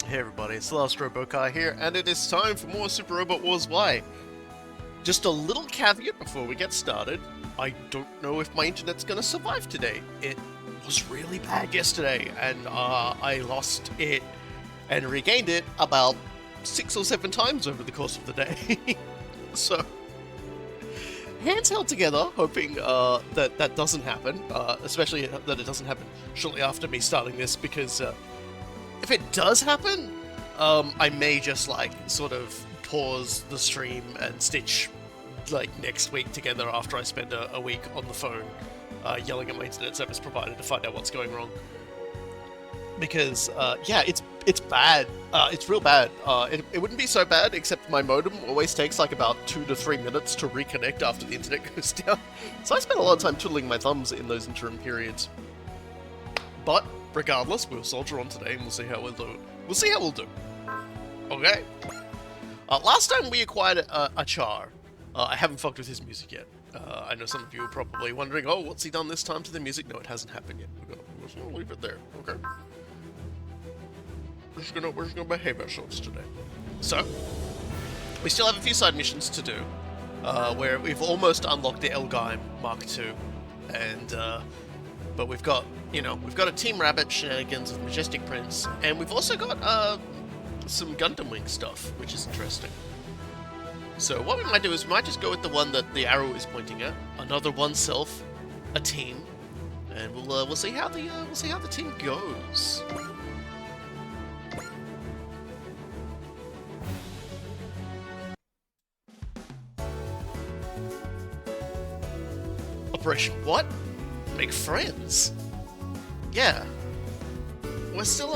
Hey everybody, it's the last Robokai here, and it is time for more Super Robot Wars Y. Just a little caveat before we get started. I don't know if my internet's gonna survive today. It was really bad yesterday, and I lost it and regained it about 6 or 7 times over the course of the day. So, hands held together, hoping that doesn't happen, especially that it doesn't happen shortly after me starting this, because if it does happen, I may just, like, sort of pause the stream and stitch, like, next week together after I spend a week on the phone yelling at my internet service provider to find out what's going wrong. Because, yeah, it's bad. It's real bad. It wouldn't be so bad, except my modem always takes, like, about 2 to 3 minutes to reconnect after the internet goes down. So I spend a lot of time twiddling my thumbs in those interim periods. But regardless, we'll soldier on today and we'll see how we'll do. We'll see how we'll do. Okay? Last time we acquired a Char. I haven't fucked with his music yet. I know some of you are probably wondering, oh, what's he done this time to the music? No, it hasn't happened yet. We're just gonna leave it there, okay? We're just gonna behave ourselves today. So, we still have a few side missions to do, where we've almost unlocked the Elgaim Mark II, and but we've got, you know, we've got a Team Rabbit shenanigans of Majestic Prince, and we've also got some Gundam Wing stuff, which is interesting. So what we might do is we might just go with the one that the arrow is pointing at, another oneself, a team, and we'll see how the team goes. Operation what? Make friends? Yeah. We're still,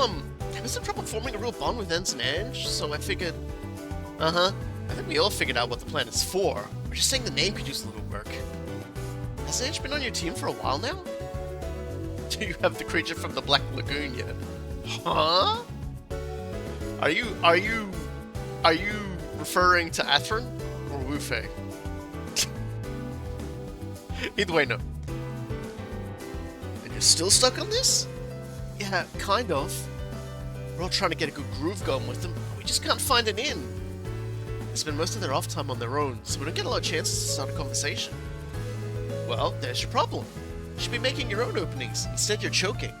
having some trouble forming a real bond with Ensign Ange, so I figured... I think we all figured out what the plan is for. We're just saying the name could use a little work. Has Ange been on your team for a while now? Do you have the creature from the Black Lagoon yet? Huh? Are you referring to Athrun or Wufei? Either way, no. And you're still stuck on this? Yeah, kind of. We're all trying to get a good groove going with them, but we just can't find an in. They spend most of their off time on their own, so we don't get a lot of chances to start a conversation. Well, there's your problem. You should be making your own openings. Instead, you're choking.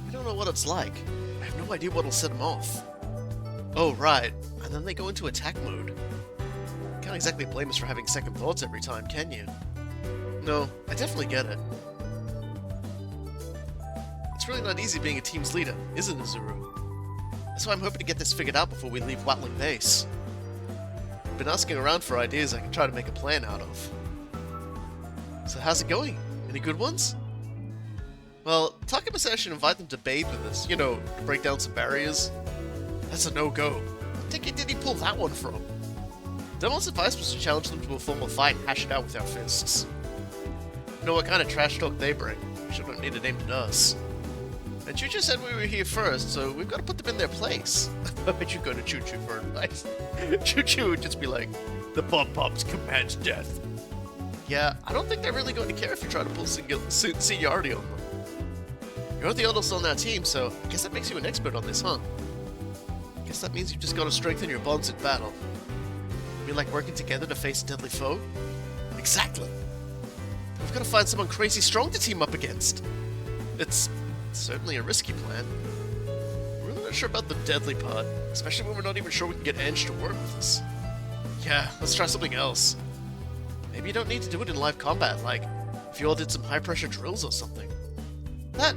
We don't know what it's like. I have no idea what'll set them off. Oh, right. And then they go into attack mode. Can't exactly blame us for having second thoughts every time, can you? No, I definitely get it. It's really not easy being a team's leader, is it, Azuru? That's why I'm hoping to get this figured out before we leave Watling Base. I've been asking around for ideas I can try to make a plan out of. So how's it going? Any good ones? Well, Takuma-san should invite them to bathe with us, you know, to break down some barriers. That's a no-go. What ticket did he pull that one from? Devil's advice was to challenge them to a formal fight and hash it out with our fists. You know what kind of trash talk they bring. We sure don't need it aimed at us. And Choo Choo said we were here first, so we've got to put them in their place. I bet you go to Choo Choo for advice. Choo Choo would just be like, the Bomb Pops command death. Yeah, I don't think they're really going to care if you try to pull seniority on them. You're the oldest on our team, so I guess that makes you an expert on this, huh? Guess that means you've just got to strengthen your bonds in battle. You mean like working together to face a deadly foe? Exactly. We've got to find someone crazy strong to team up against. It's certainly a risky plan. We're really not sure about the deadly part, especially when we're not even sure we can get Ange to work with us. Yeah, let's try something else. Maybe you don't need to do it in live combat, like if you all did some high-pressure drills or something. That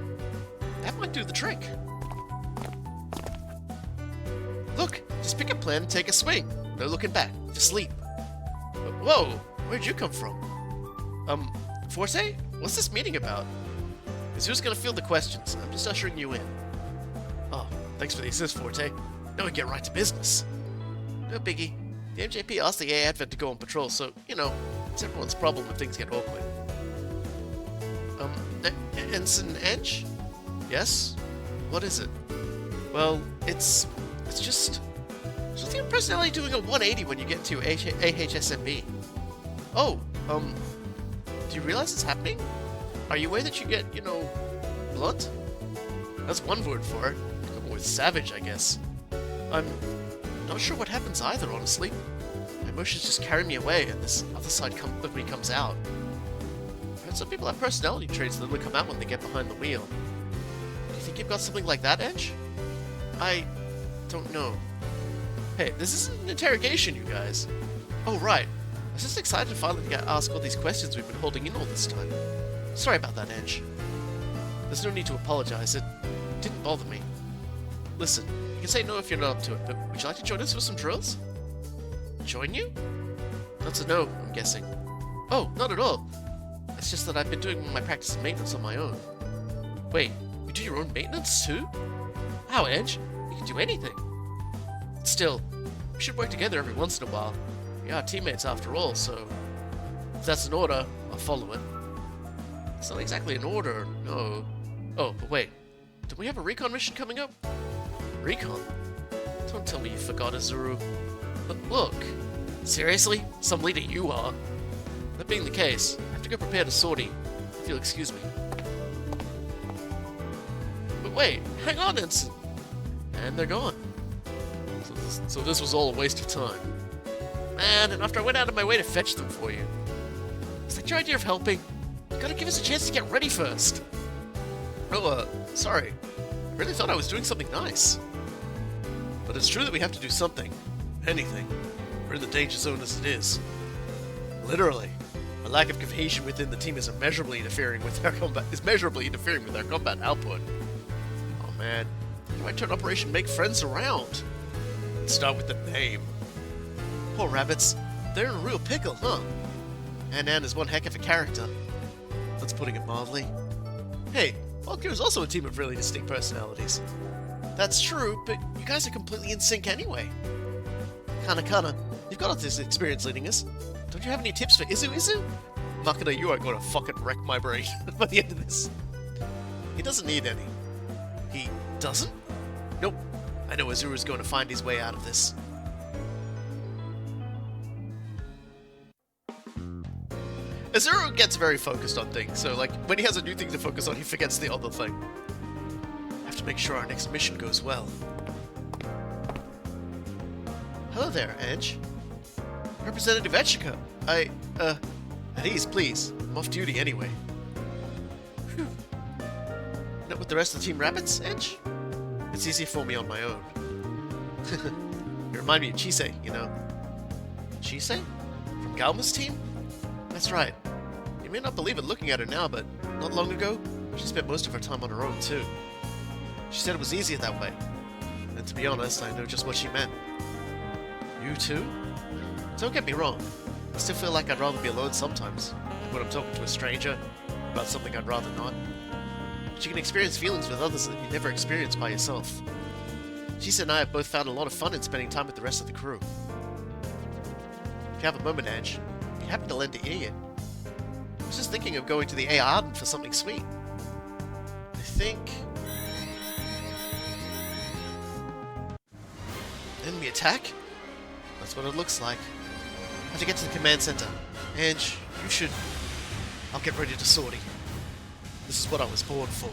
might do the trick. Look, just pick a plan and take a swing. No looking back, just leap. Whoa, where'd you come from? Forte? What's this meeting about? Who's gonna field the questions? I'm just ushering you in. Oh, thanks for the assist, Forte. Now we get right to business. No biggie. The MJP asked the AI Advent to go on patrol, so, you know, it's everyone's problem if things get awkward. Ensign Ange? Yes? What is it? Well, it's just your personality doing a 180 when you get to AHSMB. Oh, do you realize it's happening? Are you aware that you get, you know, blunt? That's one word for it. with savage, I guess. I'm not sure what happens either, honestly. My emotions just carry me away, and this other side of me comes out. I've heard some people have personality traits that only come out when they get behind the wheel. Do you think you've got something like that, Edge? I don't know. Hey, this isn't an interrogation, you guys. Oh, right. I was just excited to finally ask all these questions we've been holding in all this time. Sorry about that, Edge. There's no need to apologize. It didn't bother me. Listen, you can say no if you're not up to it, but would you like to join us for some drills? Join you? That's a no, I'm guessing. Oh, not at all. It's just that I've been doing my practice and maintenance on my own. Wait, you do your own maintenance too? Wow, Edge, you can do anything. Still, we should work together every once in a while. We are teammates after all, so if that's an order, I'll follow it. It's not exactly an order, no. Oh, but wait, don't we have a recon mission coming up? Recon? Don't tell me you forgot, Azuru. But look, seriously? Some leader you are. That being the case, I have to go prepare a sortie, if you'll excuse me. But wait, hang on, Ensign. And they're gone. So this was all a waste of time. Man, and after I went out of my way to fetch them for you. Is that your idea of helping? You gotta give us a chance to get ready first. Oh, sorry. I really thought I was doing something nice. But it's true that we have to do something. Anything. We're in the danger zone as it is. Literally. A lack of cohesion within the team is immeasurably interfering with our combat output. Oh man. How do I turn Operation Make Friends around? Let's start with the name. Poor rabbits. They're in a real pickle, huh? Ann is one heck of a character. That's putting it mildly. Hey, Valkyrie is also a team of really distinct personalities. That's true, but you guys are completely in sync anyway. Kana, you've got all this experience leading us. Don't you have any tips for Izu? Makina, you are going to fucking wreck my brain by the end of this. He doesn't need any. He doesn't? Nope. I know Izuru's going to find his way out of this. Azuru gets very focused on things, so like when he has a new thing to focus on, he forgets the other thing. I have to make sure our next mission goes well. Hello there, Edge. Representative Etchika. At ease, please. I'm off duty anyway. Whew. Not with the rest of the Team Rabbits, Edge? It's easier for me on my own. You remind me of Chisei, you know. Chisei? From Galma's team? That's right. You may not believe it looking at her now, but not long ago, she spent most of her time on her own, too. She said it was easier that way. And to be honest, I know just what she meant. You too? Don't get me wrong. I still feel like I'd rather be alone sometimes, like when I'm talking to a stranger about something I'd rather not. But you can experience feelings with others that you never experienced by yourself. She and I have both found a lot of fun in spending time with the rest of the crew. If you have a moment, Edge, I'd be happy to lend an ear. I was just thinking of going to the A Arden for something sweet. I think... enemy attack? That's what it looks like. I have to get to the command center. Edge, you should... I'll get ready to sortie. This is what I was born for.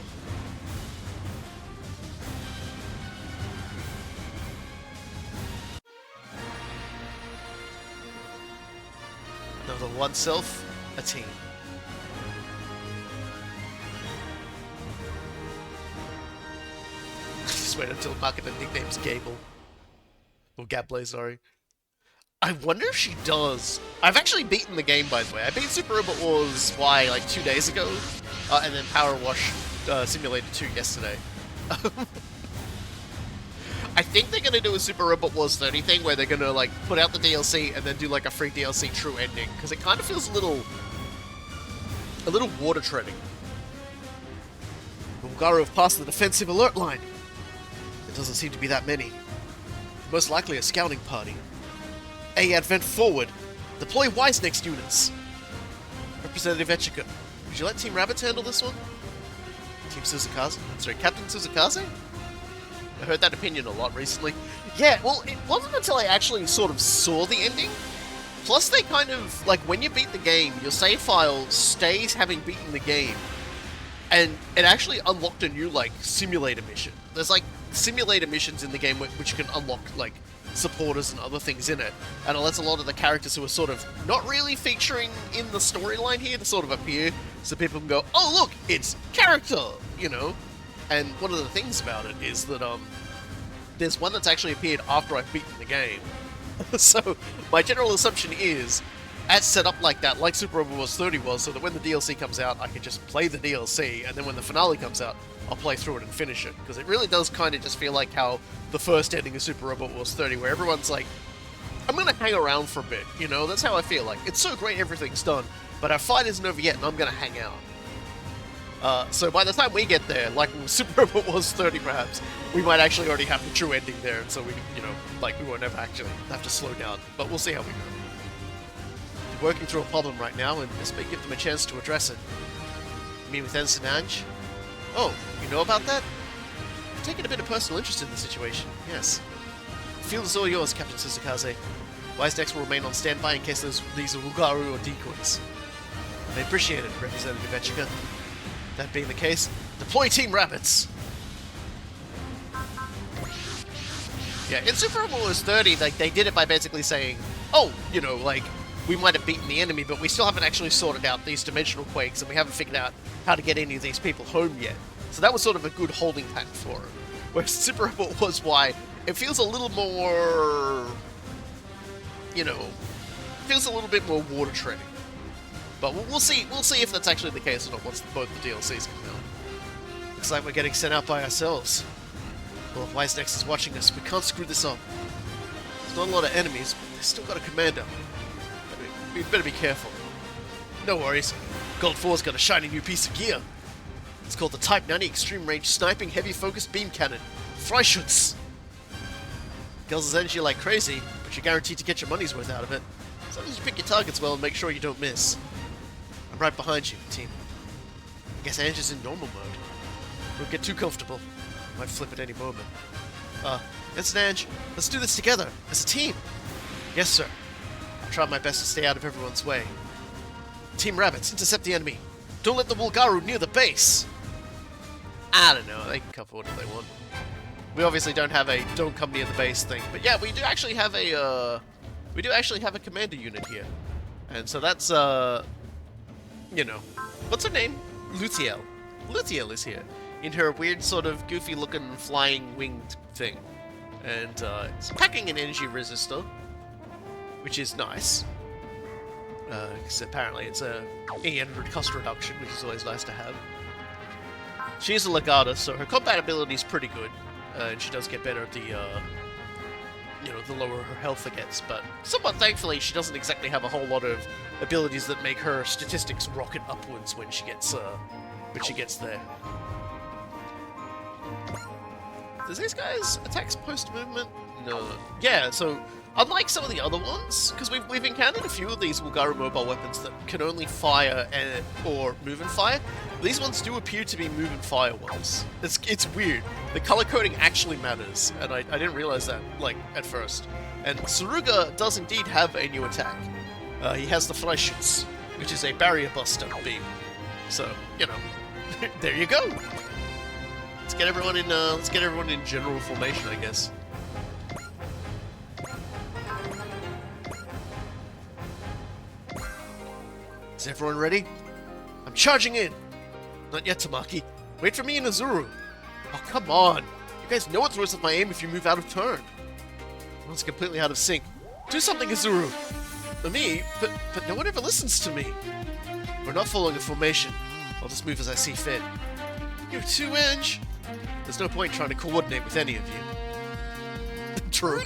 Another oneself, a team. Just wait until Makina nicknames Gable. Or Gablé, sorry. I wonder if she does. I've actually beaten the game, by the way. I beat Super Robot Wars, like 2 days ago? And then Power Wash Simulator 2 yesterday. I think they're gonna do a Super Robot Wars 30 thing where they're gonna, like, put out the DLC and then do, like, a free DLC true ending. Because it kind of feels a little water treading. Bulgaru have passed the defensive alert line. There doesn't seem to be that many. Most likely a scouting party. A advent forward. Deploy Wise next units. Representative Etchika, would you let Team Rabbits handle this one? Team Suzukaze? Sorry, Captain Suzukaze? I heard that opinion a lot recently. Yeah, well, it wasn't until I actually sort of saw the ending. Plus, they kind of, like, when you beat the game, your save file stays having beaten the game. And it actually unlocked a new, like, simulator mission. There's, like, simulator missions in the game which you can unlock, like, supporters and other things in it. And it lets a lot of the characters who are sort of not really featuring in the storyline here to sort of appear, so people can go, oh look, it's character, you know? And one of the things about it is that, there's one that's actually appeared after I've beaten the game. So, my general assumption is, it's set up like that, like Super Robot Wars 30 was, so that when the DLC comes out, I can just play the DLC, and then when the finale comes out, I'll play through it and finish it. Because it really does kind of just feel like how the first ending of Super Robot Wars 30, where everyone's like, I'm gonna hang around for a bit, you know? That's how I feel like. It's so great everything's done, but our fight isn't over yet, and I'm gonna hang out. So by the time we get there, like Super Robot Wars 30 perhaps, we might actually already have the true ending there, and so we, you know, like, we won't ever actually have to slow down. But we'll see how we go. They're working through a problem right now, and this may give them a chance to address it. You mean with Ensign Ange? Oh, you know about that? I've taken a bit of personal interest in the situation, yes. The field is all yours, Captain Suzukaze. Wisdex will remain on standby in case these are Wugaru or decoys. I appreciate it, Representative Etchika. That being the case, deploy Team Rabbits! Yeah, in Super Robot Wars 30, like, they did it by basically saying, oh, you know, like, we might have beaten the enemy, but we still haven't actually sorted out these dimensional quakes, and we haven't figured out how to get any of these people home yet. So that was sort of a good holding pattern for it. Whereas Super Robot Wars Y, it feels a little more, you know, feels a little bit more water treading. But we'll see if that's actually the case or not once both the DLCs come out. Looks like we're getting sent out by ourselves. Well, if Wisdex is watching us, we can't screw this up. There's not a lot of enemies, but they've still got a commander. We better be careful. No worries. Gold 4's got a shiny new piece of gear. It's called the Type 90 Extreme Range Sniping Heavy Focus Beam Cannon. Freischütz! Guzzles energy like crazy, but you're guaranteed to get your money's worth out of it. As long as you pick your targets well and make sure you don't miss. I'm right behind you, team. I guess Ange is in normal mode. Don't get too comfortable. Might flip at any moment. Ensign Ange, let's do this together, as a team. Yes, sir. I'll try my best to stay out of everyone's way. Team Rabbits, intercept the enemy. Don't let the Wulgaru near the base! I don't know, they can come forward if they want. We obviously don't have a don't come near the base thing, but yeah, we do actually have a, commander unit here. And so that's, you know, what's her name? Luthiel. Luthiel is here, in her weird sort of goofy-looking flying winged thing. And, it's packing an energy resistor, which is nice. Because apparently it's a 800 cost reduction, which is always nice to have. She's a Legata, so her combat ability is pretty good. And she does get better at the, you know, the lower her health it gets. But somewhat thankfully, she doesn't exactly have a whole lot of abilities that make her statistics rocket upwards when she gets there. Does these guys attacks post-movement? No. Yeah, so unlike some of the other ones, because we've encountered a few of these Wulgaru mobile weapons that can only fire or move and fire. These ones do appear to be move and fire ones. It's weird. The color coding actually matters, and I didn't realize that, like, at first. And Tsuruga does indeed have a new attack. He has the Freischütz, which is a barrier buster beam. So, you know, there you go. Let's get everyone in general formation, I guess. Is everyone ready? I'm charging in! Not yet, Tamaki. Wait for me in Azuru. Oh, come on! You guys know it's worse with my aim if you move out of turn. Everyone's completely out of sync. Do something, Azuru! Me? But no one ever listens to me. We're not following a formation. I'll just move as I see fit. You too, Ange? There's no point trying to coordinate with any of you. True.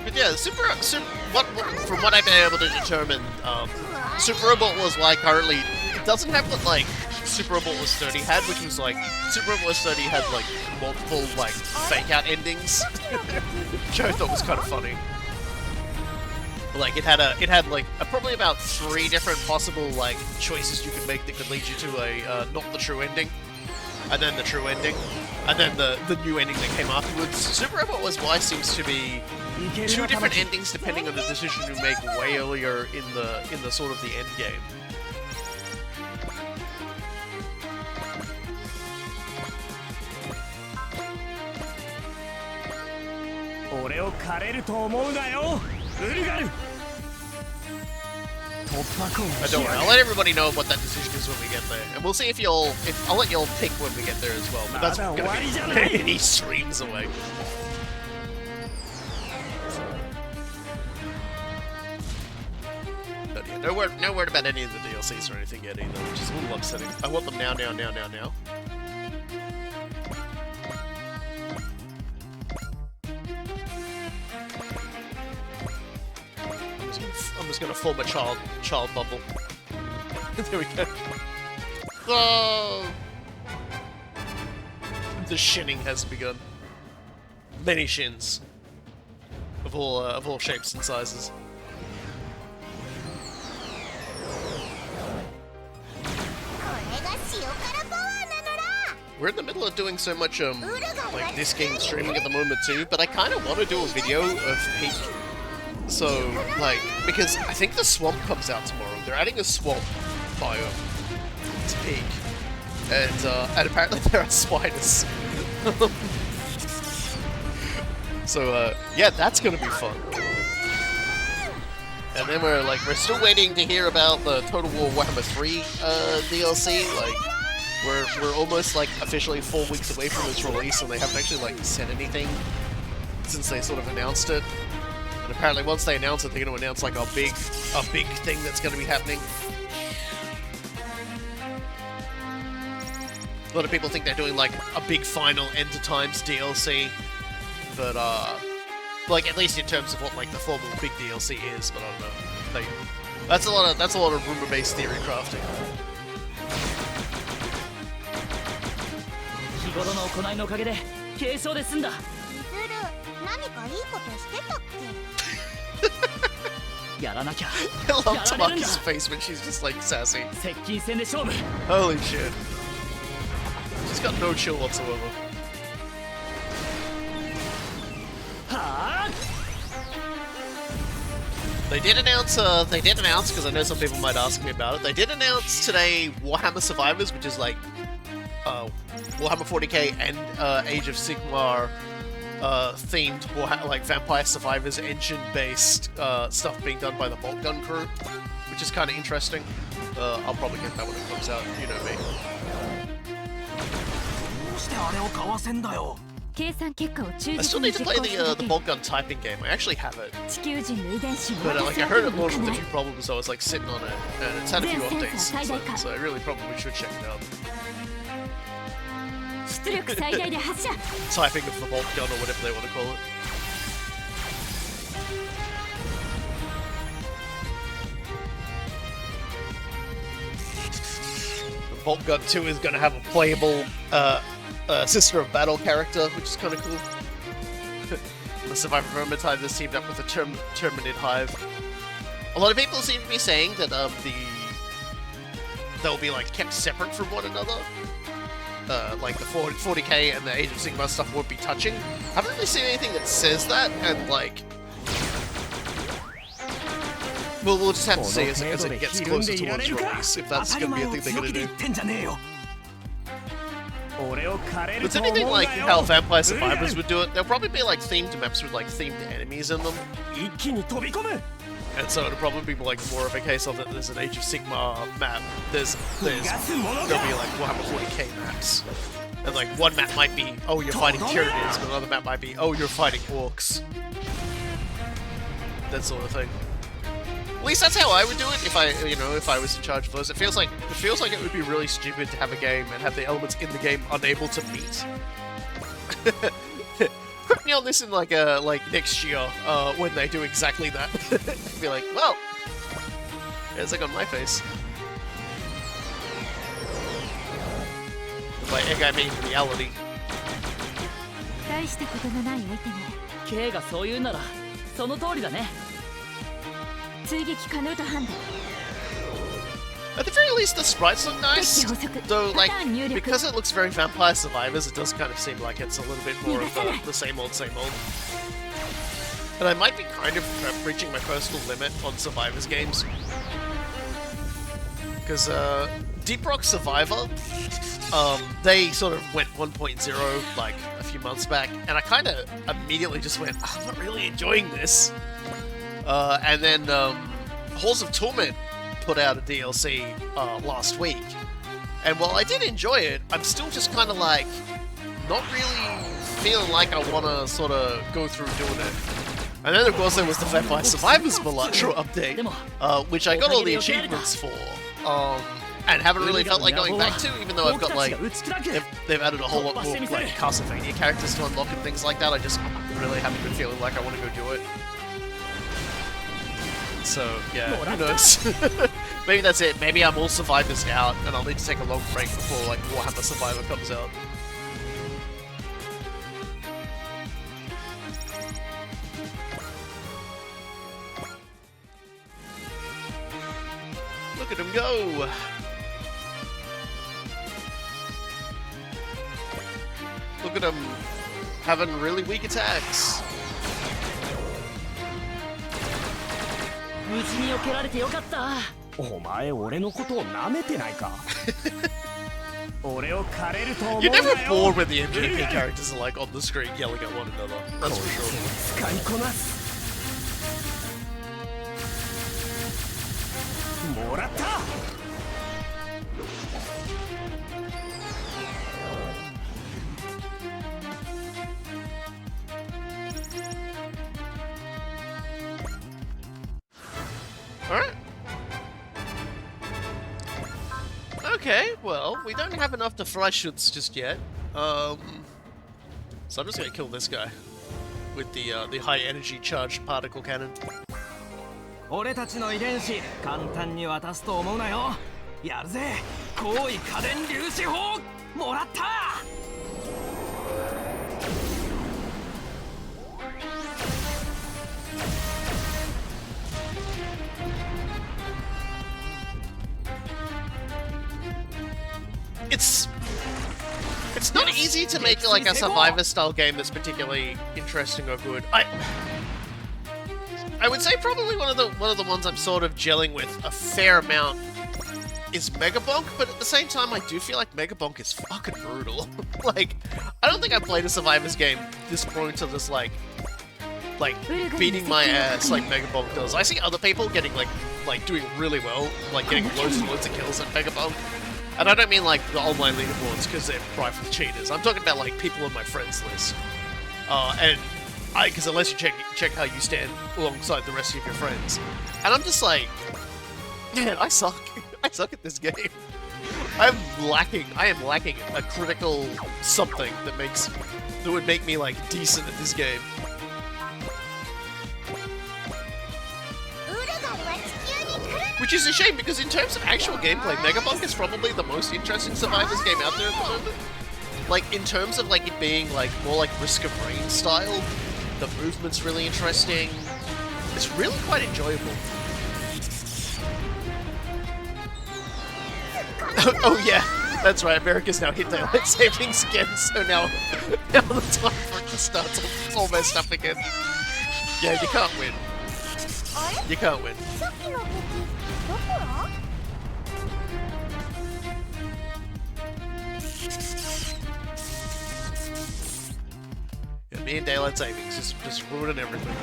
But yeah, from what I've been able to determine, Super Robot was like currently it doesn't have what like Super Robot Wars 30 had, which was like Super Robot Wars 30 had like multiple like fake out endings, which I thought was kind of funny. Like it had like probably about 3 different possible like choices you could make that could lead you to a not the true ending. and then the true ending, and then the new ending that came afterwards. Super Robot Wars Y seems to be two different endings depending on the decision you make way earlier in the sort of the end game. Don't worry, I'll let everybody know what that decision is when we get there, and we'll see if I'll let y'all pick when we get there as well. But that's gonna be many streams away. But yeah, no word about any of the DLCs or anything yet either, which is a little upsetting. I want them now. I'm just gonna form a child bubble. There we go. Oh! The shinning has begun. Many shins. Of all shapes and sizes. We're in the middle of doing so much like this game streaming at the moment too, but I kinda wanna do a video of Peak. So, like, because I think the swamp comes out tomorrow. They're adding a swamp biome to Peak. And apparently there are spiders. So, yeah, that's gonna be fun. And then we're still waiting to hear about the Total War Warhammer 3 DLC. Like, we're almost like officially 4 weeks away from its release, and they haven't actually like said anything since they sort of announced it. And apparently once they announce it, they're going to announce like a big thing that's going to be happening. A lot of people think they're doing like a big final End of Times DLC, but like at least in terms of what like the formal big DLC is. But I don't know. Like, that's a lot of rumor-based theory crafting. I love Tamaki's face when she's just like sassy. Holy shit. She's got no chill whatsoever. They did announce, because I know some people might ask me about it, they did announce today Warhammer Survivors, which is like Warhammer 40k and Age of Sigmar themed like Vampire Survivors engine-based stuff being done by the Bolt Gun crew, which is kind of interesting. I'll probably get that when it comes out, you know me. I still need to play the Bolt Gun typing game. I actually have it, but like I heard it launched with a few problems, so I was like sitting on it, and it's had a few updates since then, so I really probably should check it out. Typing of the Bolt Gun or whatever they want to call it. The Bolt Gun 2 is going to have a playable Sister of Battle character, which is kind of cool. The Survivor Vermintide is teamed up with the Terminid Hive. A lot of people seem to be saying that they'll be like kept separate from one another. Like the 40k and the Age of Sigmar stuff won't be touching. I haven't really seen anything that says that, and like, we'll just have to see as it gets closer towards release if that's going to be a thing they're going to do. If it's anything like how Vampire Survivors would do it, there'll probably be like themed maps with like themed enemies in them. And so it'll probably be like more of a case of that there's an Age of Sigmar map, there'll be like Warhammer 40k maps. And like one map might be, oh you're fighting Tyranids, but another map might be, oh you're fighting Orcs. That sort of thing. At least that's how I would do it if I was in charge of those. It feels like it would be really stupid to have a game and have the elements in the game unable to meet. Put me on this in like next year when they do exactly that. Be like, well, there's like on my face. By egg I mean reality. At the very least, the sprites look nice. Though, like, because it looks very Vampire Survivors, it does kind of seem like it's a little bit more of the same old, same old. And I might be kind of reaching my personal limit on Survivors games. Because, Deep Rock Survivor, they sort of went 1.0, like, a few months back, and I kind of immediately just went, oh, I'm not really enjoying this. And then, Halls of Torment put out a DLC last week, and while I did enjoy it, I'm still just kind of like not really feeling like I want to sort of go through doing it. And then of course there was the Vampire Survivors Balatro update, which I got all the achievements for, and haven't really felt like going back to, even though I've got like they've added a whole lot more like Castlevania characters to unlock and things like that. I just really haven't been feeling like I want to go do it. So, yeah, who knows? Maybe that's it. Maybe I'm all Survivors out, and I'll need to take a long break before, like, Warhammer Survivor comes out. Look at him go! Look at him having really weak attacks. 無事に避けられてよかった。お前俺のことを舐めてないか。俺を狩れると思うなよ。You're never bored when the MGP characters are like on the screen yelling at one another. That's for sure. 使いこなす。もらった。Alright. Okay, well, we don't have enough to Freischütz just yet. So I'm just gonna kill this guy with the high energy charged particle cannon. 俺たちの遺伝子簡単に渡すと思うなよ。やるぜ。高位家電粒子砲もらった。It's not easy to make like a Survivor style game that's particularly interesting or good. I would say probably one of the ones I'm sort of gelling with a fair amount is Megabonk, but at the same time I do feel like Megabonk is fucking brutal. Like, I don't think I've played a Survivors game this prone to this like beating my ass like Megabonk does. I see other people getting like doing really well, like getting loads and loads of kills at Megabonk. And I don't mean like the online leaderboards because they're rife with cheaters. I'm talking about like people on my friends list. Because unless you check how you stand alongside the rest of your friends, and I'm just like, man, I suck. I suck at this game. I am lacking a critical something that would make me like decent at this game. Which is a shame, because in terms of actual gameplay, Megabonk is probably the most interesting Survivors game out there at the moment. Like, in terms of like it being like more like Risk of Rain style, the movement's really interesting. It's really quite enjoyable. Oh yeah, that's right, America's now hit daylight savings again, so now the time for it to start all messed up again. Yeah, you can't win. You can't win. Yeah, me and daylight savings just ruining everything.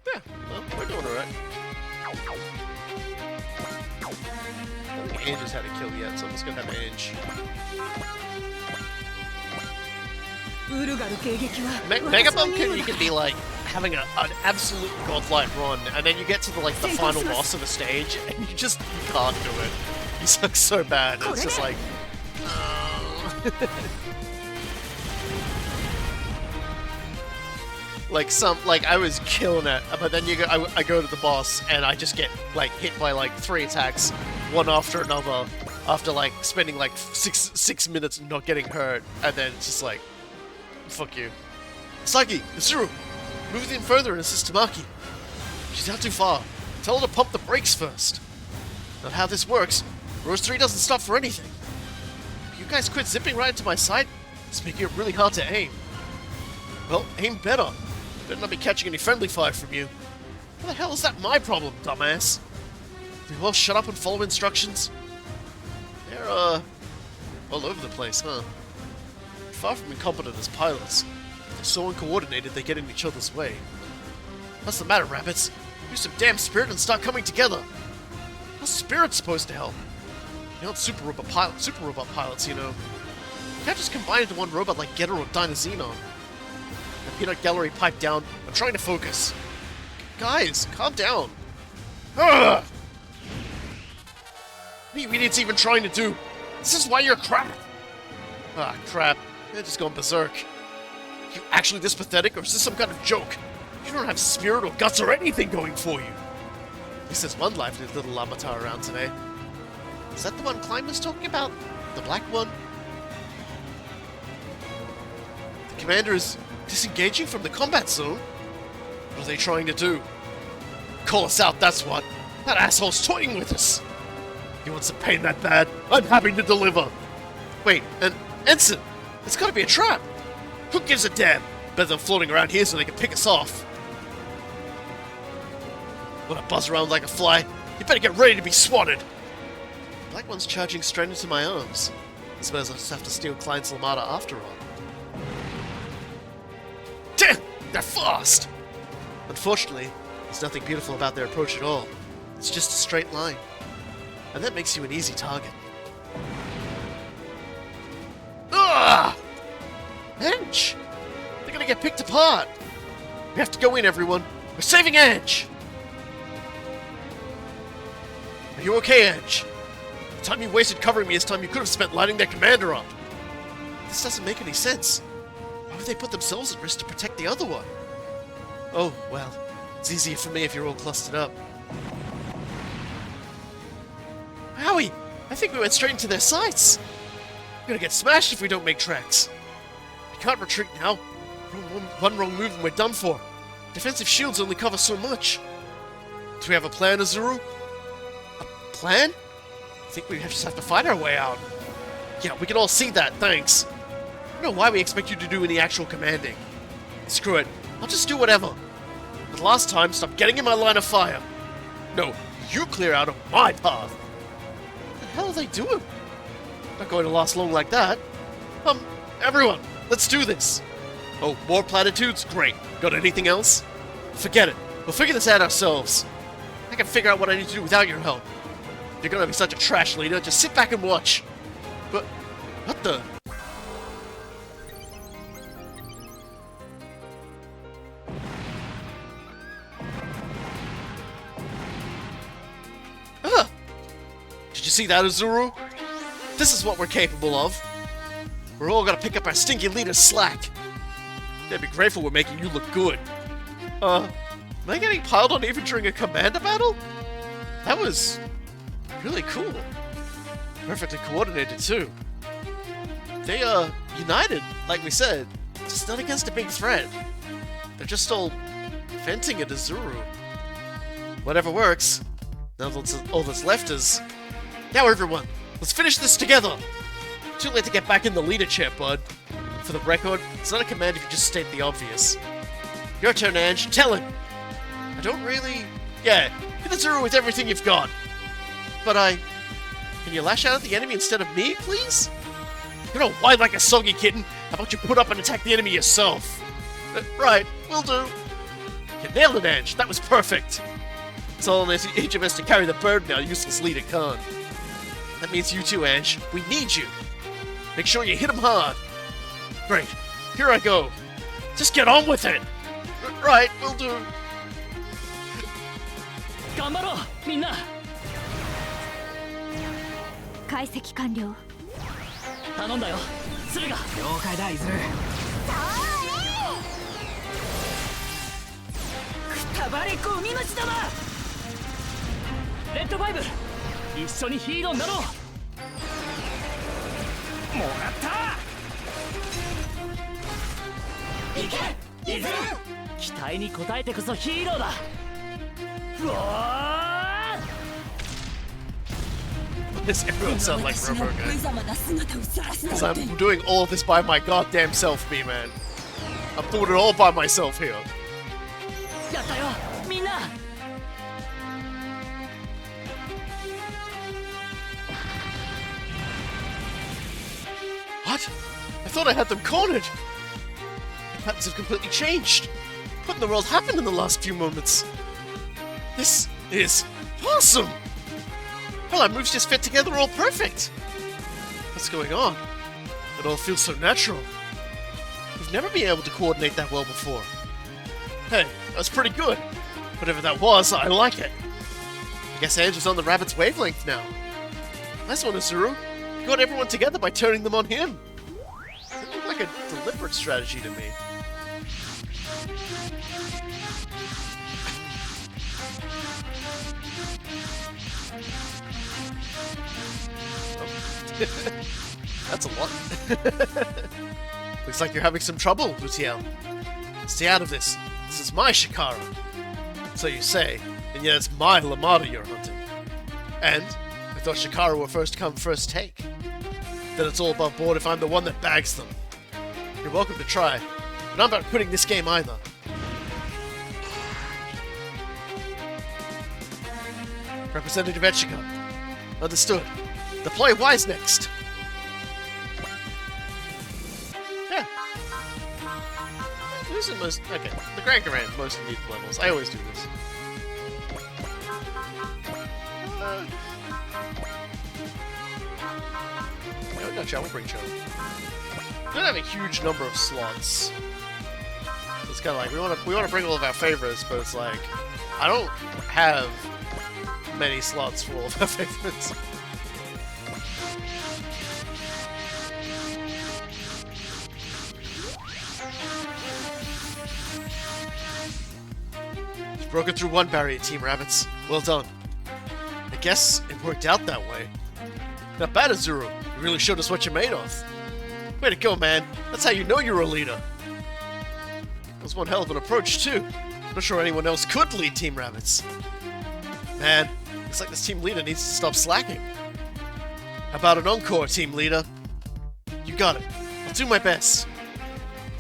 Yeah, well, we're doing alright. I don't think Ange has had a kill yet, so I'm just gonna have Ange. Megabonk, you can be like having an absolute godlike run, and then you get to the final boss of the stage, and you can't do it. You suck so bad. It's just like, I was killing it, but then I go to the boss, and I just get like hit by like 3 attacks, one after another, after like spending like six minutes not getting hurt, and then it's just like, fuck you. Saki, it's true. Move in further and assist Tamaki. She's not too far. Tell her to pump the brakes first. Not how this works. Rose 3 doesn't stop for anything. If you guys quit zipping right into my sight, it's making it really hard to aim. Well, aim better. Better not be catching any friendly fire from you. What the hell is that my problem, dumbass? Do you all shut up and follow instructions? They're, all over the place, huh? Far from incompetent as pilots. They're so uncoordinated they get in each other's way. What's the matter, rabbits? Use some damn spirit and start coming together. How's spirit supposed to help? You aren't super robot pilots, you know. You can't just combine into one robot like Getter or Dynazenon. The peanut gallery pipe down. I'm trying to focus. Guys, calm down. Ugh! What are you idiots even trying to do? This is why you're crap. Ah, crap. They're just going berserk. Are you actually this pathetic, or is this some kind of joke? You don't have spirit or guts or anything going for you. At least there's one lively little Lamatar around today. Is that the one Klein was talking about? The black one? The commander is disengaging from the combat zone? What are they trying to do? Call us out, that's what. That asshole's toying with us. He wants some pain that bad. I'm happy to deliver. Wait, an ensign? It's gotta be a trap. Who gives a damn? Better than floating around here so they can pick us off. Wanna buzz around like a fly? You better get ready to be swatted. Black one's charging straight into my arms. I suppose I'll just have to steal Klein's Lamada after all. Damn! They're fast! Unfortunately, there's nothing beautiful about their approach at all. It's just a straight line. And that makes you an easy target. Ugh! Edge! They're gonna get picked apart! We have to go in, everyone! We're saving Edge! Are you okay, Edge? The time you wasted covering me is time you could have spent lighting their commander up. This doesn't make any sense. Why would they put themselves at risk to protect the other one? Oh, well, it's easier for me if you're all clustered up. Howie! I think we went straight into their sights! We're gonna get smashed if we don't make tracks. We can't retreat now. One wrong move and we're done for. Defensive shields only cover so much. Do we have a plan, Azuru? A plan? I think we just have to fight our way out. Yeah, we can all see that, thanks. I don't know why we expect you to do any actual commanding. Screw it, I'll just do whatever. But last time, stop getting in my line of fire. No, you clear out of my path. What the hell are they doing? Not going to last long like that. Everyone, let's do this. Oh, more platitudes? Great. Got anything else? Forget it. We'll figure this out ourselves. I can figure out what I need to do without your help. If you're gonna be such a trash leader, just sit back and watch. But, what the? Did you see that, Azuru? This is what we're capable of. We're all gonna pick up our stinky leader's slack. They'd be grateful we're making you look good. Am I getting piled on even during a commander battle? That was really cool. Perfectly coordinated, too. They, united, like we said. Just not against a big threat. They're just all venting at Azuru. Whatever works. Now all that's left is... Now everyone, let's finish this together! Too late to get back in the leader chair, bud. For the record, it's not a command if you just state the obvious. Your turn, Ange. Tell him! I don't really... Yeah, hit Azuru with everything you've got. But Can you lash out at the enemy instead of me, please? You don't whine like a soggy kitten. How about you put up and attack the enemy yourself? Right, will do. You nailed it, Ange. That was perfect. It's all on each of us to carry the burden now useless leader can't. That means you too, Ange. We need you. Make sure you hit him hard. Great. Here I go. Just get on with it. Right, will do. 頑張ろうみんな解析完了頼んだよ鶴が了解だいずるくたばれゴミ虫だなレッドファイブ一緒にヒーローになろうもらったいけいずる期待に応えてこそヒーローだ Does everyone sound like Robo Guy? Because I'm doing all of this by my goddamn self, B-Man. I'm doing it all by myself here. やったよみんな What? I thought I had them cornered! The patterns have completely changed! What in the world happened in the last few moments? This is awesome! Well, our moves just fit together all perfect! What's going on? It all feels so natural. We've never been able to coordinate that well before. Hey, that's pretty good. Whatever that was, I like it. I guess Ange is on the rabbit's wavelength now. Nice one, Azuru. You got everyone together by turning them on him. That looked like a deliberate strategy to me. That's a lot. Looks like you're having some trouble, Lutiel. Stay out of this. This is my Shikara. So you say, and yet it's my Lamada you're hunting. And I thought Shikara were first come, first take. Then it's all above board if I'm the one that bags them. You're welcome to try, but I'm not quitting this game either. Representative Etchica. Understood. Deploy Wise next. Yeah. Who's the most... Okay, the Grand Command mostly need levels. I always do this. No, Chow, we'll bring Chow. We don't have a huge number of slots. It's kind of like, we want to bring all of our favorites, but it's like, I don't have many slots for all of our favorites. You've broken through one barrier, Team Rabbits. Well done. I guess it worked out that way. Not bad, Azuru. You really showed us what you're made of. Way to go, man. That's how you know you're a leader. That was one hell of an approach, too. Not sure anyone else could lead Team Rabbits. Man, looks like this team leader needs to stop slacking. How about an encore, team leader? You got it. I'll do my best.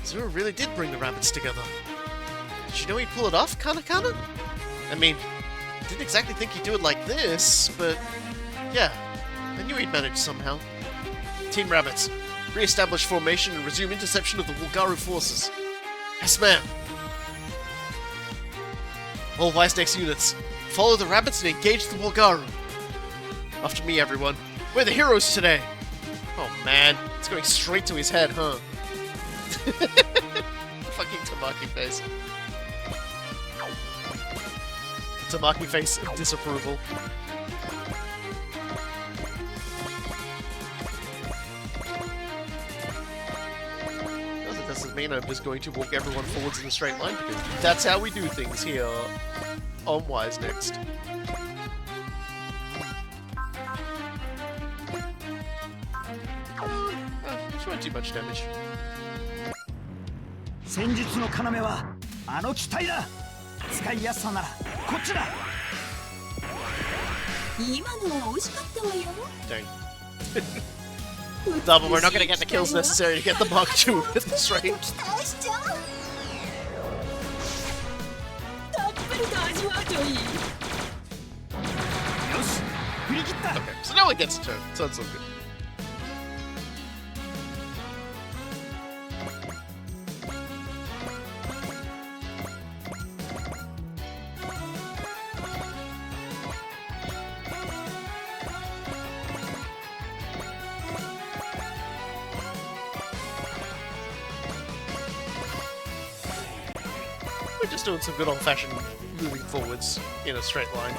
Azuru really did bring the rabbits together. Did you know he'd pull it off, kinda? I mean, I didn't exactly think he'd do it like this, but yeah, I knew he'd manage somehow. Team Rabbits, re-establish formation and resume interception of the Wulgaru forces. Yes, ma'am. All Vice units, follow the rabbits and engage the Wulgaru. After me, everyone. We're the heroes today. Oh man, it's going straight to his head, huh? Fucking Tamaki face. Tamaki face of disapproval. That doesn't mean I'm just going to walk everyone forwards in a straight line, because that's how we do things here on Wise Next. She won't do much damage. 戦術の要はあの機体だ。使いやすさならこっちだ。今のは惜しかったわよ。 Dang. Double, we're not gonna get the kills necessary to get the Mark II with this range. 期待しちゃう。たっぷりと味わうといい。よし、振り切った。 Okay, so now it gets a turn, so that's all good. We're just doing some good old-fashioned moving forwards in a straight line.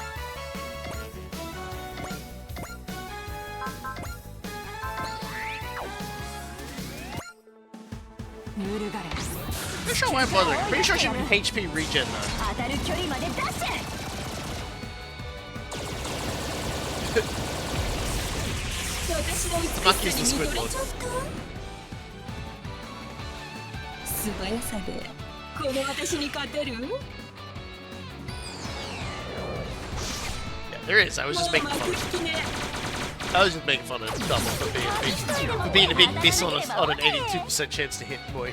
Not sure why I'm bothering. Pretty sure it should be HP regen though. 当たる距離まで出せ。私の美し Mark is the さに Squid 見とれ Lord. ちゃった。素早さでこの私に勝てる？ There is. I was just making fun. I was just making fun of Daba for being a big miss on an 82% chance to hit. Boy,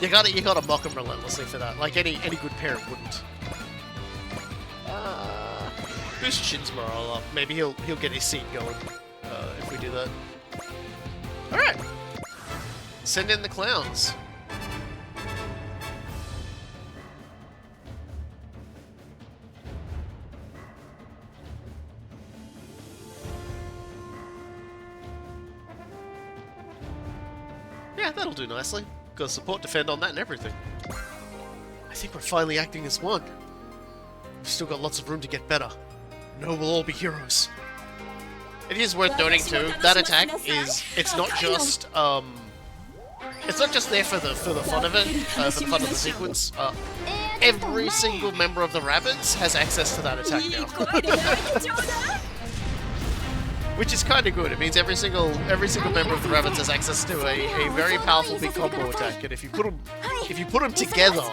you gotta mock him relentlessly for that. Like any good parent wouldn't. Boost Shin's morale up. Maybe he'll get his seat going if we do that. All right. Send in the clowns. Yeah, that'll do nicely. Got support, defend on that and everything. I think we're finally acting as one. We've still got lots of room to get better. No, we'll all be heroes. It is worth noting too, that attack is, it's not just there for the fun of it, for the fun of the sequence. Every single member of the Rabbids has access to that attack now. Which is kind of good. It means every single member of the Rabbids has access to a very powerful big combo attack, and if you put them together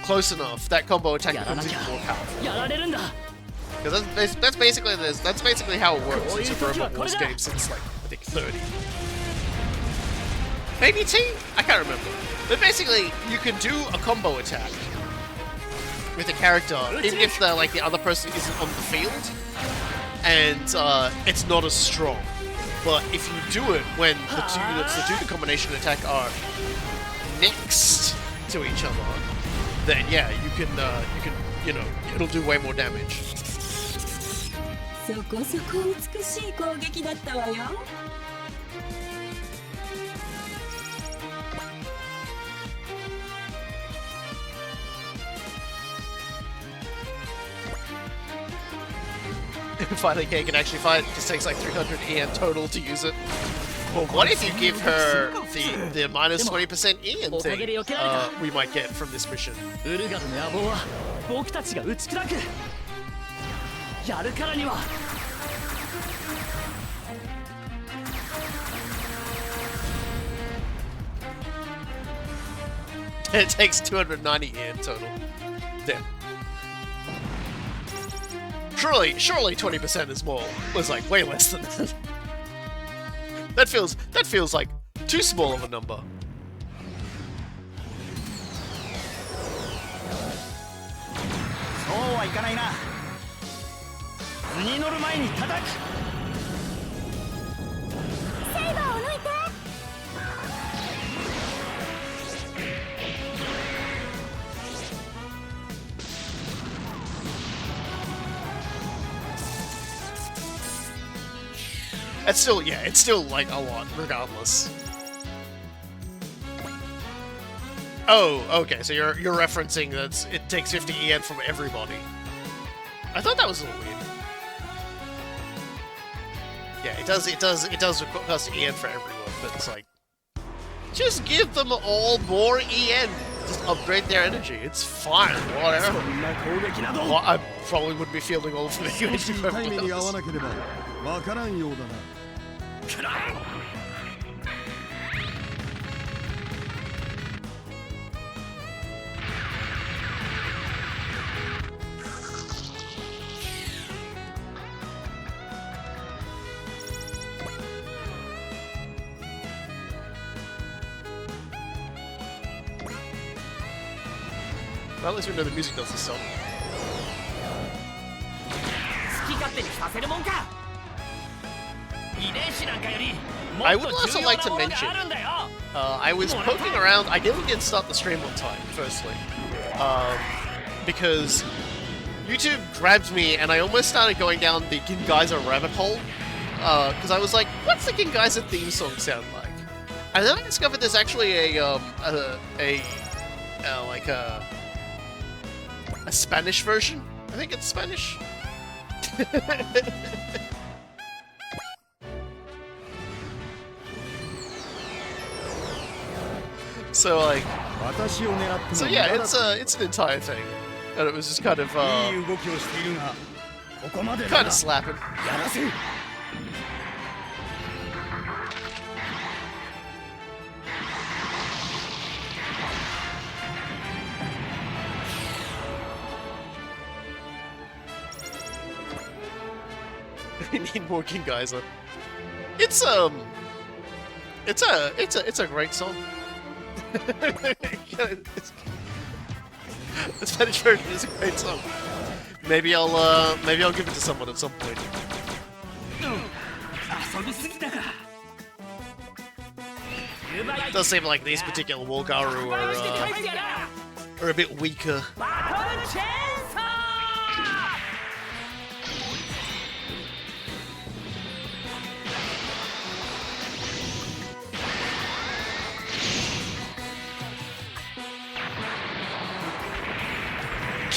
close enough, that combo attack becomes even more powerful. Because that's basically how it works in Super Robot Wars games since like I think 30. Maybe T? I can't remember. But basically, you can do a combo attack with a character even if the other person isn't on the field, and it's not as strong. But if you do it when the two units that do the combination attack are next to each other, then yeah, you can it'll do way more damage. そこそこ美しい攻撃だったわよ。Finally, Kay can actually fight. It just takes like 300 EN total to use it. Well, what if you give her the minus 20% EN thing we might get from this mission? It takes 290 EN total. Damn. Surely 20% is more. Was like way less than that. That feels like too small of a number. It's still like a lot, regardless. Oh, okay, so you're referencing that it takes 50 EN from everybody. I thought that was a little weird. Yeah, it does cost EN for everyone, but it's like, just give them all more EN. Just upgrade their energy. It's fine, whatever. Well, I probably wouldn't be fielding all of them anyway. Well, at least we know the music does this song. I would also like to mention, I was poking around. I didn't start the stream on time, firstly, because YouTube grabbed me and I almost started going down the Gingaiza rabbit hole, because I was like, what's the Gingaiza theme song sound like? And then I discovered there's actually a Spanish version. I think it's Spanish. So yeah, it's an entire thing, and it was just kind of slapping. We need more King Geyser. It's a great song. The Spanish version is a great song. Maybe I'll give it to someone at some point. It does seem like these particular Walgaru are a bit weaker.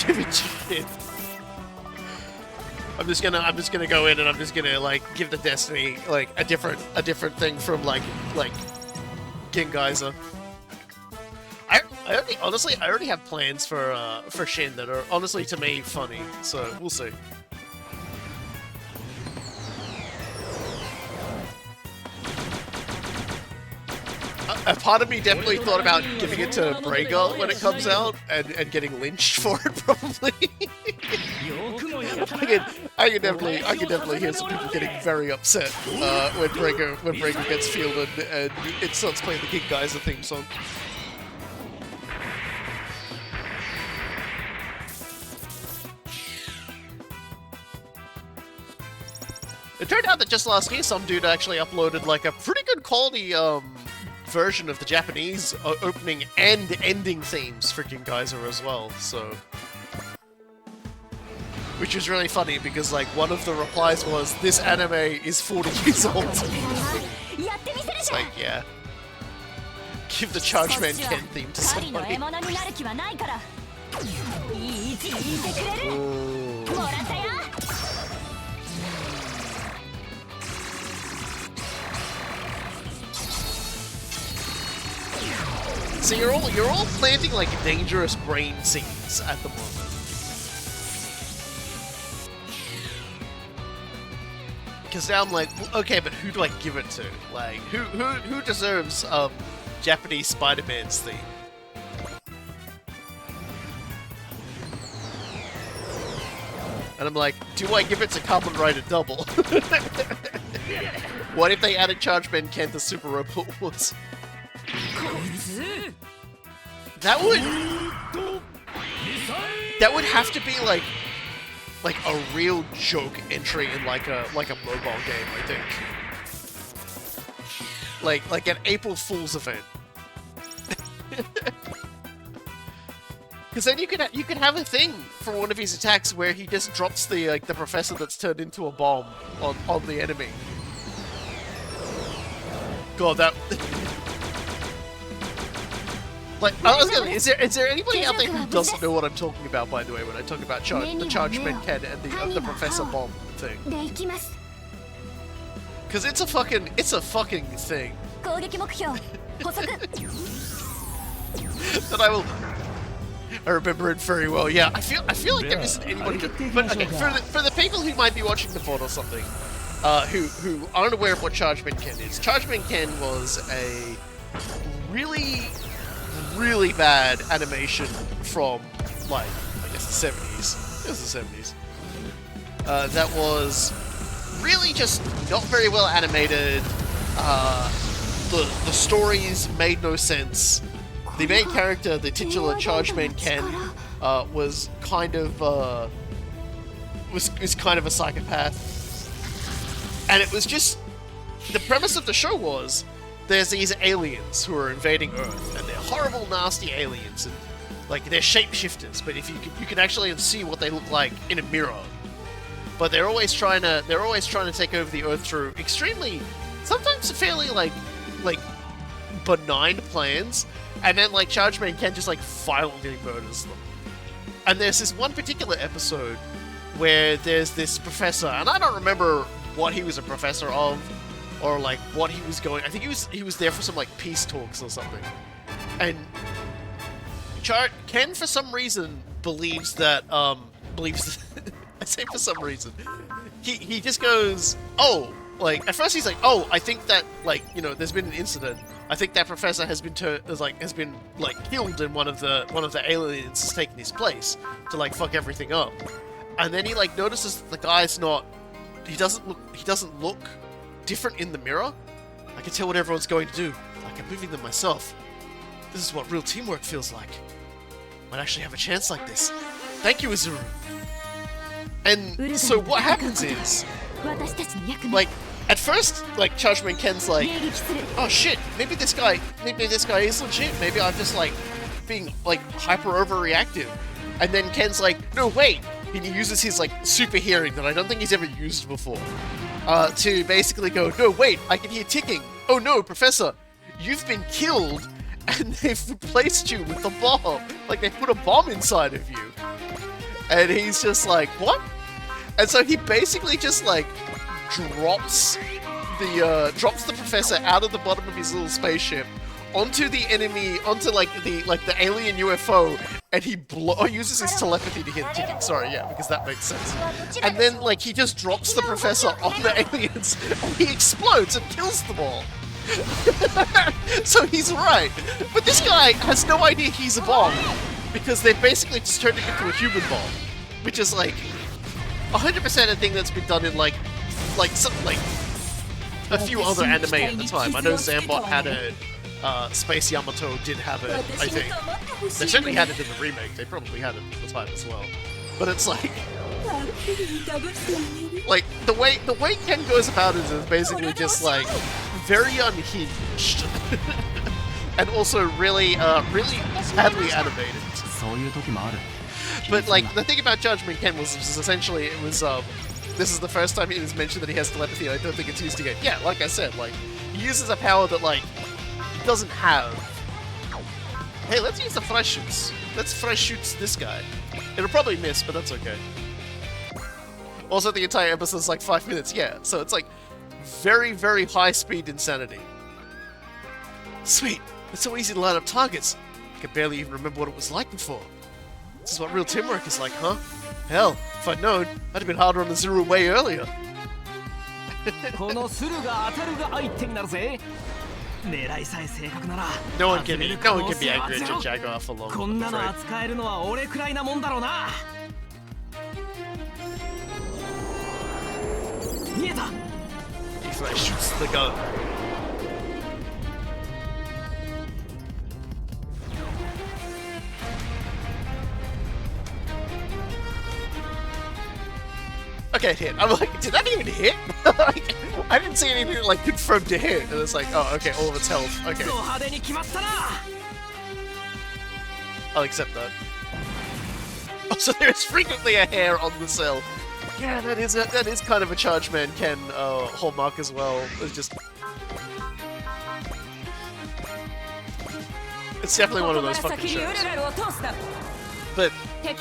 Give it to him. I'm just gonna go in and I'm just gonna like give the Destiny like a different thing from like King Geyser. I already have plans for Shin that are honestly to me funny, so we'll see. A part of me definitely thought about giving it to Braga when it comes out and getting lynched for it, probably. I can definitely hear some people getting very upset when Braga gets fielded and it starts playing the King Geyser theme song. It turned out that just last year some dude actually uploaded like a pretty good quality version of the Japanese opening and ending themes for King Geyser as well, so... Which was really funny because like one of the replies was, this anime is 40 years old. It's like, yeah. Give the Chargeman Ken theme to somebody. So you're all planting like dangerous brain seeds at the moment. Because now I'm like, okay, but who do I give it to? Like, who deserves Japanese Spider-Man's theme? And I'm like, do I give it to Kamen Rider Double? What if they added Chargeman Ken to Super Robot Wars? That would have to be like a real joke entry in like a mobile game, I think. Like an April Fool's event. Because then you could have a thing for one of his attacks where he just drops the professor that's turned into a bomb on the enemy. God, that. Like, I was gonna, is there anybody out there who doesn't know what I'm talking about, by the way, when I talk about the Chargeman Ken and the Professor Bomb thing? Because it's a fucking thing. That I remember it very well. Yeah, I feel like there isn't anybody who, but okay, for the people who might be watching the pod or something, who aren't aware of what Chargeman Ken is. Chargeman Ken was a really bad animation from, like, I guess the 70s. It was the 70s. That was really just not very well animated. The stories made no sense. The main character, the titular Chargeman Ken, was kind of a psychopath. And it was just, the premise of the show was, there's these aliens who are invading Earth, and they're horrible, nasty aliens, and like they're shapeshifters. But if you can actually see what they look like in a mirror. But they're always trying to take over the Earth through extremely, sometimes fairly like benign plans, and then like Chargeman Ken just like violently murders them. And there's this one particular episode where there's this professor, and I don't remember what he was a professor of. Or like what he was going. I think he was there for some like peace talks or something. And Ken for some reason believes that I say for some reason. He just goes, oh, like at first he's like, oh, I think that like, you know, there's been an incident. I think that professor has been killed and one of the aliens has taken his place to like fuck everything up. And then he like notices that the guy's not doesn't look different in the mirror. I can tell what everyone's going to do. Like I'm moving them myself. This is what real teamwork feels like. Might actually have a chance like this. Thank you, Izuru. And so what happens is, like, at first, like, Chargeman Ken's like, oh shit, maybe this guy is legit. Maybe I'm just, like, being, like, hyper overreactive. And then Ken's like, no, wait. And he uses his, like, super hearing that I don't think he's ever used before. To basically go, no, wait, I can hear ticking. Oh no, Professor, you've been killed, and they've replaced you with a bomb. Like, they put a bomb inside of you. And he's just like, what? And so he basically just, like, drops the professor out of the bottom of his little spaceship onto the enemy, onto like the alien UFO, and he uses his telepathy to hear the ticking. Sorry, yeah, because that makes sense. And then like he just drops the professor on the aliens, and he explodes and kills them all. So he's right, but this guy has no idea he's a bomb because they've basically just turned him into a human bomb, which is like 100% a thing that's been done in like a few other anime at the time. I know Zambot had it, Space Yamato did have it, I think. They certainly had it in the remake, they probably had it at the time as well. But it's like the way Ken goes about it is basically just like very unhinged. And also really badly animated. But like the thing about Judgment Ken was essentially it was this is the first time it was mentioned that he has telepathy. I don't think it's used again. Yeah, like I said, like he uses a power that like he doesn't have. Hey, let's use the fresh shoots. Let's fresh shoots this guy. It'll probably miss, but that's okay. Also, the entire episode's like 5 minutes. Yeah, so it's like very, very high speed insanity. Sweet. It's so easy to line up targets. I can barely even remember what it was like before. This is what real teamwork is like, huh? Hell, if I'd known, I'd have been harder on the Zero way earlier. No one can be angry at Jaguar for long, I'm afraid. He flash shoots the gun. Okay, it hit. I'm like, did that even hit? Like, I didn't see anything like confirmed to hit. And it's like, oh, okay, all of its health. Okay. I'll accept that. Also, there's frequently a hair on the cell. Yeah, that is kind of a Chargeman Ken hallmark as well. It's just, it's definitely one of those fucking shows. But,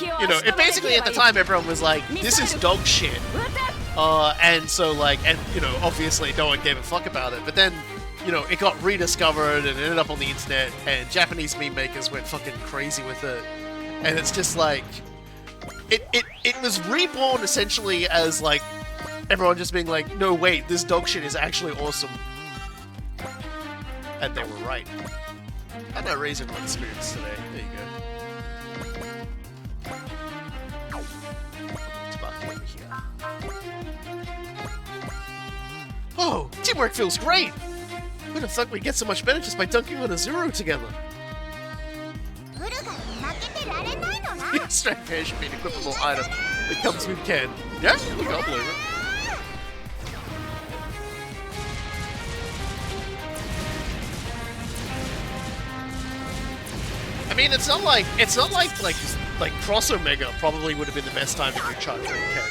you know, it basically at the time everyone was like, this is dog shit. And so like, and you know, obviously no one gave a fuck about it. But then, you know, it got rediscovered and ended up on the internet, and Japanese meme makers went fucking crazy with it. And it's just like, it was reborn essentially as like, everyone just being like, no wait, this dog shit is actually awesome. And they were right. And I raised everyone's spirits today. There you go. Oh, teamwork feels great! Who the fuck we get so much better just by dunking on a Zero together? Strength hair should be an equipable item that comes with Ken. Yeah, look, I'll believe it. I mean, it's not like Cross Omega probably would have been the best time to do Charge with Ken.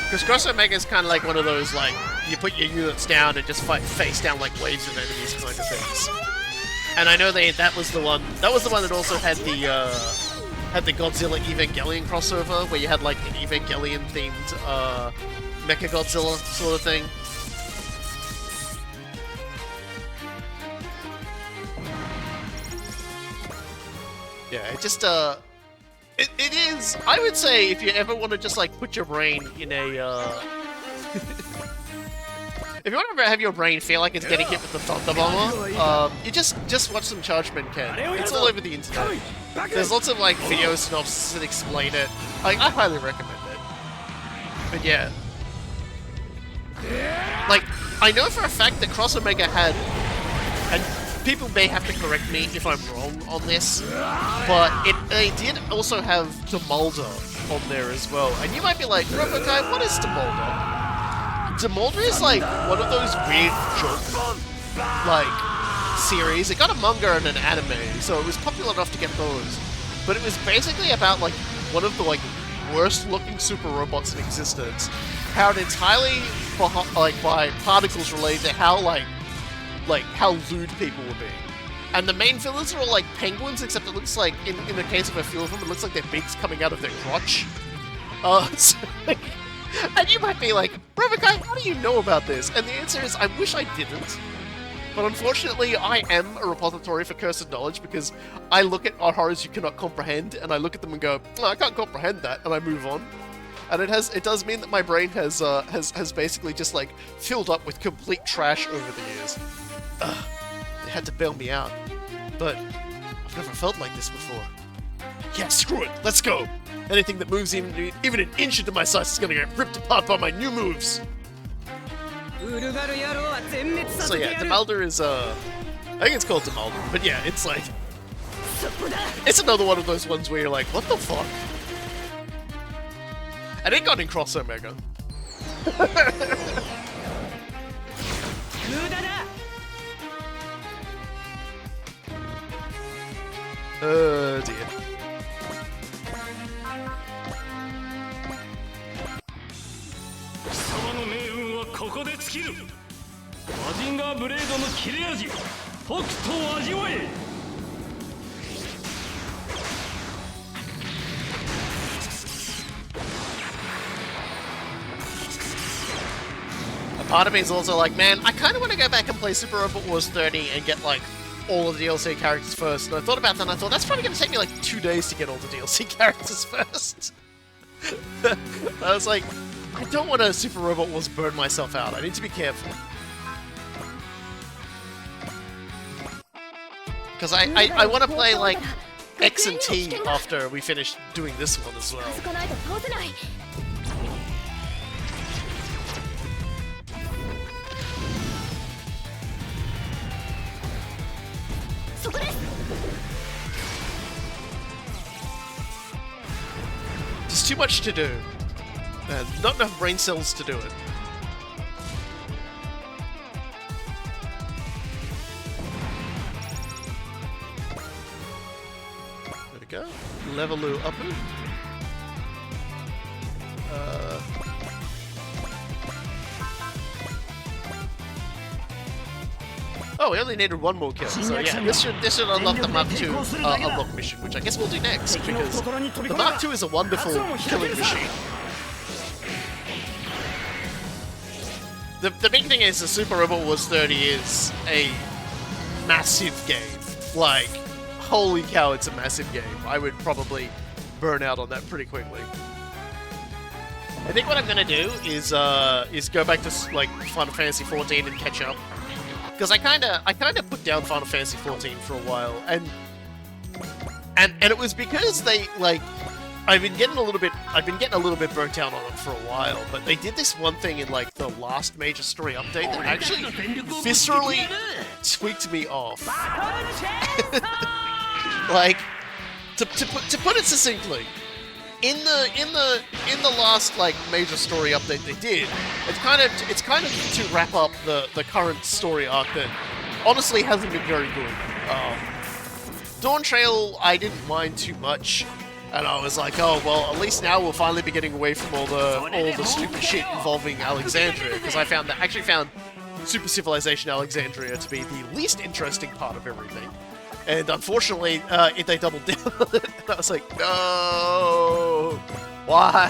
Because Cross Omega is kind of like one of those, like, you put your units down and just fight face down like waves of enemies kind of things. And I know that was the one that also had the Godzilla Evangelion crossover, where you had like an Evangelion themed Mecha Godzilla sort of thing. Yeah, it just it is, I would say, if you ever want to just like put your brain in a if you want to have your brain feel like it's getting hit with the Thunder Bomber, you just watch some Chargeman Ken. It's all over the internet. There's lots of like video synopses that explain it. I highly recommend it. But yeah. Like, I know for a fact that Cross Omega had, and people may have to correct me if I'm wrong on this, but they did also have Demolder on there as well. And you might be like, Robokai, what is Demolder? Demolder is like one of those weird joke, like, series. It got a manga and an anime, so it was popular enough to get those. But it was basically about like one of the like worst looking super robots in existence, powered entirely by particles related to how how lewd people were being. And the main villains are all like penguins, except it looks like in the case of a few of them, it looks like their beaks coming out of their crotch. So, and you might be like, Robokai, how do you know about this? And the answer is, I wish I didn't. But unfortunately, I am a repository for cursed knowledge because I look at horrors you cannot comprehend, and I look at them and go, oh, I can't comprehend that, and I move on. And it does mean that my brain has basically just like filled up with complete trash over the years. They had to bail me out, but I've never felt like this before. Yeah, screw it, let's go. Anything that moves even an inch into my size is gonna get ripped apart by my new moves. So yeah, Demolder is I think it's called Demolder, but yeah, it's like it's another one of those ones where you're like, what the fuck? And it got in Cross Omega. Oh dear. A part of me is also like, man, I kind of want to go back and play Super Robot Wars 30 and get like all of the DLC characters first. And I thought about that and I thought that's probably going to take me like 2 days to get all the DLC characters first. I was like, I don't want to Super Robot Wars burn myself out. I need to be careful. Because I want to play like X and T after we finish doing this one as well. There's too much to do. Not enough brain cells to do it. There we go. Levelu Upu. Oh, we only needed one more kill. So yeah, this should unlock the Mark II unlock mission, which I guess we'll do next, because the Mark II is a wonderful killing machine. The big thing is the Super Robot Wars 30 is a massive game. Like, holy cow, it's a massive game. I would probably burn out on that pretty quickly. I think what I'm gonna do is go back to like Final Fantasy 14 and catch up. Because I kinda put down Final Fantasy 14 for a while, and it was because they like I've been getting a little bit burnt out on it for a while, but they did this one thing in like the last major story update that actually viscerally tweaked me off. Like to put it succinctly, in the last like major story update they did, it's kind of to wrap up the current story arc that honestly hasn't been very good. Dawn Trail I didn't mind too much, and I was like, oh well, at least now we'll finally be getting away from all the stupid shit involving Alexandria, because I actually found Super Civilization Alexandria to be the least interesting part of everything. And unfortunately, they doubled down on it, and I was like, no, why?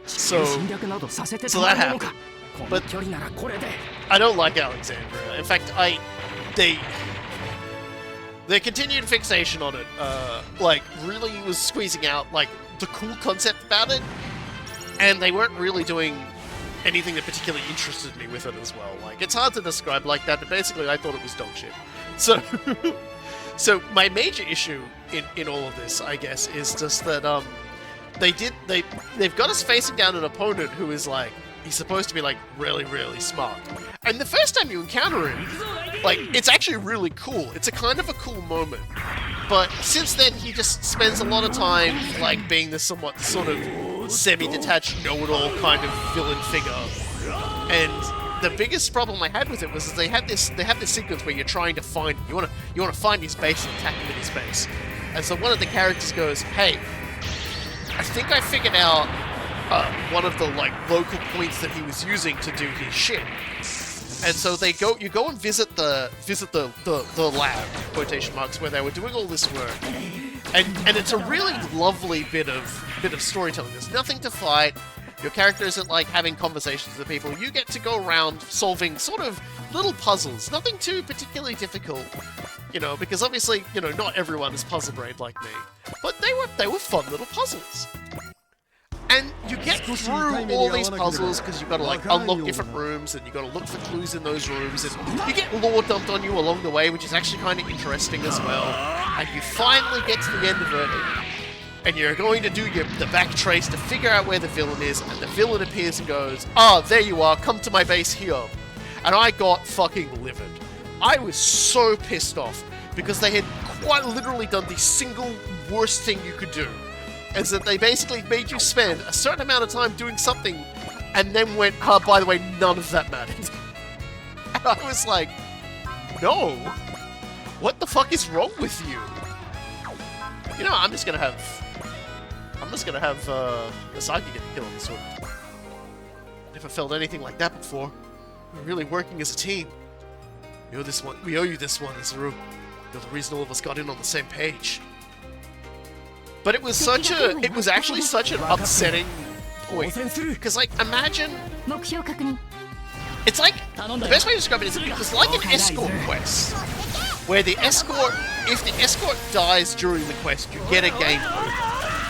So that happened. But I don't like Alexandria. In fact, their continued fixation on it, like, really was squeezing out, like, the cool concept about it, and they weren't really doing anything that particularly interested me with it as well. Like, it's hard to describe like that, but basically I thought it was dog shit. So, so my major issue in all of this, I guess, is just that they've got us facing down an opponent who is like he's supposed to be like really, really smart. And the first time you encounter him, like, it's actually really cool. It's a kind of a cool moment. But since then, he just spends a lot of time like being this somewhat sort of semi-detached, know-it-all kind of villain figure. And the biggest problem I had with it was they have this sequence where you're trying to find you want to find his base and attack him in his base. And so one of the characters goes, "Hey, I think I figured out one of the like local points that he was using to do his shit." And so you go and visit the lab, quotation marks, where they were doing all this work. And it's a really lovely bit of storytelling. There's nothing to fight. Your character isn't like having conversations with people. You get to go around solving sort of little puzzles. Nothing too particularly difficult, you know, because obviously, you know, not everyone is puzzle-brained like me. But they were fun little puzzles. And you get through all these puzzles because you've got to like unlock different rooms and you've got to look for clues in those rooms, and you get lore dumped on you along the way, which is actually kind of interesting as well. And you finally get to the end of it, and you're going to do the back trace to figure out where the villain is, and the villain appears and goes, "Ah, there you are, come to my base here." And I got fucking livid. I was so pissed off because they had quite literally done the single worst thing you could do. Is that they basically made you spend a certain amount of time doing something and then went, "Oh, by the way, none of that mattered." And I was like, no, what the fuck is wrong with you? You know, I'm just gonna have Asagi get the kill on this one. Never felt anything like that before. We're really working as a team. We owe you this one, Izuru. You're the reason all of us got in on the same page. But it was actually such an upsetting point. Because, like, imagine... It's like, the best way to describe it is it was like an escort quest. Where the escort, if the escort dies during the quest, you get a game mode.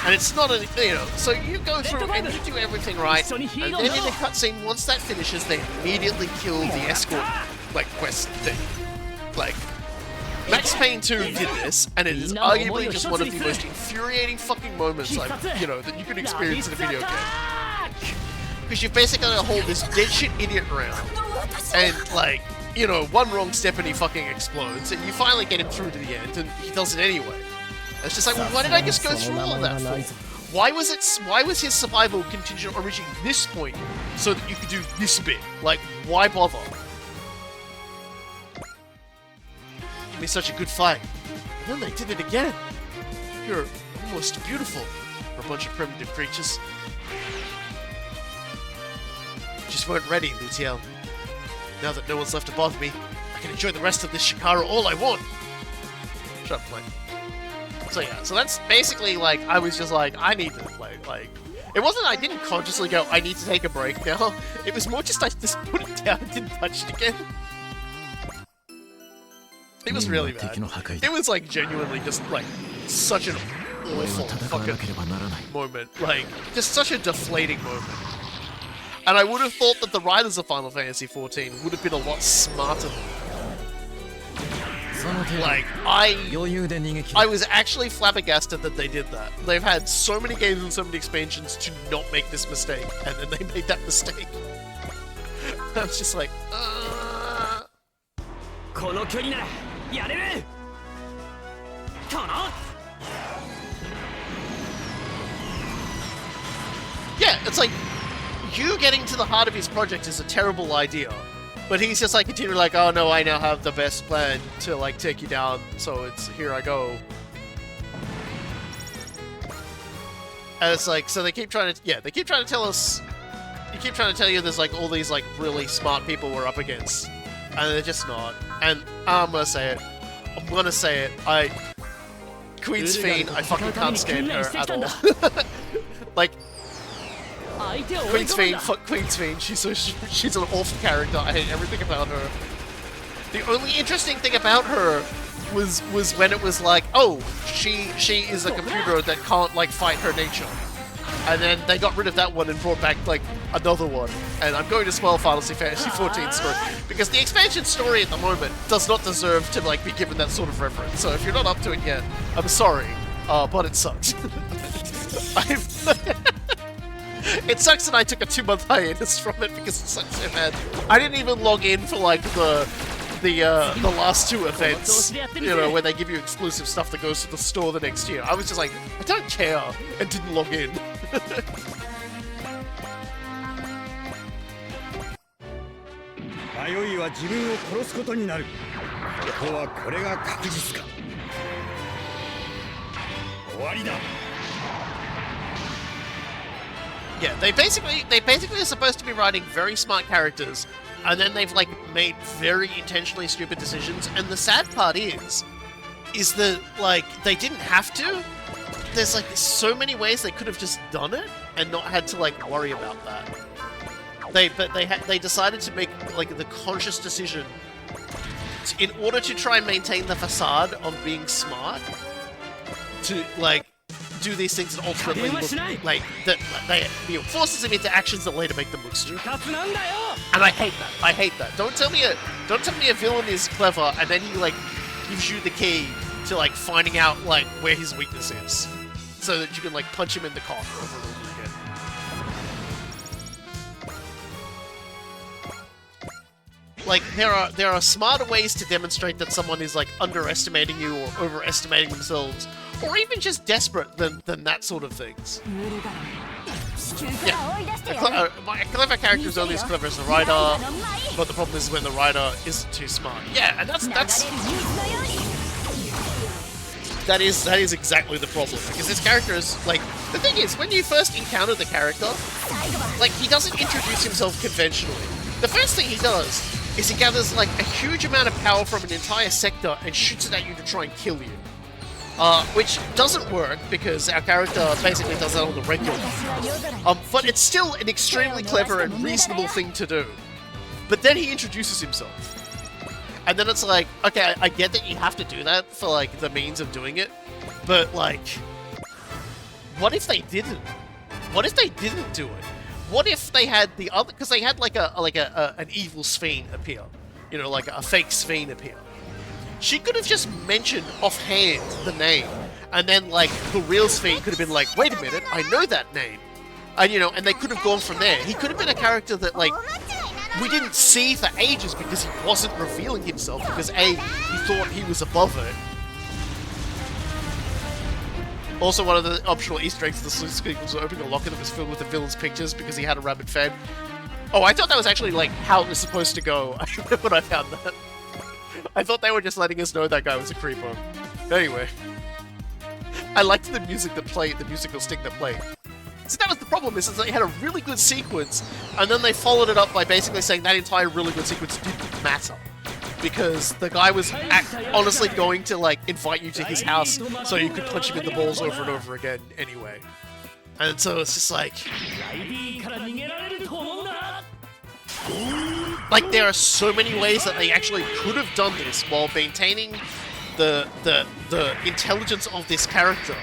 And it's not a, you know, so you go through and you do everything right, and then in the cutscene, once that finishes, they immediately kill the escort, like, quest thing. Like... Max Payne 2 did this, and it is arguably just one of the most infuriating fucking moments, like, you know, that you could experience in a video game. Because you've basically got to hold this dead shit idiot around, and, like, you know, one wrong step and he fucking explodes, and you finally get him through to the end, and he does it anyway. And it's just like, well, why did I just go through all of that for? Why was his survival contingent on reaching this point so that you could do this bit? Like, why bother? Give me such a good fight. And then they did it again. You're almost beautiful for a bunch of primitive creatures. Just weren't ready, Lutiel. Now that no one's left to bother me, I can enjoy the rest of this Shikara all I want. Shut up, Mike. So yeah, so that's basically like, I was just like, I need to like, it wasn't I didn't consciously go, I need to take a break now. It was more just I just put it down and didn't touch it again. It was really bad. It was like genuinely just like such an awful fucking moment. Like, just such a deflating moment. And I would have thought that the writers of Final Fantasy XIV would have been a lot smarter. Like, I was actually flabbergasted that they did that. They've had so many games and so many expansions to not make this mistake, and then they made that mistake. I was just like, yeah, it's like, you getting to the heart of his project is a terrible idea. But he's just like continuing like, oh no, I now have the best plan to like take you down, so it's here I go. And it's like, so they keep trying to, yeah, they keep trying to tell us, they keep trying to tell you there's like all these like really smart people we're up against. And they're just not. And I'm gonna say it. Queen's Fiend, I fucking can't stand her at all. Like, Queen's Fiend, fuck Queen's Fiend, she's an awful character, I hate everything about her. The only interesting thing about her was when it was like, oh, she is a computer that can't, like, fight her nature. And then they got rid of that one and brought back, like, another one. And I'm going to spoil Final Fantasy XIV story, because the expansion story at the moment does not deserve to, like, be given that sort of reference. So if you're not up to it yet, I'm sorry, but it sucks. It sucks that I took a 2-month hiatus from it because it sucks so bad. I didn't even log in for like the last 2 events, you know, where they give you exclusive stuff that goes to the store the next year. I was just like, I don't care, and didn't log in. 迷いは自分を殺すことになる。ここはこれが確実か。終わりだ。 Yeah, they basically are supposed to be writing very smart characters, and then they've like made very intentionally stupid decisions. And the sad part is that like they didn't have to. There's like so many ways they could have just done it and not had to like worry about that. They decided to make like the conscious decision in order to try and maintain the facade of being smart to like do these things and ultimately look like that they forces them into actions that later make them look stupid. And I hate that. I hate that. Don't tell me a villain is clever and then he like gives you the key to like finding out like where his weakness is, so that you can like punch him in the cock over and over again. Like there are smarter ways to demonstrate that someone is like underestimating you or overestimating themselves, or even just desperate than that sort of things. Yeah, a clever character is only as clever as the writer, but the problem is when the writer isn't too smart. Yeah, and that is exactly the problem, because this character is like, the thing is, when you first encounter the character, like he doesn't introduce himself conventionally. The first thing he does is he gathers like a huge amount of power from an entire sector and shoots it at you to try and kill you. Which doesn't work because our character basically does that on the regular. But it's still an extremely clever and reasonable thing to do. But then he introduces himself. And then it's like, okay, I get that you have to do that for like the means of doing it, but like, what if they didn't? What if they didn't do it? What if they had the other? Because they had like an evil Sphene appear, you know, like a fake Sphene appear. She could have just mentioned offhand the name, and then like the real Sphene could have been like, wait a minute, I know that name, and you know, and they could have gone from there. He could have been a character that like we didn't see for ages because he wasn't revealing himself, because A, he thought he was above it. Also, one of the optional Easter eggs of the Sleuth Squeak was opening a locker that was filled with the villain's pictures because he had a rabid fan. Oh, I thought that was actually like how it was supposed to go. I remember when I found that. I thought they were just letting us know that guy was a creeper. Anyway. I liked the music that played, the musical sting that played. So that was the problem, is that they had a really good sequence, and then they followed it up by basically saying that entire really good sequence didn't matter. Because the guy was honestly going to, like, invite you to his house so you could punch him in the balls over and over again anyway. And so it's just like... Like, there are so many ways that they actually could have done this while maintaining the intelligence of this character.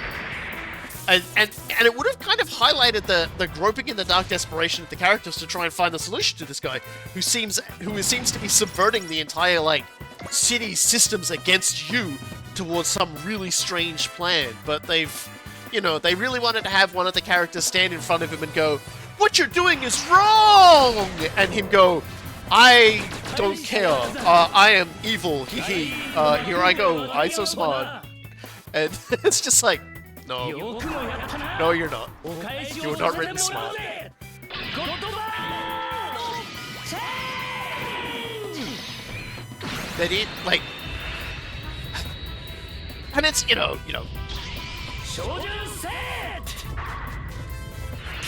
And it would have kind of highlighted the groping in the dark desperation of the characters to try and find the solution to this guy, who seems to be subverting the entire, like, city systems against you towards some really strange plan. But they've, you know, they really wanted to have one of the characters stand in front of him and go, "What you're doing is wrong!" And him go, "I don't care. I am evil. Hee. Here I go. I'm so smart." And it's just like, no, you're not. You're not written smart. They need, like, and it's, you know.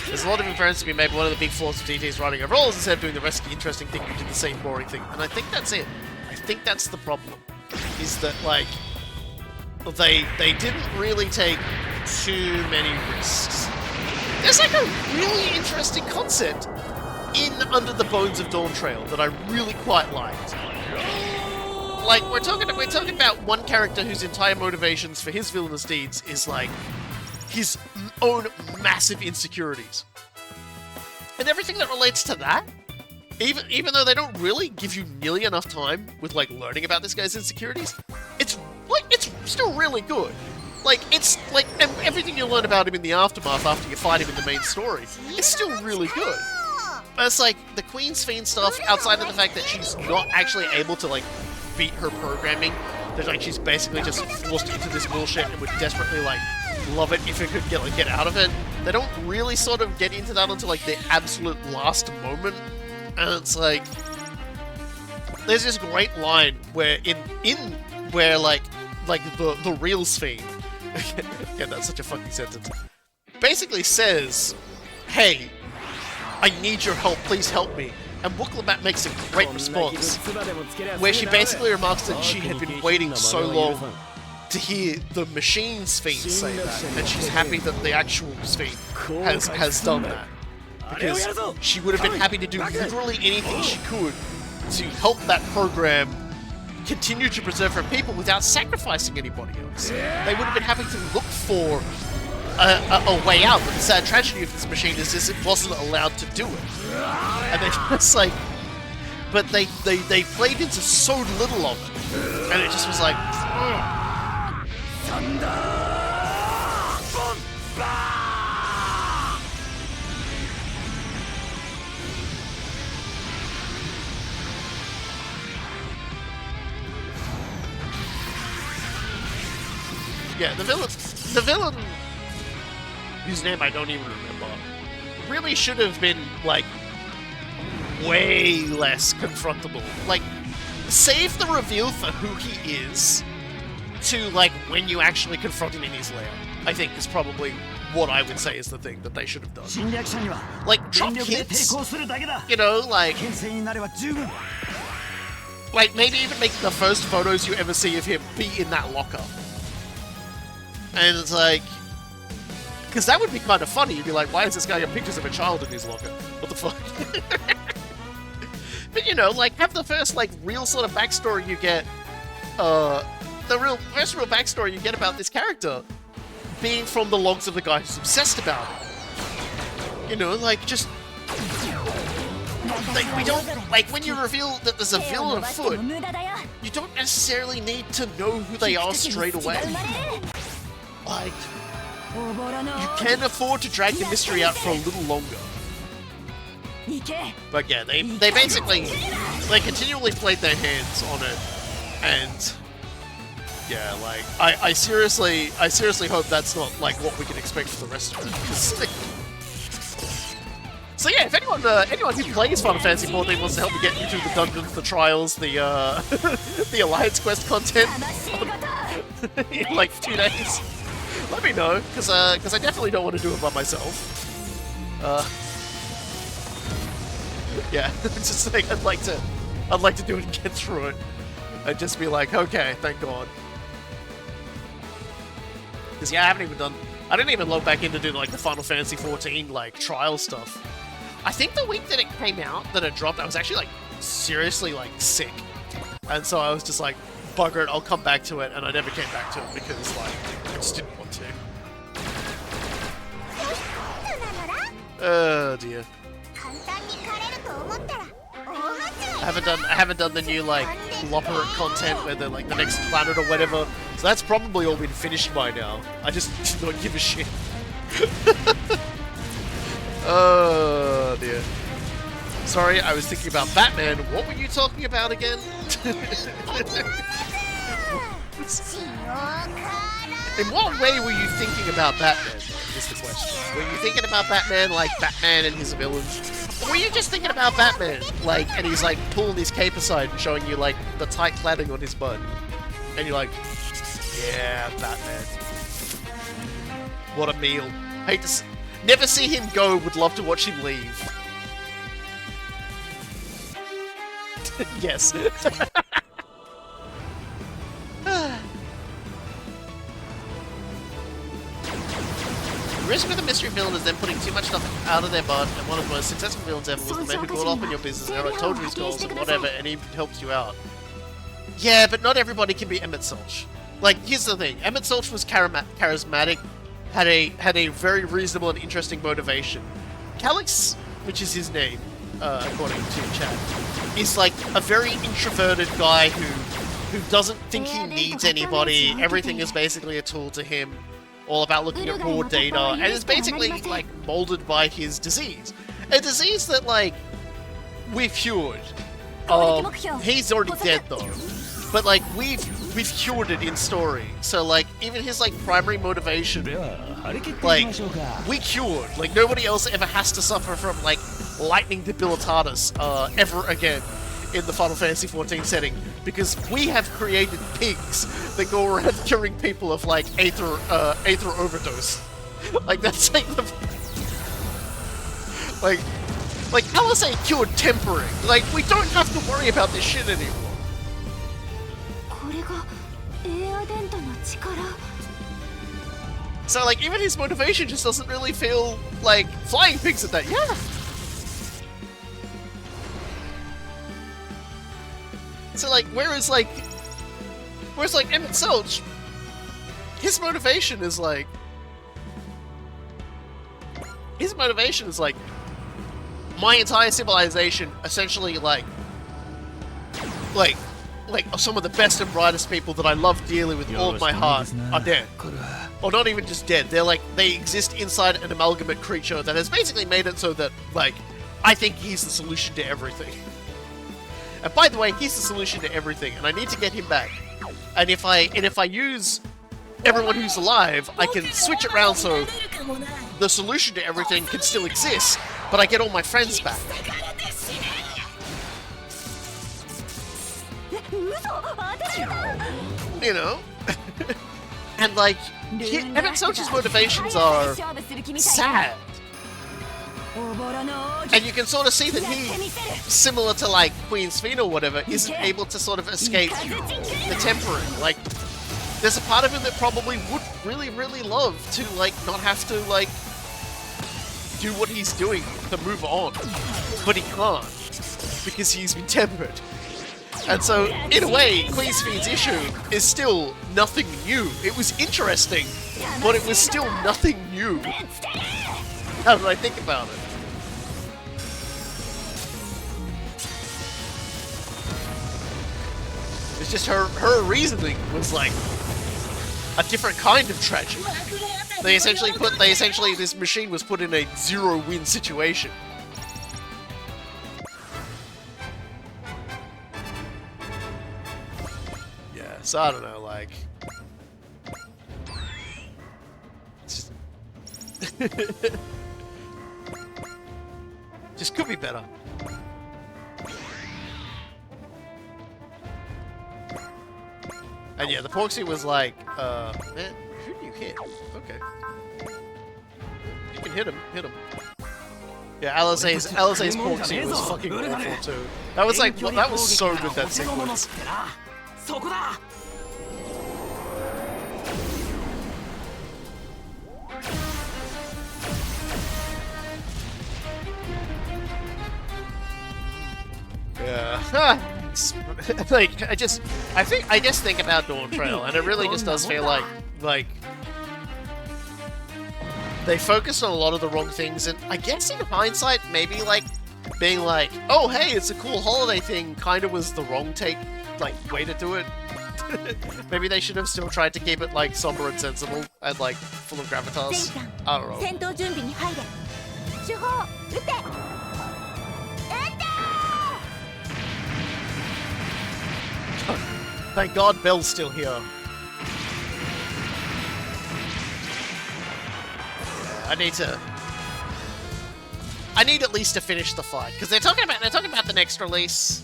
There's a lot of inference to be made, but one of the big flaws of DT's writing overall is instead of doing the risky, interesting thing, you did the same boring thing. And I think that's it. I think that's the problem. Is that, like, they didn't really take too many risks. There's, like, a really interesting concept in Under the Bones of Dawn Trail that I really quite liked. Like, we're talking about one character whose entire motivations for his villainous deeds is, like, his own massive insecurities. And everything that relates to that, even though they don't really give you nearly enough time with, like, learning about this guy's insecurities, it's still really good. Like, it's like everything you learn about him in the aftermath after you fight him in the main story is still really good. But it's like the Queen's Fiend stuff, outside of the fact that she's not actually able to like beat her programming, that like she's basically just forced into this bullshit and would desperately like love it if it could get out of it. They don't really sort of get into that until like the absolute last moment, and it's like there's this great line where where like the real Fiend, yeah, that's such a fucking sentence, basically says, "Hey, I need your help, please help me." And Wukelabat makes a great response, where she basically remarks that she had been waiting so long to hear the machine's Fiend say that, and she's happy that the actual Fiend has done that. Because she would have been happy to do literally anything she could to help that program continue to preserve her people without sacrificing anybody else. They would have been happy to look for a way out, but the sad tragedy of this machine is it wasn't allowed to do it. And they just like, but they played into so little of it, and it just was like, yeah, the villain, whose name I don't even remember, really should have been, like, way less confrontable. Like, save the reveal for who he is to, like, when you actually confront him in his lair, I think is probably what I would say is the thing that they should have done. Like, drop hints, you know, like maybe even make the first photos you ever see of him be in that locker. And it's like, because that would be kind of funny. You'd be like, why is this guy got pictures of a child in his locker? What the fuck? But you know, like, have the first, like, real sort of backstory you get, the first real backstory you get about this character being from the logs of the guy who's obsessed about it. You know, like, just, like, we don't, like, when you reveal that there's a villain afoot, you don't necessarily need to know who they are straight away. Like, you can afford to drag the mystery out for a little longer. But yeah, they basically, they continually played their hands on it, and yeah, like, I seriously hope that's not, like, what we can expect for the rest of it. So yeah, if anyone who plays Final Fantasy XIV wants to help me get you through the dungeons, the trials, the the Alliance Quest content in like 2 days, let me know, because I definitely don't want to do it by myself. Yeah, just like I'd like to do it and get through it, and just be like, okay, thank God. Because yeah, I didn't even log back in to do like the Final Fantasy XIV like trial stuff. I think the week that it came out, that it dropped, I was actually like seriously like sick, and so I was just like, bugger it, I'll come back to it, and I never came back to it because like I just didn't want to. Oh dear. I haven't done the new like Loperate content where they're like the next planet or whatever. So that's probably all been finished by now. I just do not give a shit. Oh dear. Sorry, I was thinking about Batman. What were you talking about again? In what way were you thinking about Batman? Is the question. Were you thinking about Batman like Batman and his villains? Or were you just thinking about Batman, like, and he's like pulling his cape aside and showing you like the tight cladding on his butt, and you're like, yeah, Batman. What a meal. Hate to never see him go. Would love to watch him leave. Yes. The risk with a mystery villain is them putting too much stuff out of their butt, and one of the most successful villains ever was the man who got off in your business and I told you his goals and whatever, and he helped you out. Yeah, but not everybody can be Emmett Solch. Like, here's the thing. Emmett Solch was charismatic, had a very reasonable and interesting motivation. Calix, which is his name, according to chat, is like a very introverted guy who who doesn't think he needs anybody. Everything is basically a tool to him, all about looking at raw data, and is basically like molded by his disease. A disease that like we've cured. He's already dead though, but like we've cured it in story. So like even his like primary motivation, like we cured. Like nobody else ever has to suffer from like lightning debilitatus ever again in the Final Fantasy XIV setting, because we have created pigs that go around curing people of like aether overdose. Like that's like the like LSA cured tempering. Like we don't have to worry about this shit anymore. So like even his motivation just doesn't really feel like flying pigs at that. Yeah. So like whereas like Emmett Selch, his motivation is like my entire civilization essentially like some of the best and brightest people that I love dearly with all of my heart are dead. Or not even just dead, they exist inside an amalgamate creature that has basically made it so that, like, I think he's the solution to everything. And by the way, he's the solution to everything, and I need to get him back. And if I use everyone who's alive, I can switch it around so the solution to everything can still exist, but I get all my friends back. You know? And like, Emmett Selch's motivations are sad. And you can sort of see that he, similar to like Queen Sphene or whatever, isn't able to sort of escape the tempering. Like, there's a part of him that probably would really, really love to like not have to like do what he's doing to move on, but he can't because he's been tempered. And so, in a way, Queen Sphene's issue is still nothing new. It was interesting, but it was still nothing new. How did I think about it? It's just her reasoning was like a different kind of tragedy. This machine was put in a zero-win situation. Yeah, so I don't know, like... Just... just could be better. And yeah, the proxy was like, man, who do you hit? Okay. You can hit him. Yeah, LSA's proxy was fucking awful too. That was like, that was so good, that sequence. Yeah. Like, I just think about Dawn Trail, and it really just does feel like they focus on a lot of the wrong things, and I guess in hindsight, maybe like being like, oh hey, it's a cool holiday thing, kind of was the wrong way to do it. Maybe they should have still tried to keep it like somber and sensible and like full of gravitas. I don't know. Thank God Bell's still here. Yeah, I need at least to finish the fight, because they're talking about the next release.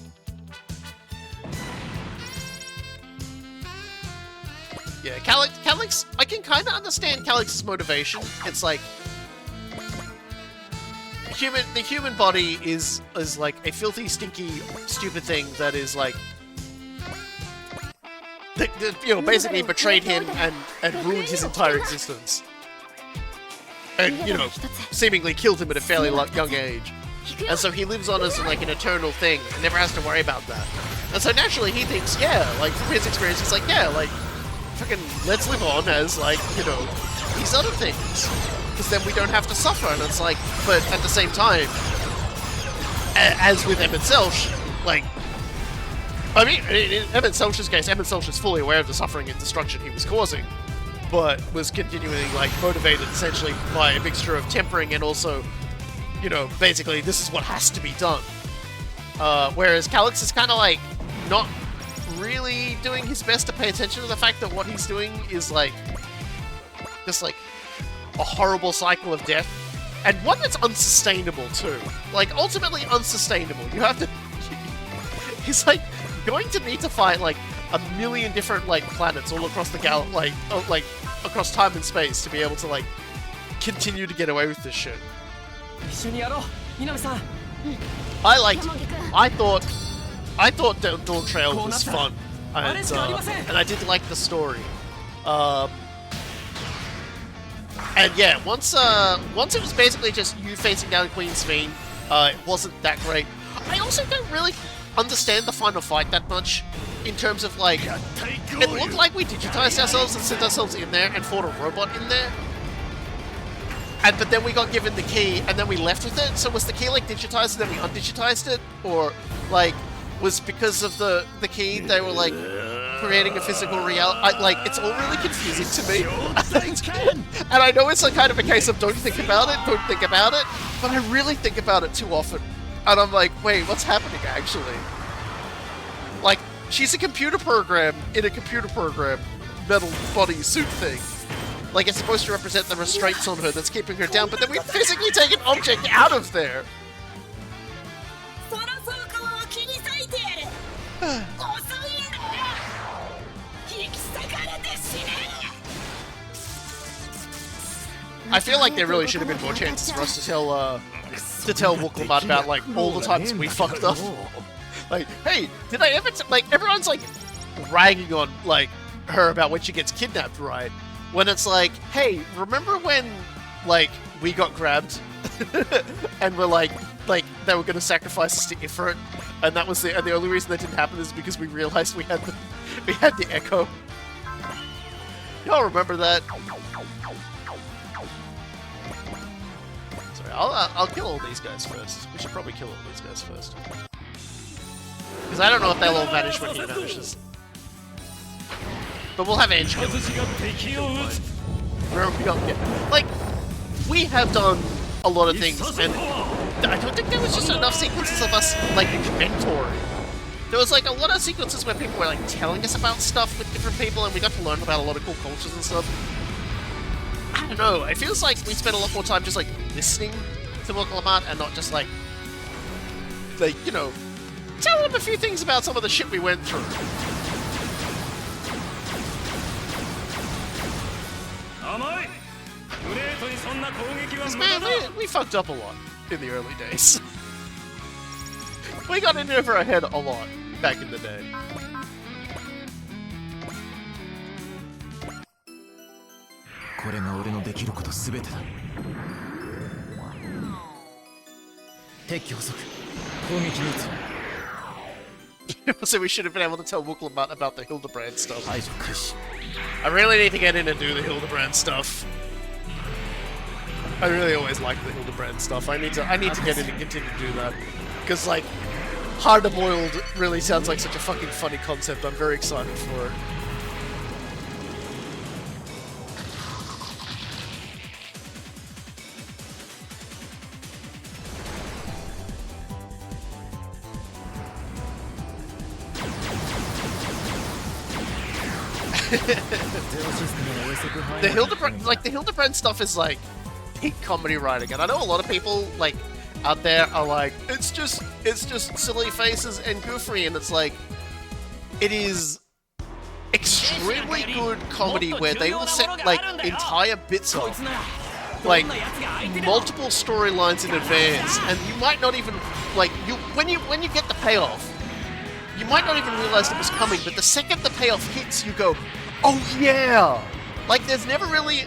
Yeah, Calyx, I can kind of understand Calyx's motivation. It's like the human body is like a filthy, stinky, stupid thing that is like basically betrayed him and ruined his entire existence. And, seemingly killed him at a fairly young age. And so he lives on as like an eternal thing and never has to worry about that. And so naturally he thinks, yeah, like from his experience, he's like, yeah, like, fucking let's live on as like, these other things. Because then we don't have to suffer. And it's like, but at the same time, as with Emmett Selch, like, I mean, in Emmett Selch's case, Emmett Selch is fully aware of the suffering and destruction he was causing, but was continually, like, motivated essentially by a mixture of tempering and also, you know, basically, this is what has to be done. Whereas Calyx is kind of, like, not really doing his best to pay attention to the fact that what he's doing is, like, just, like, a horrible cycle of death. And one that's unsustainable, too. Like, ultimately unsustainable. You have to... He's, like, going to need to fight, like, a million different, like, planets all across the like, across time and space to be able to, like, continue to get away with this shit. I liked... I thought Dawn Trail was fun. And I did like the story. And yeah, once it was basically just you facing down Queen's Fiend, it wasn't that great. I also don't really understand the final fight that much, in terms of, like, it looked like we digitized ourselves and sent ourselves in there and fought a robot in there. But then we got given the key and then we left with it, so was the key, like, digitized and then we undigitized it? Or, like, was because of the key they were, like, creating a physical reality? Like, it's all really confusing to me. And I know it's a kind of a case of don't think about it, but I really think about it too often. And I'm like, wait, what's happening actually? Like, she's a computer program in a computer program metal body suit thing. Like, it's supposed to represent the restraints on her that's keeping her down, but then we physically take an object out of there. I feel like there really should have been more chances for us to tell Wuklamad about, like, all the times we fucked up. Like, hey, did I ever like, everyone's, like, ragging on, like, her about when she gets kidnapped, right? When it's like, hey, remember when, like, we got grabbed and we're like they were gonna sacrifice us to Ifrit, and that was and the only reason that didn't happen is because we realized we had the echo. Y'all remember that? Sorry, I'll kill all these guys first. We should probably kill all these guys first, because I don't know if they'll all vanish when he vanishes. But we'll have Edge kill him. Like, we have done a lot of things, and I don't think there was just enough sequences of us, like, mentoring. There was, like, a lot of sequences where people were, like, telling us about stuff with different people, and we got to learn about a lot of cool cultures and stuff. I don't know, it feels like we spent a lot more time just, like, listening to Wuklamad and not just, like, you know, tell them a few things about some of the shit we went through. Man, we fucked up a lot in the early days. We got in over our head a lot back in the day. So we should have been able to tell Wuklamad about the Hildebrand stuff. I really need to get in and do the Hildebrand stuff. I really always like the Hildebrand stuff. I need to get in and continue to do that. Because, like, hard-boiled really sounds like such a fucking funny concept. I'm very excited for it. The Hildebrand stuff is, like, peak comedy writing, and I know a lot of people, like, out there are like, it's just silly faces and goofy, and it's like, it is extremely good comedy where they will set, like, entire bits of, like, multiple storylines in advance, and you might not even, like, when you get the payoff, you might not even realize it was coming, but the second the payoff hits, you go, oh yeah! Like, there's never really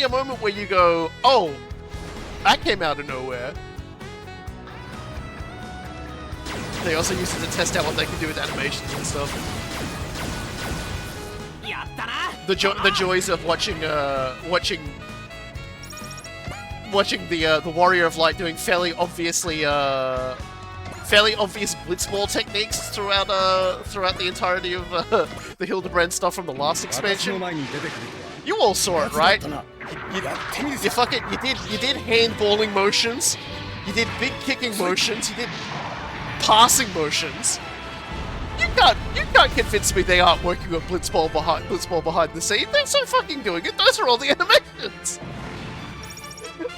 a moment where you go, oh, that came out of nowhere. They also use it to test out what they can do with animations and stuff. The joys of watching the Warrior of Light doing fairly obviously fairly obvious blitzball techniques throughout the entirety of the Hildebrand stuff from the last expansion. You all saw it, right? You did handballing motions, you did big kicking motions, you did passing motions. You can't convince me they aren't working on blitzball behind the scenes. They're so fucking doing it. Those are all the animations. You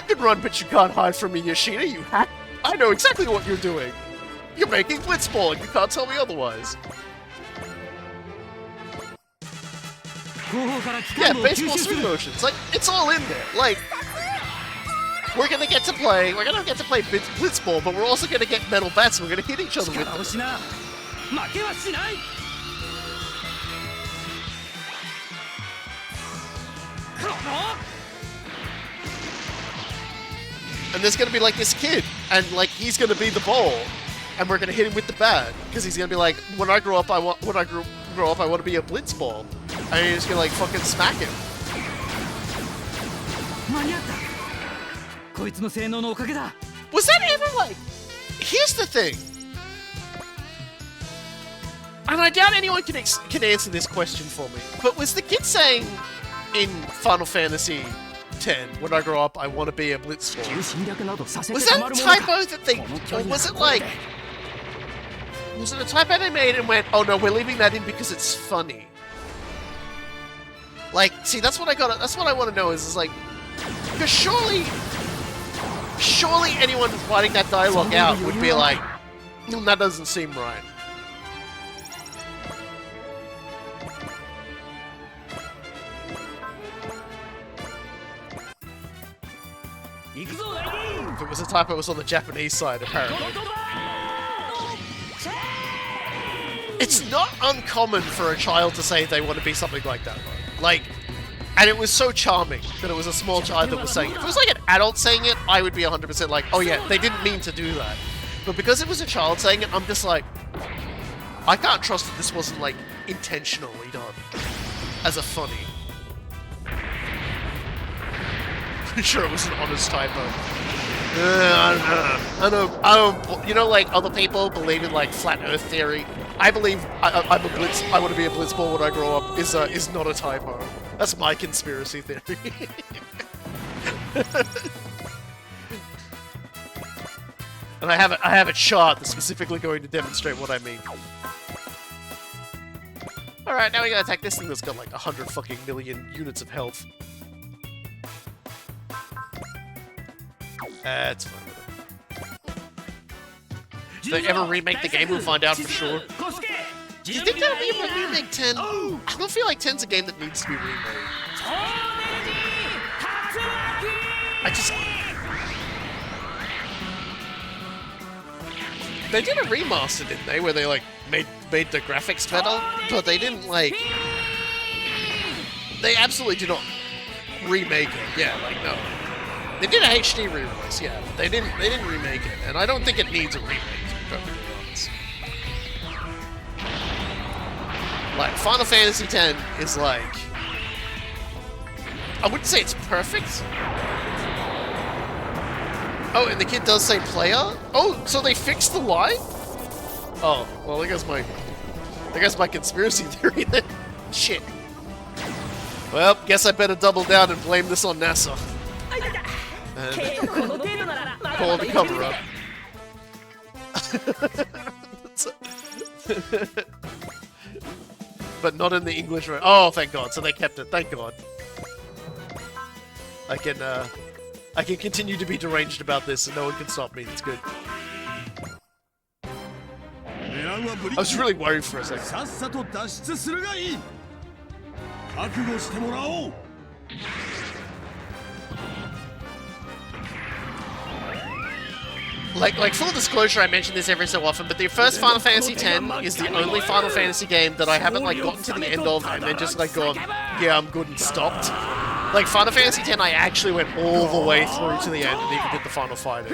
can run, but you can't hide from me, Yoshida. You hack. I know exactly what you're doing. You're making blitzball, and you can't tell me otherwise. Yeah, baseball swing motions. Like, it's all in there. Like, we're gonna get to play blitzball, but we're also gonna get metal bats. And we're gonna hit each other with them. And there's gonna be like this kid, and like he's gonna be the ball, and we're gonna hit him with the bat because he's gonna be like, when I grow up, I want to be a blitzball, and you're just gonna like fucking smack him. Was that ever like? Here's the thing, and I doubt anyone can answer this question for me. But was the kid saying in Final Fantasy X, when I grow up, I want to be a blitzball? Was that a typo that they, or was it like? Was it a typo they made and went, oh no, we're leaving that in because it's funny? Like, see, that's what I want to know is like, because surely anyone writing that dialogue out would be like, that doesn't seem right. If it was a typo, it was on the Japanese side, apparently. It's not uncommon for a child to say they want to be something like that, though. Like, and it was so charming that it was a small child that was saying it. If it was like an adult saying it, I would be 100% like, oh yeah, they didn't mean to do that. But because it was a child saying it, I'm just like, I can't trust that this wasn't like intentionally done as a funny. Pretty sure it was an honest typo. I don't. You know, like other people believe in like flat Earth theory. I believe I want to be a blitzball when I grow up. Is not a typo. That's my conspiracy theory. And I have a chart that's specifically going to demonstrate what I mean. All right, now we gotta attack this thing that's got like 100 fucking million units of health. It's fine with it. If they ever remake the game, we'll find out for sure. Do you think that'll be a remake 10? I don't feel like 10's a game that needs to be remade. They did a remaster, didn't they? Where they like made the graphics better, but they didn't like. They absolutely did not remake it. Yeah, like no. They did a HD re-release, yeah, but they didn't remake it, and I don't think it needs a remake, to be perfectly honest. Like, Final Fantasy X is like... I wouldn't say it's perfect. Oh, and the kid does say player? Oh, so they fixed the line? Oh, well, I guess my conspiracy theory then. Shit. Well, guess I better double down and blame this on NASA. And call it a cover-up. But not in the English. Oh, thank God! So they kept it. Thank God. I can continue to be deranged about this, and no one can stop me. It's good. I was really worried for a second. Like full disclosure, I mention this every so often, but the first Final Fantasy X is the only Final Fantasy game that I haven't like gotten to the end of and then just like gone, yeah, I'm good and stopped. Like Final Fantasy X, I actually went all the way through to the end and even did the final fight.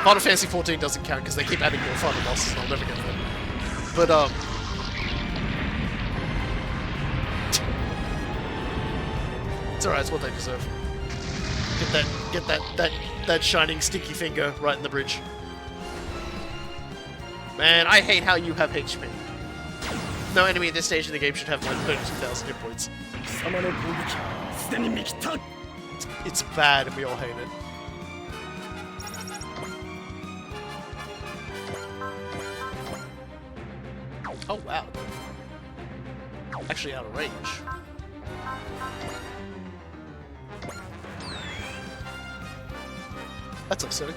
Final Fantasy XIV doesn't count because they keep adding more final bosses and I'll never get them. But it's alright, it's what they deserve. Get that shining stinky finger right in the bridge. Man, I hate how you have HP. No enemy at this stage of the game should have like 32,000 hit points. It's bad and we all hate it. Oh wow. Actually out of range. That's upsetting.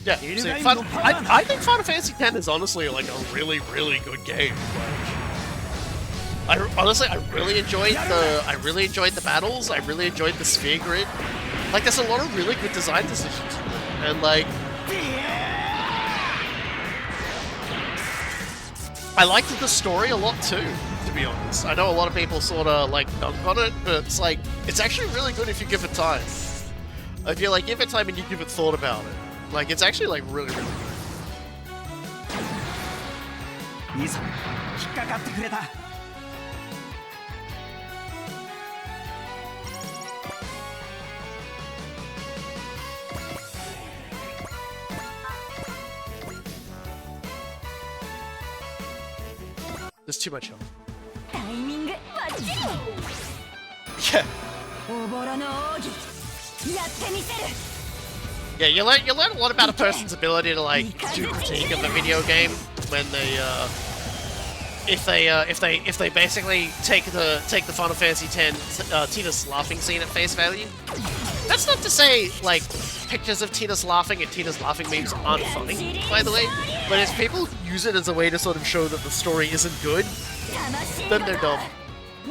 Yeah, see, I think Final Fantasy X is honestly like a really, really good game. Like, I really enjoyed the battles. I really enjoyed the sphere grid. Like, there's a lot of really good design decisions, and like, I liked the story a lot too. To be honest, I know a lot of people sort of like dunk on it, but it's like it's actually really good if you give it time. If you like give it time and you give it thought about it. Like, it's actually, like, really, really good. There's too much health. Yeah. Yeah, you learn a lot about a person's ability to like do critique of the video game when they if they basically take the Final Fantasy X Tina's laughing scene at face value. That's not to say like pictures of Tina's laughing and Tina's laughing memes aren't funny, by the way, but if people use it as a way to sort of show that the story isn't good, then they're dumb.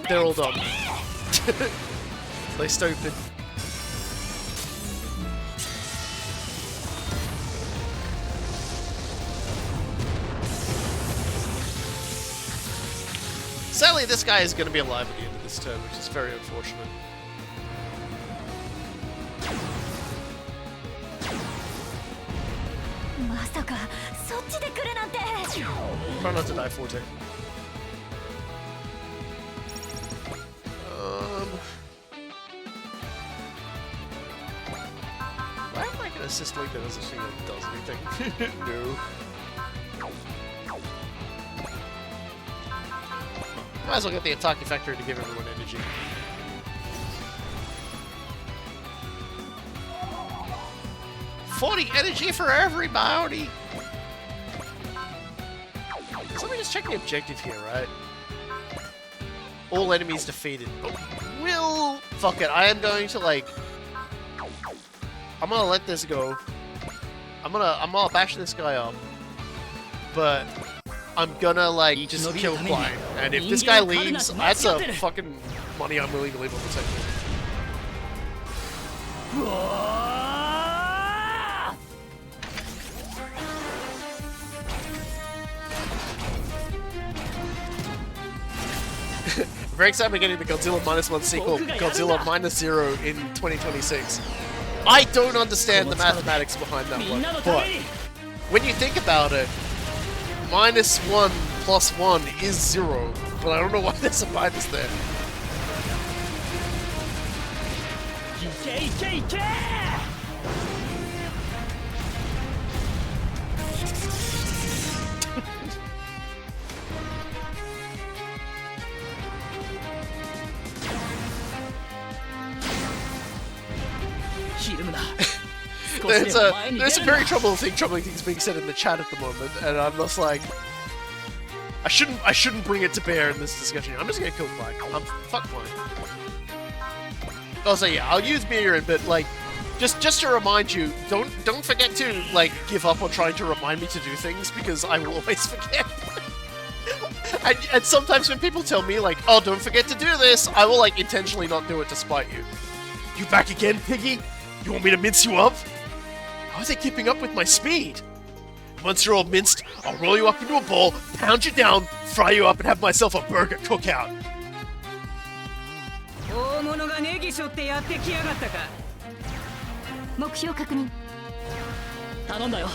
They're all dumb. They're stupid. Sadly, this guy is going to be alive at the end of this turn, which is very unfortunate. Try not to die, Forte. Why am I going to assist Link that doesn't seem like it does anything? No. Might as well get the Ataki Factory to give everyone energy. $40 energy for everybody! So let me just check the objective here, right? All enemies defeated. But fuck it, I am going to like... I'm gonna let this go. I'm gonna bash this guy up. But... I'm gonna, like, just kill Klein. And if this guy leaves, that's a fucking money I'm willing to leave on the table. Very excited about getting the Godzilla -1 sequel, Godzilla -0 in 2026. I don't understand the mathematics behind that one, but when you think about it, -1 + 1 is 0, but I don't know why there's a minus there. There's some very troubling things being said in the chat at the moment, and I'm just like, I shouldn't bring it to bear in this discussion. I'm just gonna kill Klein. Fuck Klein. Also, yeah, I'll use Myroad, but like, just to remind you, don't forget to like give up on trying to remind me to do things, because I will always forget. and sometimes when people tell me like, oh, don't forget to do this, I will like intentionally not do it to spite you. You back again, Piggy? You want me to mince you up? How is it keeping up with my speed? Once you're all minced, I'll roll you up into a ball, pound you down, fry you up, and have myself a burger cookout. 目標確認。頼んだよ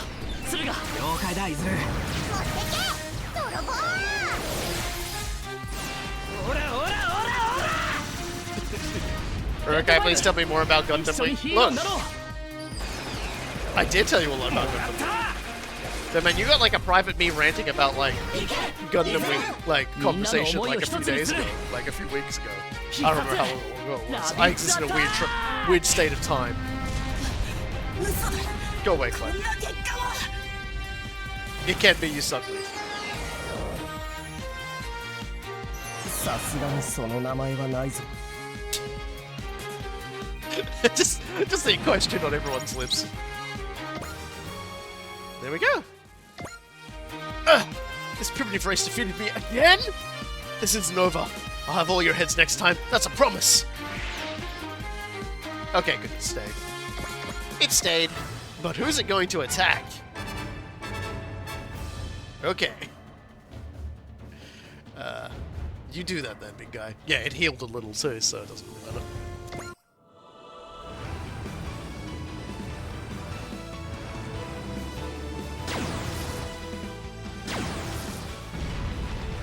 鶴が。了解だいずる。持ってけ泥棒。オラオラオラオラ。 Okay, please tell me more about Gundam Wing. Look, I did tell you a lot about Gundam Wing. But man, you got like a private me ranting about like Gundam Wing like conversation like a few days ago, like a few weeks ago. I don't remember how long ago it was. I exist in a weird state of time. Go away, Clem. It can't be you suddenly. さすがにその名前はないぞ。just a question on everyone's lips. There we go. This primitive race defeated me again? This isn't over. I'll have all your heads next time. That's a promise. Okay, good. It stayed. It stayed. But who's it going to attack? Okay. You do that then, big guy. Yeah, it healed a little too, so it doesn't really matter.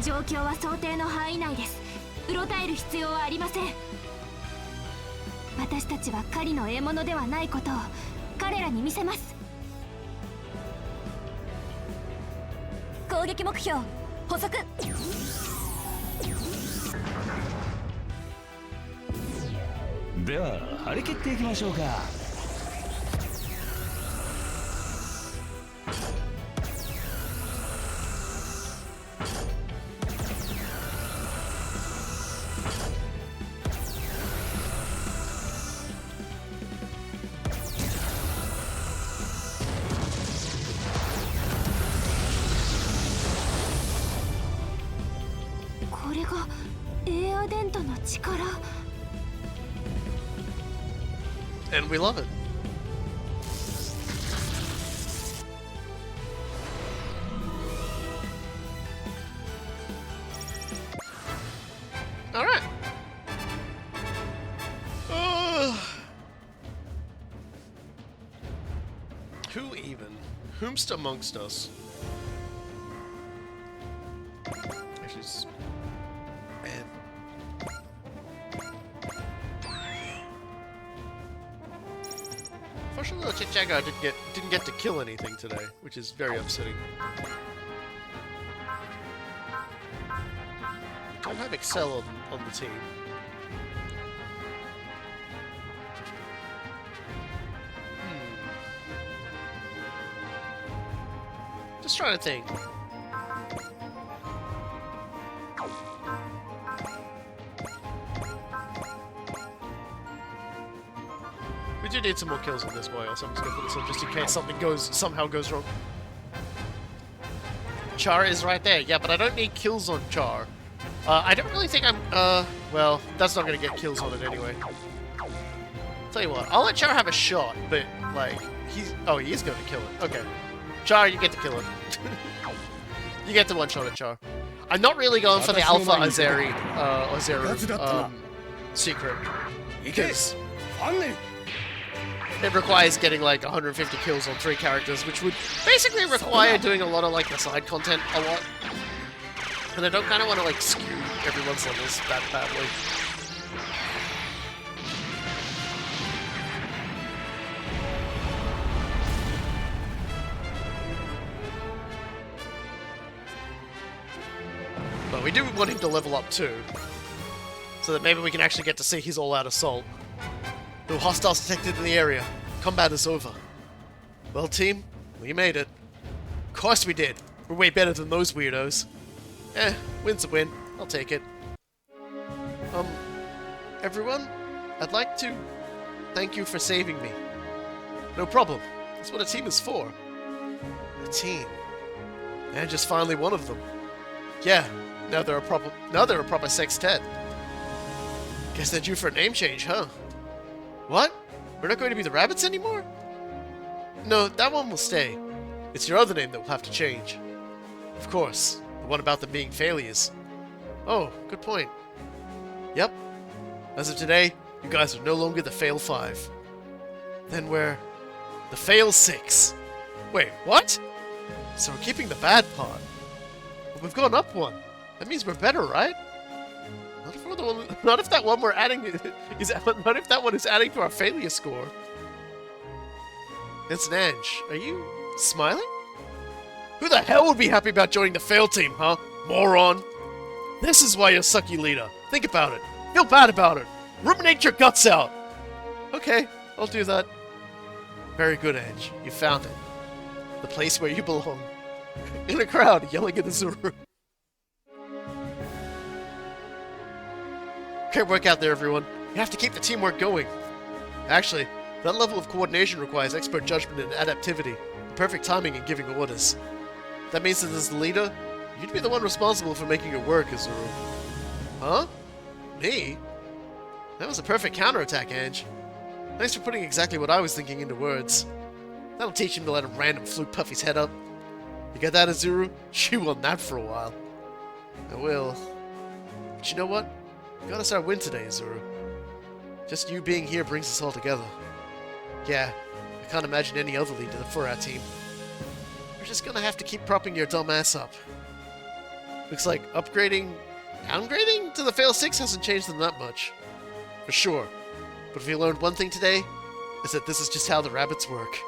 状況は想定の範囲内です。うろたえる必要はありません。私たちは狩りの獲物ではないことを彼らに見せます。攻撃目標補足。では張り切っていきましょうか。これがエアデントの力。 And we love it. All right. Who even? Whomst amongst us? Actually, man. Fortunately, the Chichaga didn't get to kill anything today, which is very upsetting. We don't have Excel on the team. Just trying to think. We do need some more kills on this boy, so I'm just gonna put this on just in case something somehow goes wrong. Char is right there, yeah, but I don't need kills on Char. I don't really think I'm, well, that's not gonna get kills on it anyway. Tell you what, I'll let Char have a shot, but, like, he is gonna kill it. Okay. Char, you get to kill it. You get to one-shot it, Char. I'm not really going for the Alpha Azeri, secret, because it requires getting like 150 kills on 3 characters, which would basically require doing a lot of like the side content a lot. And I don't kind of want to like skew everyone's levels that badly. But we do want him to level up too, so that maybe we can actually get to see his all-out assault. No hostiles detected in the area. Combat is over. Well, team, we made it. Of course we did. We're way better than those weirdos. Win's a win. I'll take it. Everyone, I'd like to thank you for saving me. No problem. That's what a team is for. A team. And just finally one of them. Yeah, now they're a proper sextet. Guess they're due for a name change, huh? What? We're not going to be the rabbits anymore? No, that one will stay. It's your other name that will have to change. Of course, the one about them being failures. Oh, good point. Yep. As of today, you guys are no longer the Fail 5. then we're the fail 6. Wait, what? So we're keeping the bad part. But we've gone up 1. That means we're better, right? Not if that one we're adding is not if that one is adding to our failure score. It's an Ange. Are you smiling? Who the hell would be happy about joining the fail team, huh? Moron. This is why you're sucky leader. Think about it. Feel bad about it. Ruminate your guts out. Okay, I'll do that. Very good, Ange. You found it. The place where you belong. In a crowd, yelling at the Zuru. Great work out there, everyone. You have to keep the teamwork going. Actually, that level of coordination requires expert judgment and adaptivity, and perfect timing in giving orders. That means that as the leader, you'd be the one responsible for making it work, Azuru. Huh? Me? That was a perfect counterattack, Ange. Thanks for putting exactly what I was thinking into words. That'll teach him to let a random fluke puff his head up. You get that, Azuru? Chew on that for a while. I will. But you know what? You got us our win today, Azuru. Just you being here brings us all together. Yeah, I can't imagine any other leader for our team. We're just gonna have to keep propping your dumb ass up. Looks like downgrading to the fail 6 hasn't changed them that much. For sure. But if you learned one thing today, is that this is just how the rabbits work.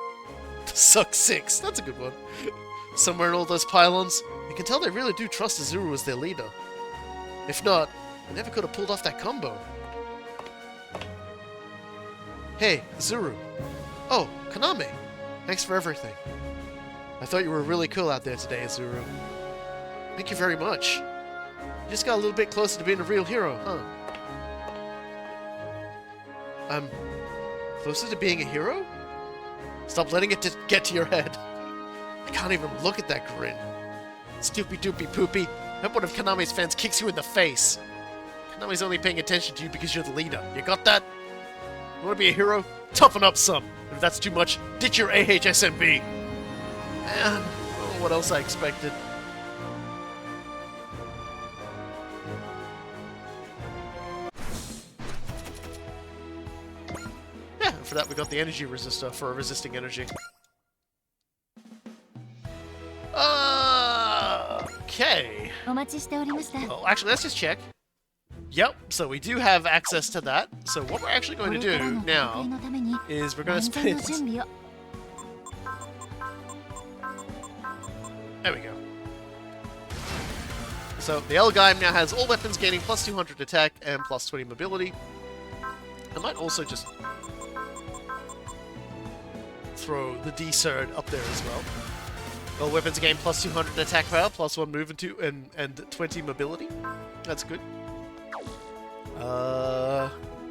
The Suck 6, that's a good one. Somewhere in all those pylons, you can tell they really do trust Azuru as their leader. If not, they never could have pulled off that combo. Hey, Azuru. Oh, Kaname. Thanks for everything. I thought you were really cool out there today, Azuru. Thank you very much. You just got a little bit closer to being a real hero, huh? I'm closer to being a hero? Stop letting it get to your head. I can't even look at that grin. Stoopy doopy poopy. I hope one of Kaname's fans kicks you in the face. Kaname's only paying attention to you because you're the leader. You got that? You want to be a hero? Toughen up some. And if that's too much, ditch your AHSMB. Man, oh, what else I expected. Yeah, and for that we got the energy resistor for resisting energy. Okay. Oh, actually, let's just check. Yep, so we do have access to that. So what we're actually going to do now is we're going to spend... There we go. So the L-Gaim now has all weapons gaining plus 200 attack and plus 20 mobility. I might also just throw the D-Surd up there as well. All weapons gain plus 200 attack power, plus 1 move and 20 mobility. That's good.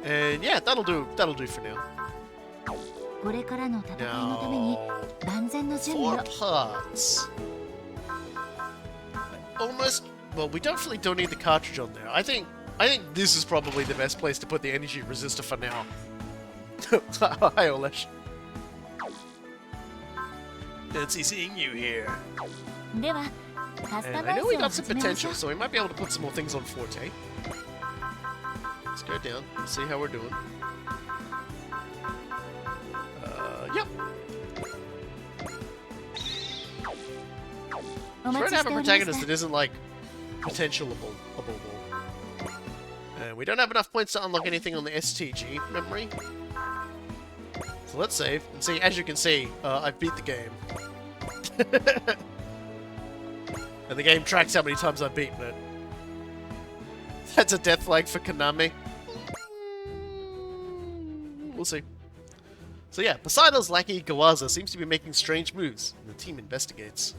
And yeah, that'll do for now. Now, 4 parts. Well, we definitely don't need the cartridge on there. I think this is probably the best place to put the energy resistor for now. Hi, Olesh. Fancy seeing you here. And I know we got some potential, so we might be able to put some more things on Forte. Let's go down and see how we're doing. Yep. Try to have a protagonist that isn't like potentialable. And we don't have enough points to unlock anything on the STG memory. So let's save and see. As you can see, I beat the game. And the game tracks how many times I've beaten it. That's a death flag for Kaname. We'll see. So yeah, Poseido's lackey Gawaza seems to be making strange moves, and the team investigates.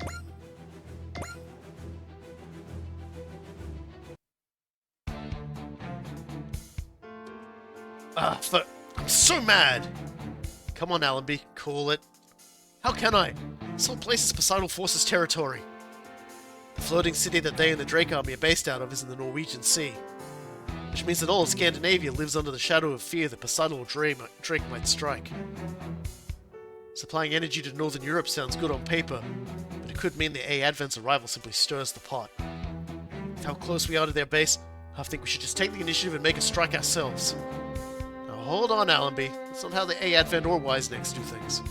I'm so mad! Come on, Allenby, call it. How can I? This whole place is Poseidal Force's territory. The floating city that they and the Drake army are based out of is in the Norwegian Sea. Which means that all of Scandinavia lives under the shadow of fear that Poseidon or Drake might strike. Supplying energy to Northern Europe sounds good on paper, but it could mean the Advent's arrival simply stirs the pot. With how close we are to their base, I think we should just take the initiative and make a strike ourselves. Our hold on, Allenby. That's not how the A-Advent or Wisenecks do things.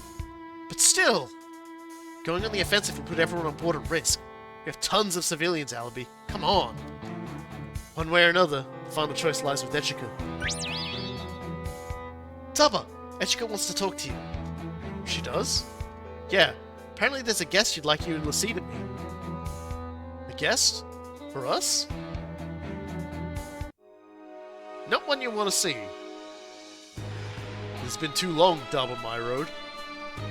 But still! Going on the offensive will put everyone on board at risk. We have tons of civilians, Allenby. Come on! One way or another, the final choice lies with Echika. Daba! Echika wants to talk to you. She does? Yeah. Apparently there's a guest you'd like you and Lassie to meet. A guest? For us? Not one you want to see. It's been too long, Daba Myroad.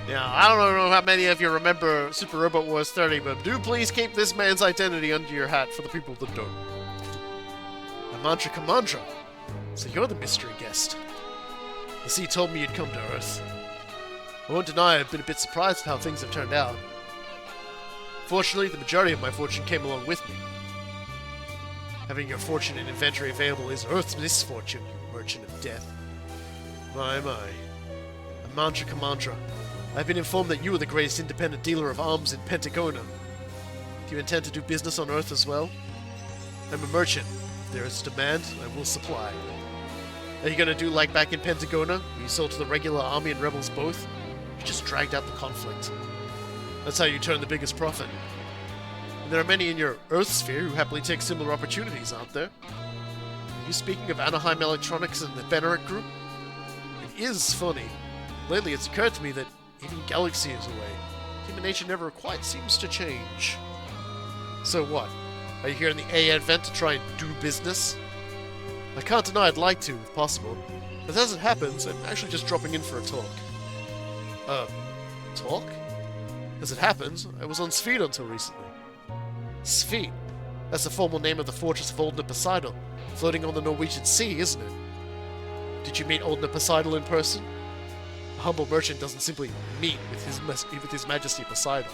Now, I don't know how many of you remember Super Robot Wars 30, but do please keep this man's identity under your hat for the people that don't. Amandra Kamandra. So you're the mystery guest. Lassie told me you'd come to Earth. I won't deny I've been a bit surprised at how things have turned out. Fortunately, the majority of my fortune came along with me. Having your fortune and inventory available is Earth's misfortune, you merchant of death. My. Amandra Kamandra. I've been informed that you are the greatest independent dealer of arms in Pentagona. Do you intend to do business on Earth as well? I'm a merchant. If there is demand, I will supply. Are you gonna do like back in Pentagona, where you sold to the regular army and rebels both? You just dragged out the conflict. That's how you turn the biggest profit. And there are many in your Earth sphere who happily take similar opportunities, aren't there? Are you speaking of Anaheim Electronics and the Benneret Group? It is funny. Lately it's occurred to me that even Galaxy is away. Human nature never quite seems to change. So what? Are you here in the A-Advent to try and do business? I can't deny I'd like to, if possible. But as it happens, I'm actually just dropping in for a talk. Talk? As it happens, I was on Sfeet until recently. Sfeet? That's the formal name of the fortress of Oldna Poseidon, floating on the Norwegian Sea, isn't it? Did you meet Oldna Poseidon in person? A humble merchant doesn't simply meet with his Majesty Poseidon.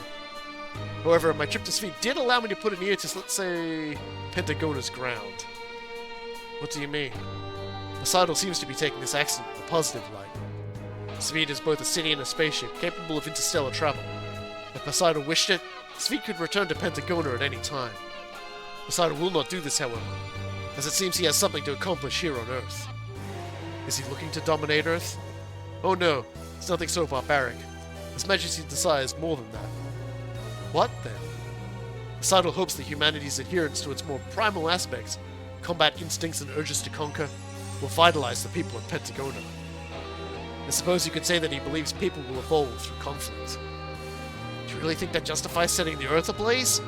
However, my trip to Sfeet did allow me to put an ear to, let's say, Pentagona's ground. What do you mean? Poseidon seems to be taking this accident in a positive light. Sfeet is both a city and a spaceship, capable of interstellar travel. If Poseidon wished it, Sfeet could return to Pentagona at any time. Poseidon will not do this, however, as it seems he has something to accomplish here on Earth. Is he looking to dominate Earth? Oh no, it's nothing so barbaric. His Majesty desires more than that. What, then? Poseidon hopes that humanity's adherence to its more primal aspects, combat instincts and urges to conquer, will vitalize the people of Pentagona. I suppose you could say that he believes people will evolve through conflict. Do you really think that justifies setting the Earth ablaze?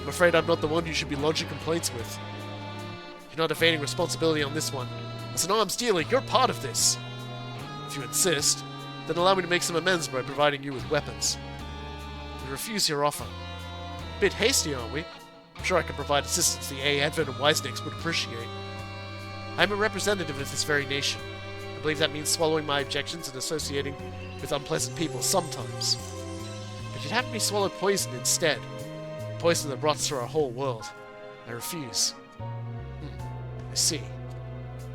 I'm afraid I'm not the one you should be lodging complaints with. You're not evading responsibility on this one. As an arms dealer, you're part of this. If you insist, then allow me to make some amends by providing you with weapons. We refuse your offer. A bit hasty, aren't we? I'm sure I can provide assistance the A-Advent and Wisenecks would appreciate. I'm a representative of this very nation. I believe that means swallowing my objections and associating with unpleasant people sometimes. But you'd have me swallow poison instead. Poison that rots through our whole world. I refuse. I see.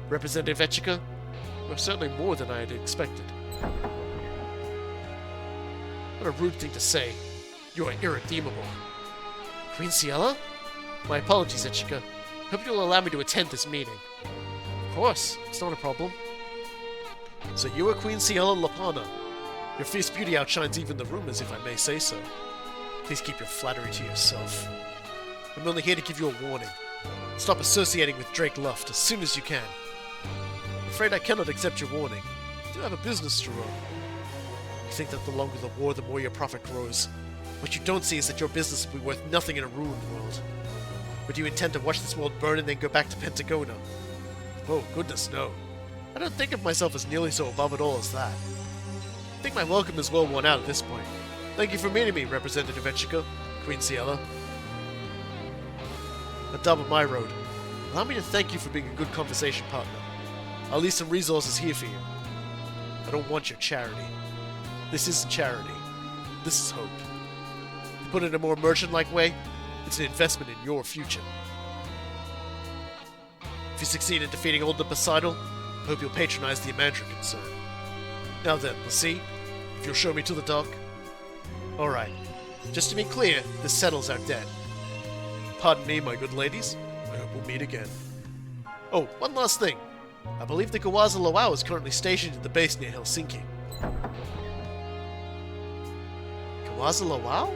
Representative Echika, you are certainly more than I had expected. What a rude thing to say. You are irredeemable. Queen Ciela? My apologies, Echika. Hope you'll allow me to attend this meeting. Of course, it's not a problem. So you are Queen Ciela Lapana. Your fierce beauty outshines even the rumors, if I may say so. Please keep your flattery to yourself. I'm only here to give you a warning. Stop associating with Drake Luft as soon as you can. I'm afraid I cannot accept your warning. You do have a business to run. You think that the longer the war, the more your profit grows. What you don't see is that your business will be worth nothing in a ruined world. Or do you intend to watch this world burn and then go back to Pentagona? Oh, goodness, no. I don't think of myself as nearly so above it all as that. I think my welcome is well worn out at this point. Thank you for meeting me, Representative Echika, Queen Ciela. Daba Myroad, allow me to thank you for being a good conversation partner. I'll leave some resources here for you. I don't want your charity. This isn't charity. This is hope. To put it in a more merchant-like way, it's an investment in your future. If you succeed in defeating Oldna Poseidon, I hope you'll patronize the Amandra concern. Now then, let's see. If you'll show me to the dock. Alright. Just to be clear, this settles our debt. Pardon me, my good ladies. I hope we'll meet again. Oh, one last thing. I believe the Gawaza Lawao is currently stationed at the base near Helsinki. Gawaza Lawao?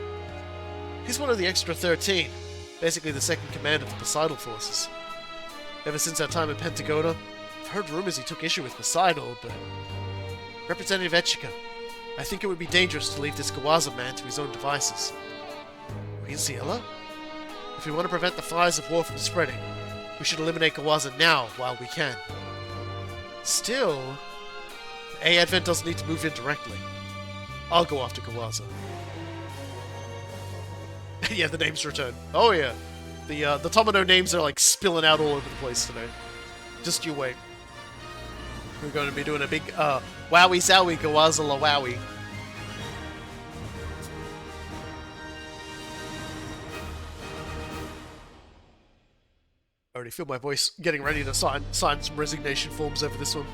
He's one of the Extra 13, basically the second command of the Poseidon forces. Ever since our time at Pentagona, I've heard rumors he took issue with Poseidon, but... Representative Etchika, I think it would be dangerous to leave this Gawaza man to his own devices. Queen Ciela? If we want to prevent the fires of war from spreading, we should eliminate Gawaza now while we can. Still, the A Advent doesn't need to move in directly. I'll go after Gawaza. Yeah, the names return. Oh yeah. The Tomino names are like spilling out all over the place today. Just you wait. We're going to be doing a big wowie zowie Gawaza la wowie. I already feel my voice getting ready to sign some resignation forms over this one.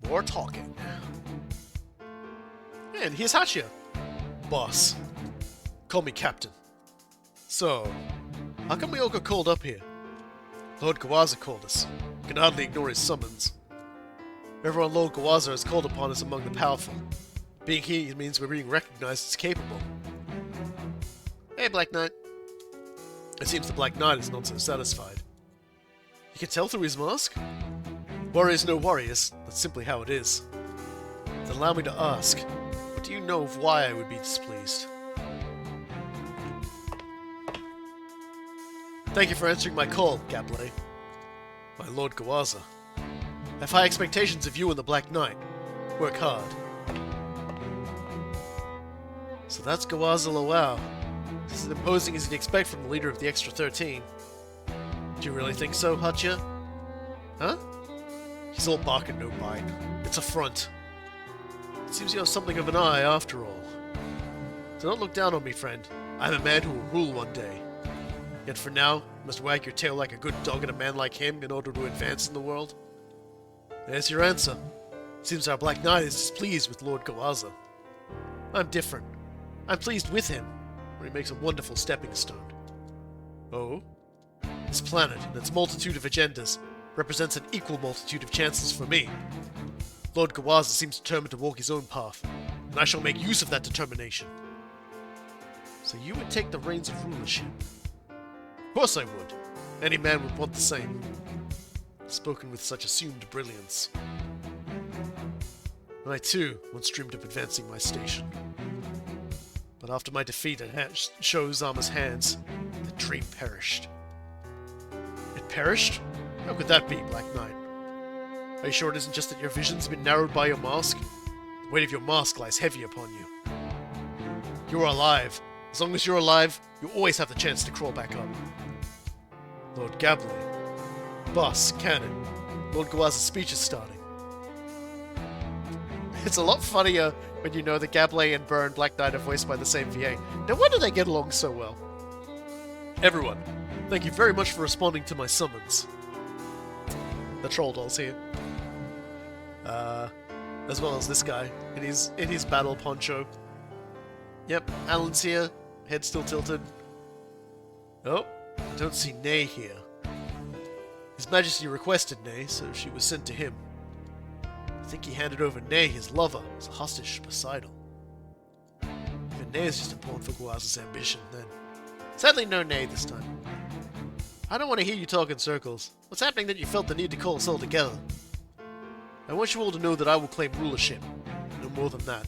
More talking. And here's Hachia. Boss. Call me Captain. So, how come we all got called up here? Lord Gawaza called us. We can hardly ignore his summons. Everyone Lord Gawaza has called upon is among the powerful. Being here means we're being recognized as capable. Hey, Black Knight. It seems the Black Knight is not so satisfied. You can tell through his mask? Warriors know warriors. That's simply how it is. Then allow me to ask, what do you know of why I would be displeased? Thank you for answering my call, Gablay. My Lord Gawaza. I have high expectations of you and the Black Knight. Work hard. So that's Gawaza Lawao. This is as imposing as you'd expect from the leader of the Extra 13. Do you really think so, Hachia? Huh? He's all bark and no bite. It's a front. It seems you have something of an eye, after all. Do not look down on me, friend. I'm a man who will rule one day. Yet for now, you must wag your tail like a good dog at a man like him in order to advance in the world. There's your answer. Seems our Black Knight is displeased with Lord Gawaza. I'm different. I'm pleased with him, for he makes a wonderful stepping stone. Oh? This planet and its multitude of agendas represents an equal multitude of chances for me. Lord Gawaza seems determined to walk his own path, and I shall make use of that determination. So you would take the reins of rulership? Of course I would. Any man would want the same. Spoken with such assumed brilliance. I too once dreamed of advancing my station. But after my defeat at Shozama's hands, the dream perished. It perished? How could that be, Black Knight? Are you sure it isn't just that your vision's been narrowed by your mask? The weight of your mask lies heavy upon you. You are alive. As long as you're alive, you always have the chance to crawl back up. Lord Gablay. Boss, Cannon. Lord Gawaza's speech is starting. It's a lot funnier when you know that Gablay and Burr and Black Knight are voiced by the same VA. Now why do they get along so well? Everyone, thank you very much for responding to my summons. The troll doll's here. As well as this guy in his battle poncho. Yep, Alan's here, head still tilted. Oh, I don't see Nay here. His Majesty requested Nay, so she was sent to him. I think he handed over Nay, his lover, as a hostage to Poseidon. Even Nay is just a pawn for Gawaza's ambition, then. Sadly, no Nay this time. I don't want to hear you talk in circles. What's happening that you felt the need to call us all together? I want you all to know that I will claim rulership. No more than that.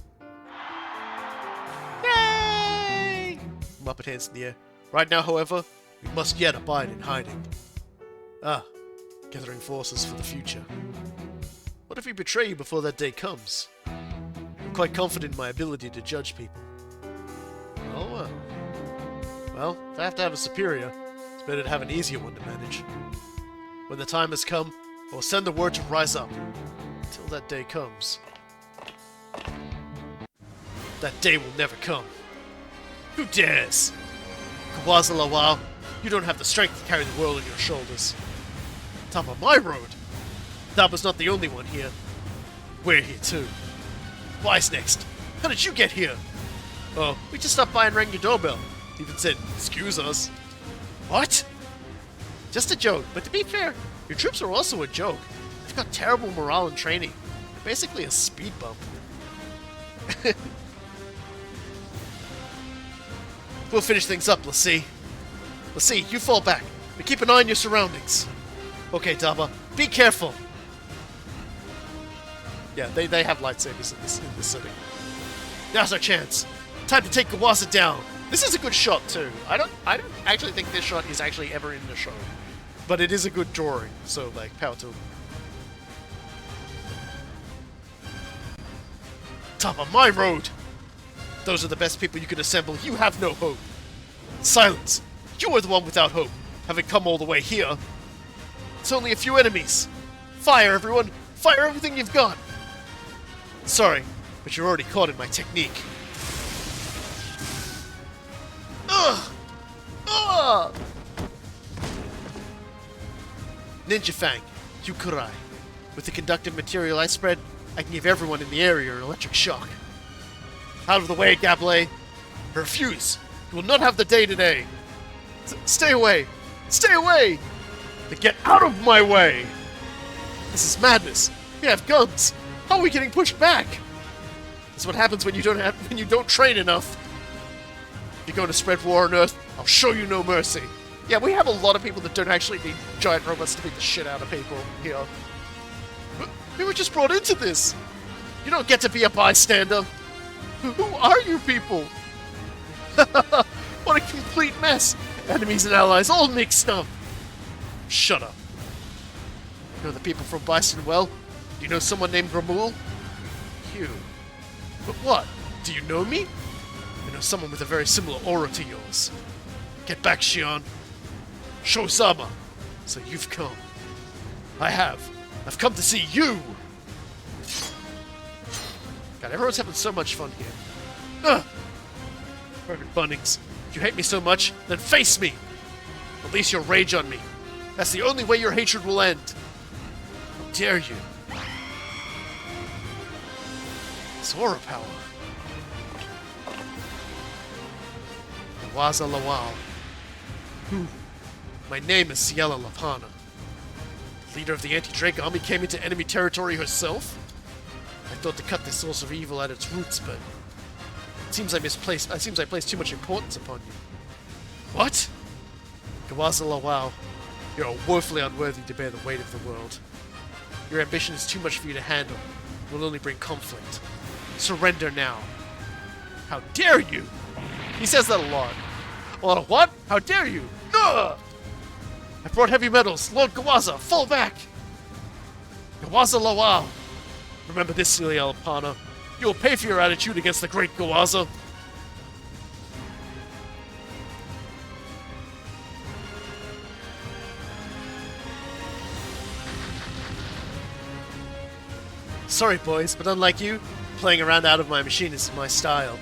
Yay! Muppet hands in the air. Right now, however, we must yet abide in hiding. Gathering forces for the future. What if we betray you before that day comes? I'm quite confident in my ability to judge people. Oh well. Well, if I have to have a superior, it's better to have an easier one to manage. When the time has come, I will send the word to rise up. Until that day comes. That day will never come. Who dares? Gawaza Lawao, you don't have the strength to carry the world on your shoulders. Daba Myroad! Daba's not the only one here. We're here too. Why's next? How did you get here? Oh, we just stopped by and rang your doorbell. Even said, excuse us. What? Just a joke, but to be fair, your troops are also a joke. They've got terrible morale and training. They're basically a speed bump. We'll finish things up, Lassie. Lassie, you fall back, but keep an eye on your surroundings. Okay, Daba, be careful. Yeah, they have lightsabers in this city. Now's our chance. Time to take Gawaza down. This is a good shot too. I don't actually think this shot is actually ever in the show, but it is a good drawing. So like, power to him. Daba Myroad. Those are the best people you can assemble. You have no hope. Silence. You are the one without hope, having come all the way here. It's only a few enemies. Fire, everyone. Fire everything you've got. Sorry, but you're already caught in my technique. Ugh! Ugh! Ninja Fang, Yukurai. With the conductive material I spread, I can give everyone in the area an electric shock. Out of the way, Gable. I refuse. You will not have the day today. Stay away. Stay away. Then get out of my way. This is madness. We have guns. How are we getting pushed back? This is what happens when you don't train enough. If you're going to spread war on Earth, I'll show you no mercy. Yeah, we have a lot of people that don't actually need giant robots to beat the shit out of people here. We were just brought into this. You don't get to be a bystander. Who are you people? What a complete mess. Enemies and allies all mixed up. Shut up. You know the people from Bison well? Do you know someone named Gramul? You. But what? Do you know me? I know someone with a very similar aura to yours. Get back, Shion. Show Sama. So you've come. I have. I've come to see you! God, everyone's having so much fun here. Ugh! Perfect Bunnings. If you hate me so much, then face me! Release your rage on me. That's the only way your hatred will end. How dare you? It's aura power. Waza Lawal. My name is Ciela Lapana. The leader of the anti-Drake army came into enemy territory herself? I thought to cut this source of evil at its roots, but it seems I placed too much importance upon you. What? Gawaza Lawal, you are woefully unworthy to bear the weight of the world. Your ambition is too much for you to handle. It will only bring conflict. Surrender now. How dare you? He says that a lot. A lot of what? How dare you? Ugh! I brought heavy metals. Lord Gawaza, fall back! Gawaza Lawal. Remember this, Celia Alpana. You will pay for your attitude against the great Gawaza. Sorry, boys, but unlike you, playing around out of my machine is my style.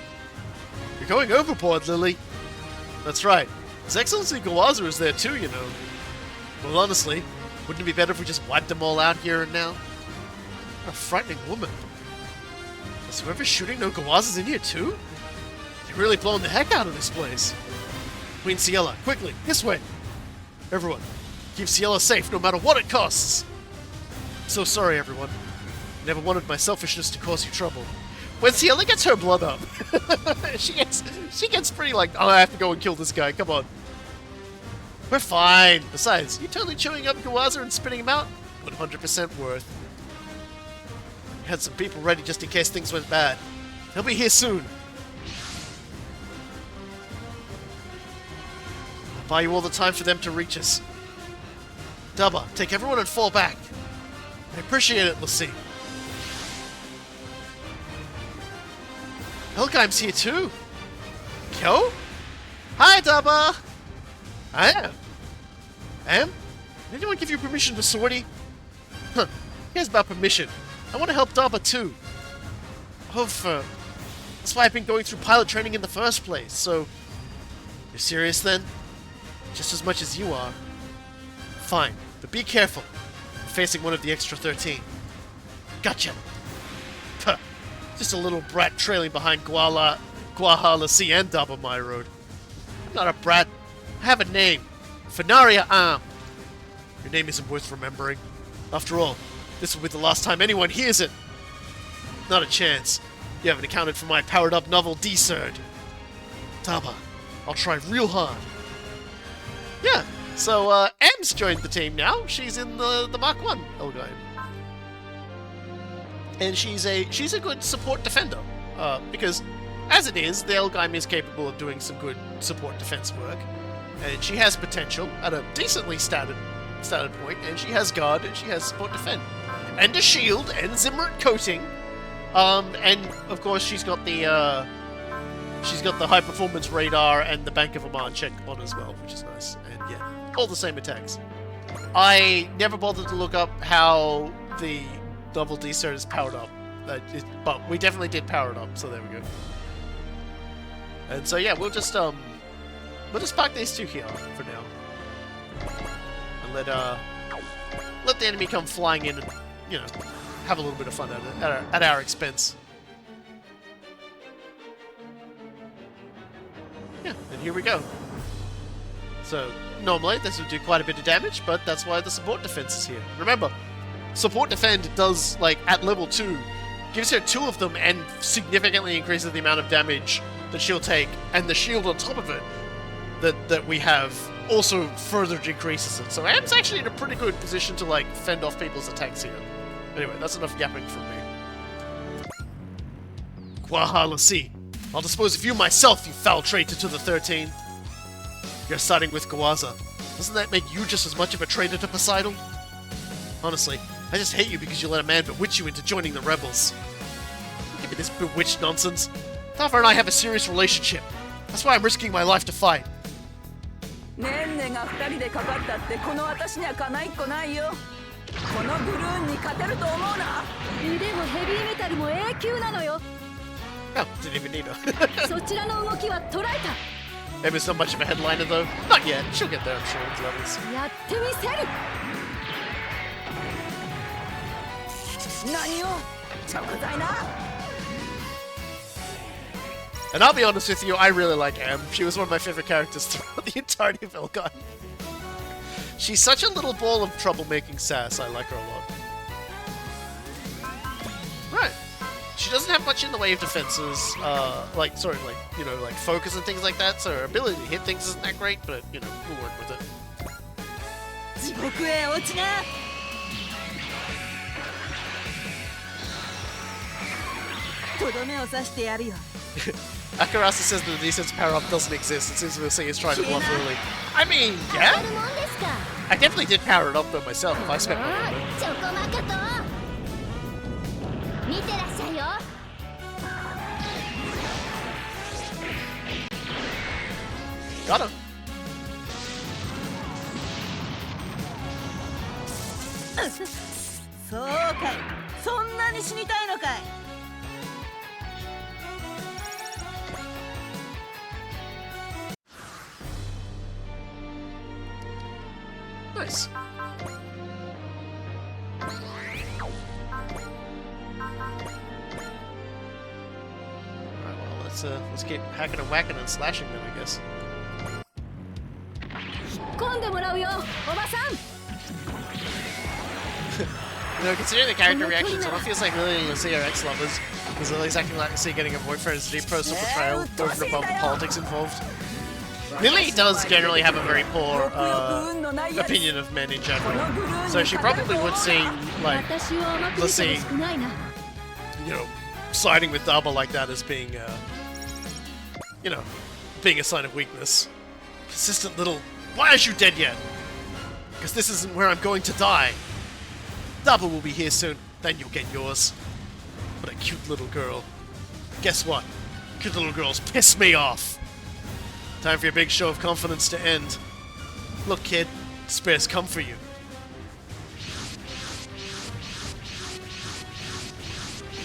You're going overboard, Lily. That's right. His Excellency Gawaza is there too, you know. Well, honestly, wouldn't it be better if we just wiped them all out here and now? What a frightening woman. Does whoever's shooting know Gawaza's in here too? They're really blowing the heck out of this place. Queen Ciela, quickly, this way! Everyone, keep Ciela safe no matter what it costs! I'm so sorry, everyone. I never wanted my selfishness to cause you trouble. When Ciela gets her blood up, she gets pretty like, oh, I have to go and kill this guy, come on. We're fine. Besides, you totally chewing up Gawaza and spitting him out? 100% worth. We had some people ready just in case things went bad. They'll be here soon. I'll buy you all the time for them to reach us. Daba, take everyone and fall back. I appreciate it, Lassie. Helgeim's here too. Kyo? Hi, Daba! I am. Am? Did anyone give you permission to sortie? Huh. Here's about permission. I want to help Daba too. That's why I've been going through pilot training in the first place, so... You're serious then? Just as much as you are. Fine, but be careful. I'm facing one of the extra 13. Gotcha! Puh. Just a little brat trailing behind Gwaha, Lassie, and Daba Myroad. I'm not a brat. I have a name. Fenaria Am. Your name isn't worth remembering. After all, this will be the last time anyone hears it. Not a chance. You haven't accounted for my powered-up novel D-Cert. Daba, I'll try real hard. Yeah, so M's joined the team now. She's in the Mark 1 Elgime. And she's a good support defender. Because, as it is, the Elgime is capable of doing some good support defense work. And she has potential at a decently started point, and she has guard, and she has support defend. And a shield, and Zimmerit coating. And, of course, she's got the high-performance radar and the Bank of Oman check on as well, which is nice. And, yeah, all the same attacks. I never bothered to look up how the double D-Cert is powered up. But we definitely did power it up, so there we go. And so, yeah, we'll just park these two here for now. And let the enemy come flying in and, you know, have a little bit of fun at our expense. Yeah, and here we go. So, normally this would do quite a bit of damage, but that's why the support defense is here. Remember, support defend does, like, at level 2, gives her 2 of them and significantly increases the amount of damage that she'll take, and the shield on top of it that we have also further decreases it. So Am's actually in a pretty good position to, like, fend off people's attacks here. Anyway, that's enough yapping from me. Gwahalasi. I'll dispose of you myself, you foul traitor to the 13. You're siding with Gawaza. Doesn't that make you just as much of a traitor to Poseidon? Honestly, I just hate you because you let a man bewitch you into joining the rebels. Don't give me this bewitched nonsense. Thafa and I have a serious relationship. That's why I'm risking my life to fight. ねんねが2人でかかったってこの私にはかないっこないよ。このブルーンに勝てると思うな。腕もヘビーメタルも A 級なのよ。 Oh, didn't even need her. そちらの動きは捉えた。 Maybe it's not much of a headliner though. Not yet. She'll get there, I'm sure, with levels. やってみせる。何を食材な。 And I'll be honest with you, I really like Am. She was one of my favorite characters throughout the entirety of Elgon. She's such a little ball of troublemaking sass. I like her a lot. Right. She doesn't have much in the way of defenses, like focus and things like that, so her ability to hit things isn't that great, but, you know, we'll work with it. 地獄へ落ちな。とどめを刺してやるよ。 Akarasa says that the defense power-up doesn't exist. It seems to say he's trying to bluff early. I mean, yeah? I definitely did power it up though myself if I spent money on it. チョコマカト。見てらっしゃいよ。 Got him. そうかい。そんなに死にたいのかい。 Nice. Alright, well, let's keep hacking and whacking and slashing them, I guess. 込んでもらうよ、おばさん。 You know, considering the character reactions, it all feels like really Lucia are ex-lovers. Because Lily's acting like Lucia getting a boyfriend is a deep personal betrayal over and above the politics involved. Lily does generally have a very poor opinion of men in general, so she probably would see, like, let's see, you know, siding with Daba like that as being, you know, being a sign of weakness. Persistent little, why aren't you dead yet? Because this isn't where I'm going to die. Daba will be here soon, then you'll get yours. What a cute little girl. Guess what? Cute little girls piss me off. Time for your big show of confidence to end. Look, kid, despair's come for you.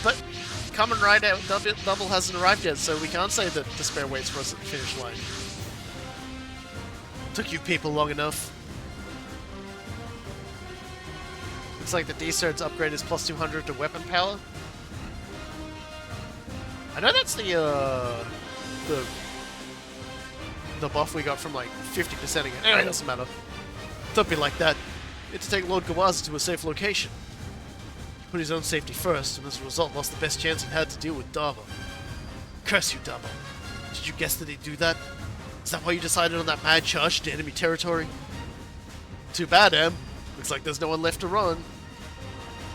But Kamen Rider Double hasn't arrived yet, so we can't say that despair waits for us at the finish line. Took you people long enough. Looks like the D-Cert's upgrade is plus 200 to weapon power. I know that's the buff we got from like 50%ing it. Anyway, it doesn't matter. Don't be like that. He had to take Lord Gawaza to a safe location. He put his own safety first, and as a result lost the best chance he had to deal with Daba. Curse you, Daba. Did you guess that he'd do that? Is that why you decided on that mad charge to enemy territory? Too bad, Em. Looks like there's no one left to run.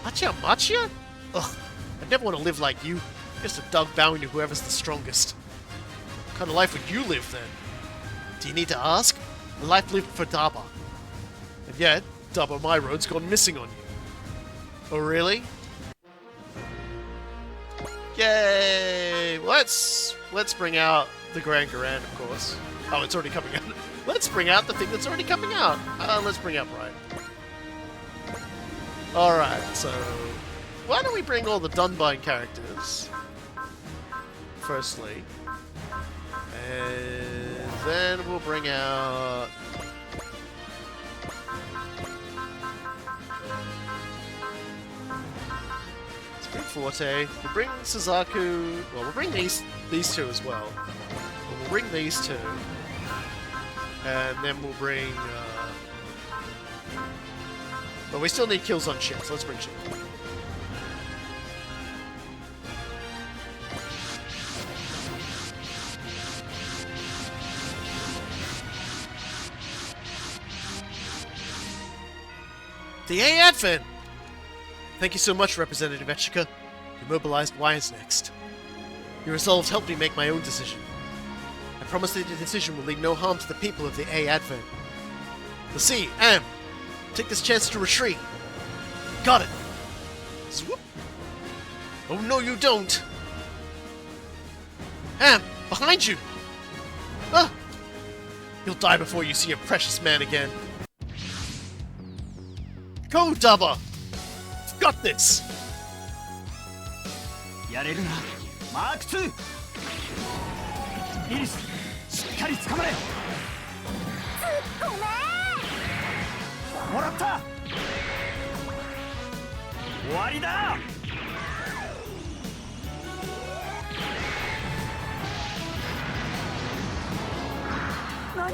Macha? Ugh, I'd never want to live like you. Just a dog bowing to whoever's the strongest. What kind of life would you live, then? Do you need to ask? A life lived for Daba. And yet, Daba Myroad's gone missing on you. Oh, really? Yay! Let's bring out the Grand Garand, of course. Oh, it's already coming out. Let's bring out the thing that's already coming out. Let's bring out Brian. Alright, so... why don't we bring all the Dunbine characters? Firstly. And then we'll bring out... let's bring Forte. We'll bring Suzaku... well, we'll bring these two as well. We'll bring these two. And then we'll bring... but we still need kills on Shin, so let's bring Shin. The A Advent! Thank you so much, Representative Etchika. You mobilized Wise next. Your resolve helped me make my own decision. I promise that the decision will leave no harm to the people of the A Advent. The C, Am, take this chance to retreat. Got it. Swoop. Oh no, you don't. Am, behind you. Ah! You'll die before you see your precious man again. Go, Daba! You've got this! やれるなマーク2イリスしっかり捕まれもらった終わりだ何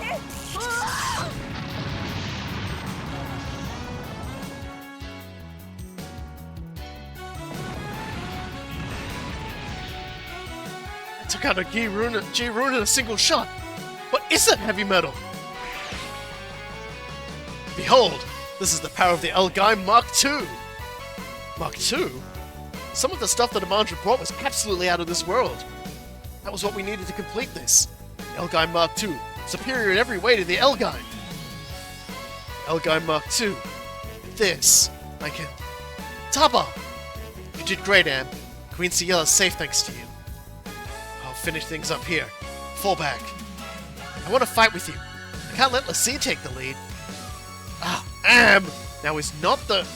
？Took out a G-Rune in a single shot! What is that heavy metal? Behold! This is the power of the Elgai Mark II! Mark II? Some of the stuff that Amandra brought was absolutely out of this world. That was what we needed to complete this. The Elgai Mark II, superior in every way to the Elgai. Elgai Mark II. This, I can... Daba! You did great, Am. Queen Ciela is safe thanks to you. I'll finish things up here. Fall back. I want to fight with you. I can't let Lassie take the lead. Ah, Am! Now is not the...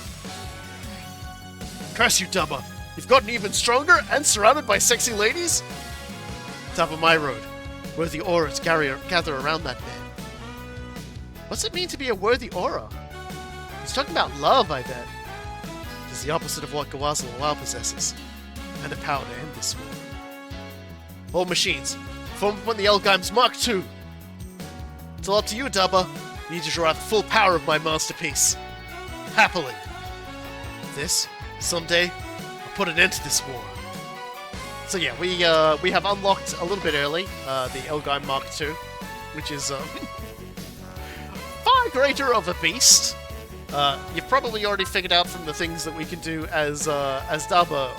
Curse you, Daba! You've gotten even stronger and surrounded by sexy ladies? Daba Myroad, worthy auras gather around that man. What's it mean to be a worthy aura? He's talking about love, I bet. It is the opposite of what Gawaza Lawal possesses, and the power to end this war. All machines, form upon the Elgaim's Mark II. It's all up to you, Daba. You need to draw out the full power of my masterpiece. Happily. This, someday, will put an end to this war. So yeah, we have unlocked a little bit early the Elgaim Mark II, which is far greater of a beast. You've probably already figured out from the things that we can do as Daba,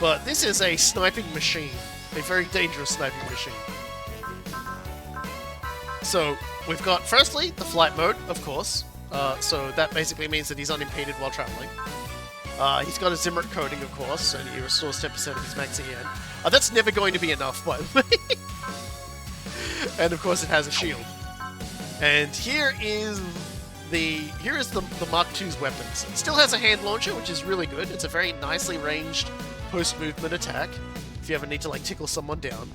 but this is a sniping machine, a very dangerous sniping machine. So we've got firstly the flight mode, of course. So that basically means that he's unimpeded while traveling. He's got a Zimrit coating, of course, and he restores 10% of his max EN. That's never going to be enough, by the way. And of course, it has a shield. And here is the Mark II's weapons. It still has a hand launcher, which is really good. It's a very nicely ranged post-movement attack. If you ever need to like tickle someone down.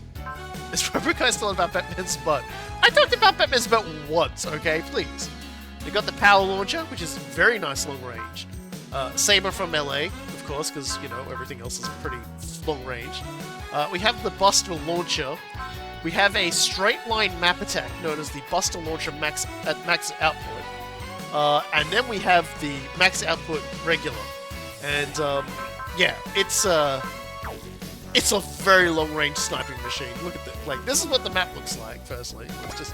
Is Robokai still about Batman's butt? I talked about Batman's butt once, okay? Please. You got the power launcher, which is very nice long range. Saber from LA, of course, because, you know, everything else is pretty long range. We have the Buster Launcher. We have a straight line map attack known as the Buster Launcher at max output. And then we have the max output regular. And yeah, it's a very long range sniping machine. Look at that. Like, this is what the map looks like, firstly. It's just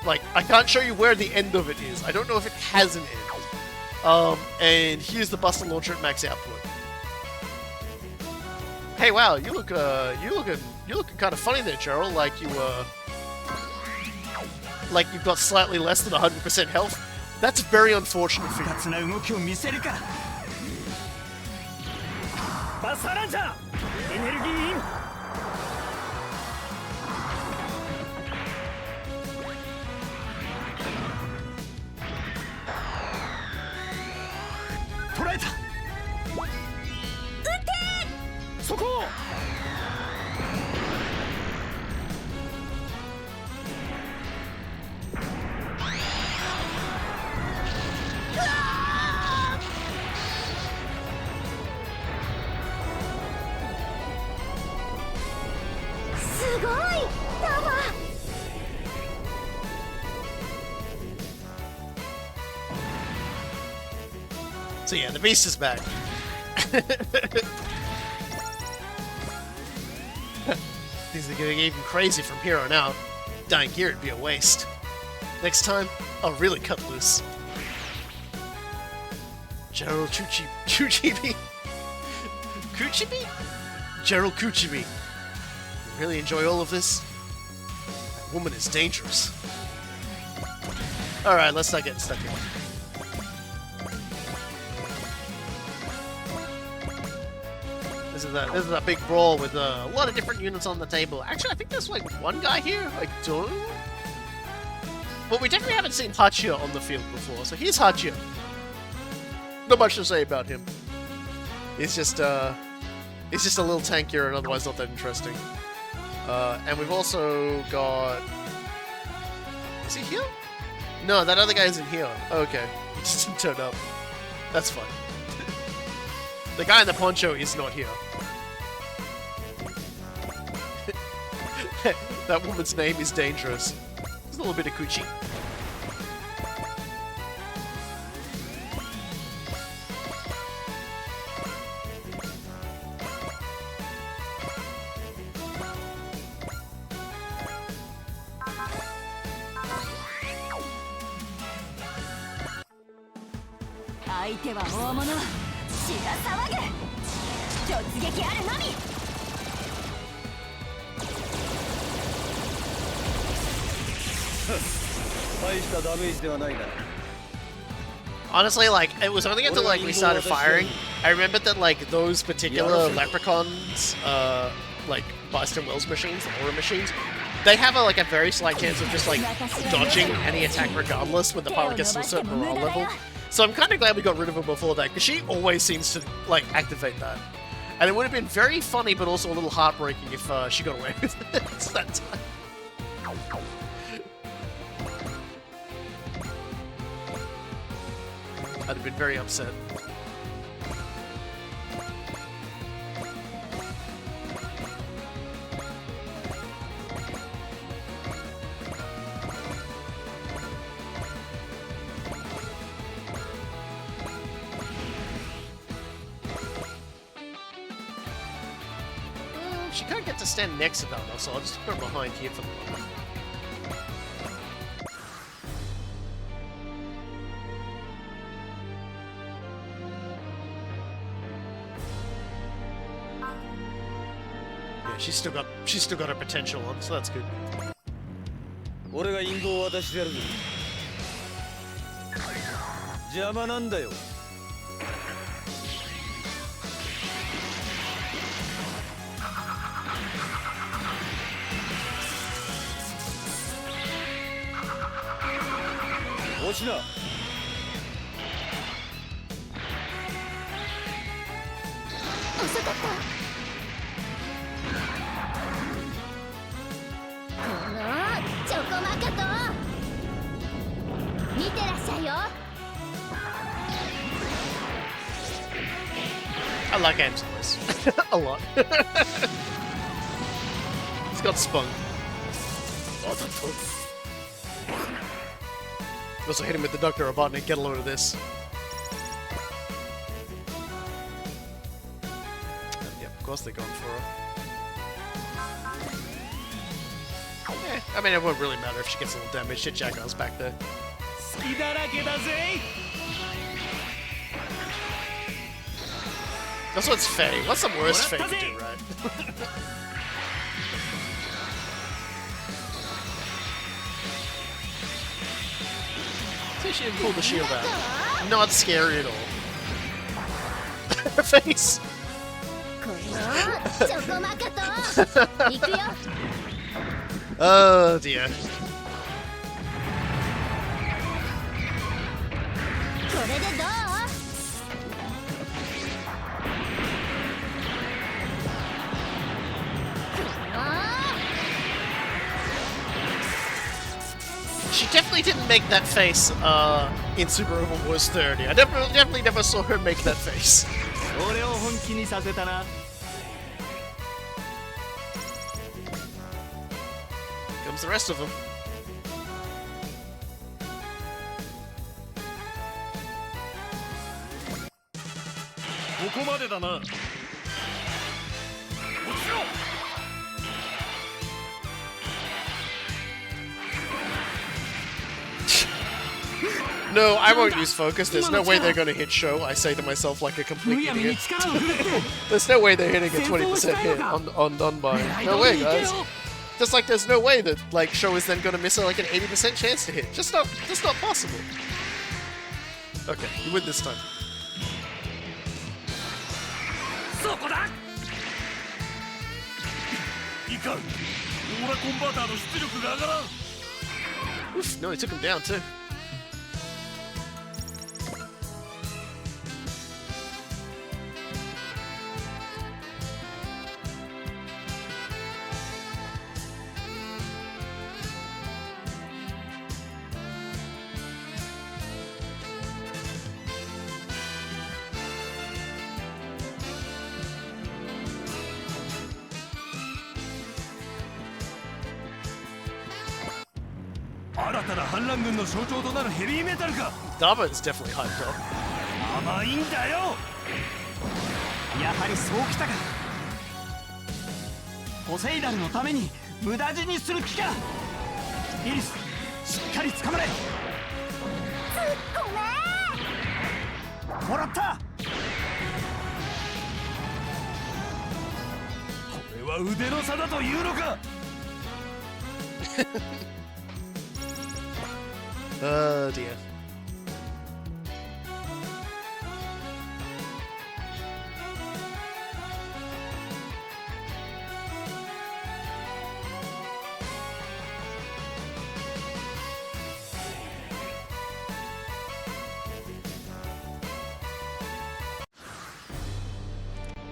like, I can't show you where the end of it is. I don't know if it has an end. And here's the Buster Launcher at max output. Hey, wow, you're looking kind of funny there, Gerald. Like you've got slightly less than 100% health. That's very unfortunate for you. バスタランチャーエネルギーイン 捉えた撃ってそこすごいダバ So yeah, the beast is back. Things are getting even crazy from here on out. Dying here would be a waste. Next time, I'll really cut loose. Gerald Kuchibi? Kuchibi? Gerald Kuchibi. You really enjoy all of this? That woman is dangerous. Alright, let's not get stuck here. This is a big brawl with a lot of different units on the table. Actually, I think there's like one guy here. I don't. But we definitely haven't seen Hachia on the field before. So here's Hachia. Not much to say about him. He's just a little tankier and otherwise not that interesting. And we've also got. Is he here? No, that other guy isn't here. Oh, okay, he just didn't turn up. That's fine. The guy in the poncho is not here. That woman's name is dangerous. There's a little bit of coochie. Honestly, like, it was only until, like, we started firing, I remembered that, like, those particular leprechauns, like, Boston Wells machines, the Aura machines, they have, like, a very slight chance of just, like, dodging any attack regardless when the pilot gets to a certain morale level. So I'm kind of glad we got rid of her before that, because she always seems to, like, activate that. And it would have been very funny, but also a little heartbreaking if she got away with it that time. I'd have been very upset. She can't get to stand next to that, though, so I'll just put her behind here for the moment. She's still got her potential on, so that's good. 俺が引導を渡してやるぞ。邪魔なんだよ。落ちな。遅かった。 チョコマカト見てらっしゃいよ I like Am's voice. A lot. He's got spunk. Also hit him with the Dr. Robotnik, get a load of this. Yep, of course they're going for her. Yeah, I mean, it won't really matter if she gets a little damage. Shit, Jackals back there. That's what's Faye. What's the worst Faye to do, right? See, she didn't pull the shield out. Not scary at all. Her face. Oh dear. She definitely didn't make that face in Super Overwars 30. I definitely never saw her make that face. Comes the rest of them. No, I won't use focus. There's no way they're gonna hit show. I say to myself like a complete idiot. There's no way they're hitting a 20% hit on Dunbar. No way, guys. Just like there's no way that like show is then gonna miss like an 80% chance to hit. Just not possible. Okay, you win this time. Oof, no, he took him down too. Daba is definitely hyped up. 甘いんだよ。やはりそうきたか。ポセイダルのために無駄死にする気か。イリス、しっかり掴まれ。もらった。これは腕の差だというのか。Oh dear.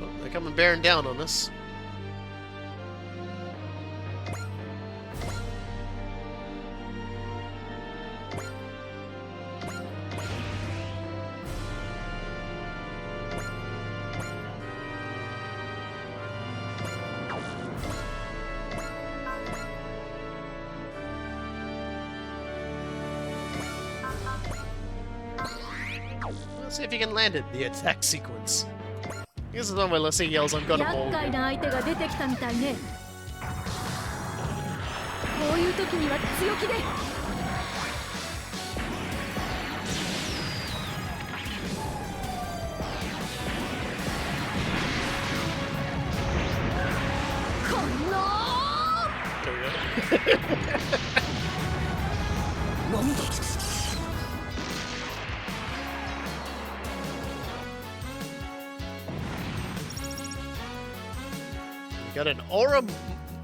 Well, they're coming bearing down on us. Let's see if you can land it, the attack sequence. This is the one where Lassie yells, I'm gonna bowl. 厄介な相手が出てきたみたいね。こういう時には強気で。このなんだ。Got an aura.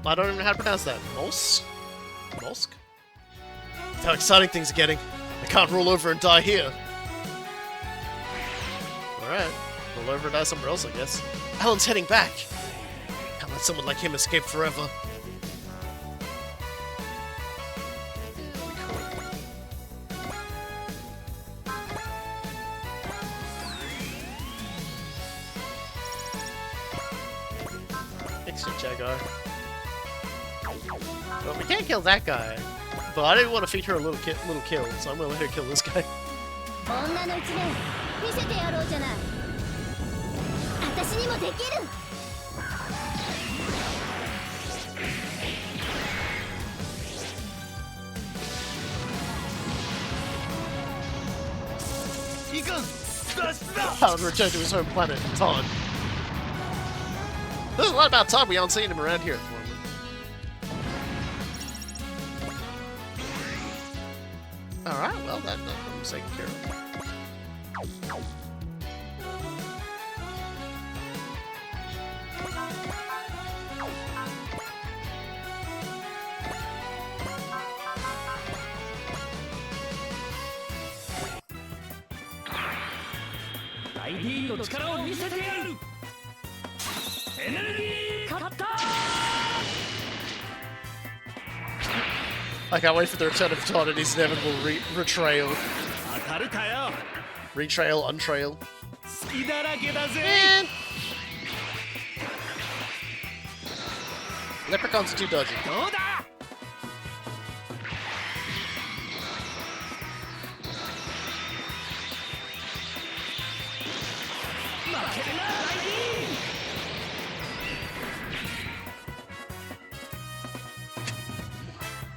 I don't even know how to pronounce that. Molsk? Molsk? How exciting things are getting. I can't roll over and die here. Alright. Roll over and die somewhere else, I guess. Alan's heading back. Can't let someone like him escape forever. Jaguar. Well, we can't kill that guy. But I didn't want to feed her a little kill, so I'm gonna let her kill this guy. 女の一面見せてやろうじゃない。私にもできる。Power to return to his home planet, Ton. There's a lot about Todd we aren't seeing him around here at the moment. Alright, well, that was taken care of. ID の力を見せてやる。エネルギーカッター。 I can't wait for the return of Todd and his inevitable retrail. 当たるかよ。 Retrail, untrail. 好きだらけだぜ。 Man! Leprechauns are too dodgy. どうだ。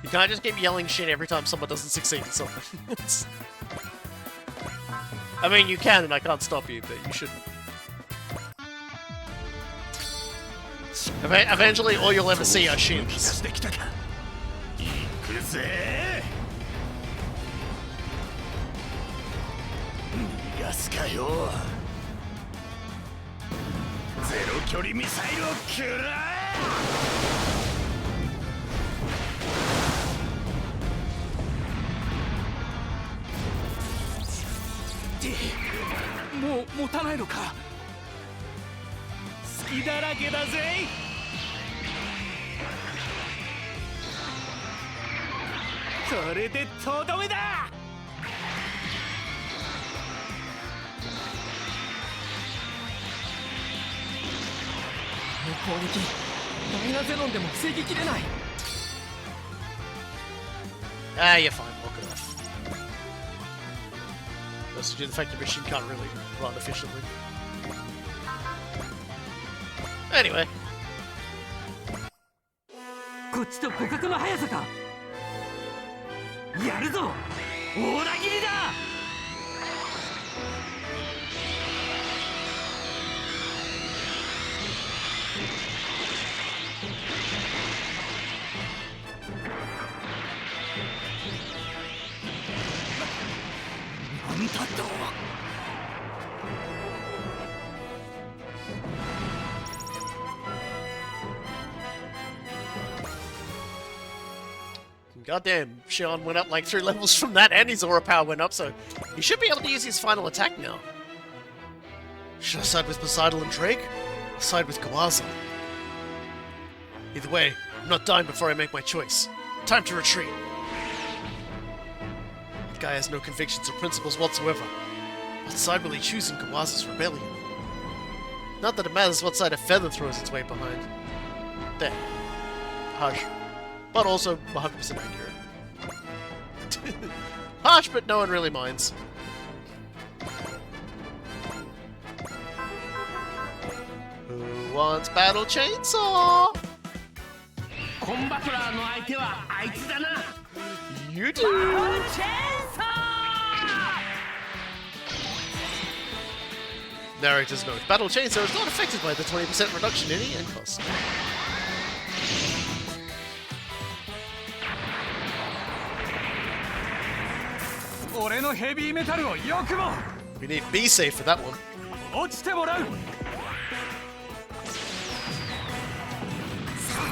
You can't just keep yelling shit every time someone doesn't succeed in something. I mean, you can, and I can't stop you, but you shouldn't. Eventually, all you'll ever see are shins. 行くぜ。逃がすかよ。ゼロ距離ミサイルを食らえ。 もう持たないのか。好きだらけだぜ。これでとどめだ。攻撃ダイナゼノンでも防ぎきれない。 Ah, you're fine. Walk it off. That's due to the fact the machine can't really run efficiently. Anyway. こっちと互角の速さか。やるぞ。裏切りだ。 Goddamn, Xion went up like 3 levels from that, and his aura power went up, so he should be able to use his final attack now. Should I side with Poseidon and Drake? Or side with Kawaza? Either way, I'm not dying before I make my choice. Time to retreat. The guy has no convictions or principles whatsoever. What side will he choose in Kawaza's rebellion? Not that it matters what side a feather throws its weight behind. There. Harsh. But also 100% accurate. Harsh, but no one really minds. Who wants Battle Chainsaw? You do! Narrator's note. Battle Chainsaw is not affected by the 20% reduction in EN cost. We need be safe for that one. 落ちてもらう。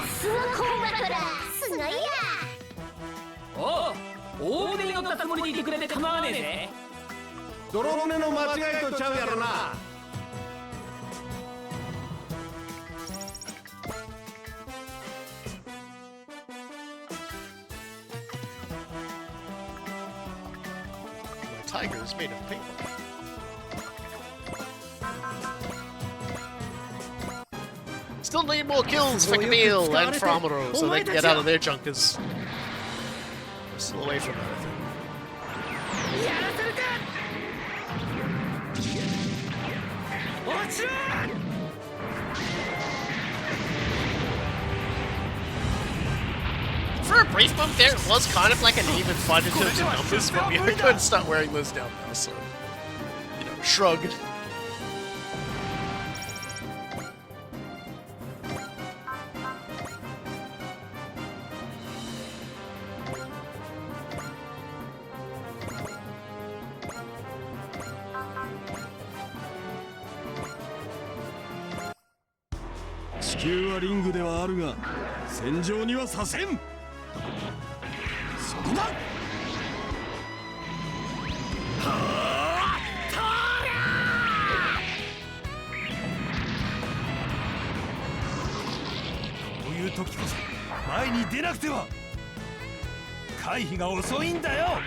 すごいコンバトラーすごいや。おう、大船に乗ったつもりでいてくれて構わねえぜ。泥船の間違いとちゃうやろな。My tiger is made of paper. Still need more kills for Camille and for Amuro so they can get out of their junkers. Still away from that, I think. For a brief moment there, it was kind of like an even fight in terms of numbers, but we are going to start wearing those down now, so... You know, shrug.地球はリングではあるが戦場にはさせん。そこだ。こういう時こそ前に出なくては。回避が遅いんだよ。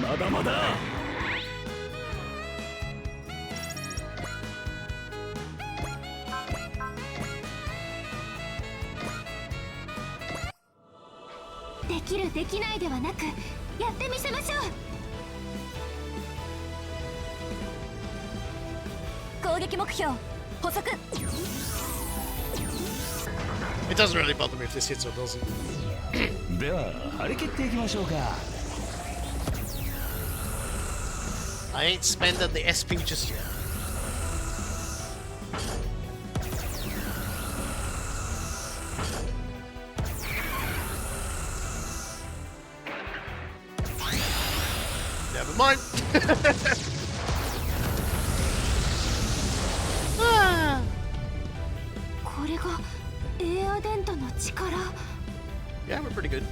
まだまだ。できるできないではなくやってみせましょう。攻撃目標補足。 It doesn't really bother me if this hits or doesn't. では張り切っていきましょうか。I ain't spending the SP just yet. Never mind. Ah. これがエアデントの力。 Yeah, we're pretty good.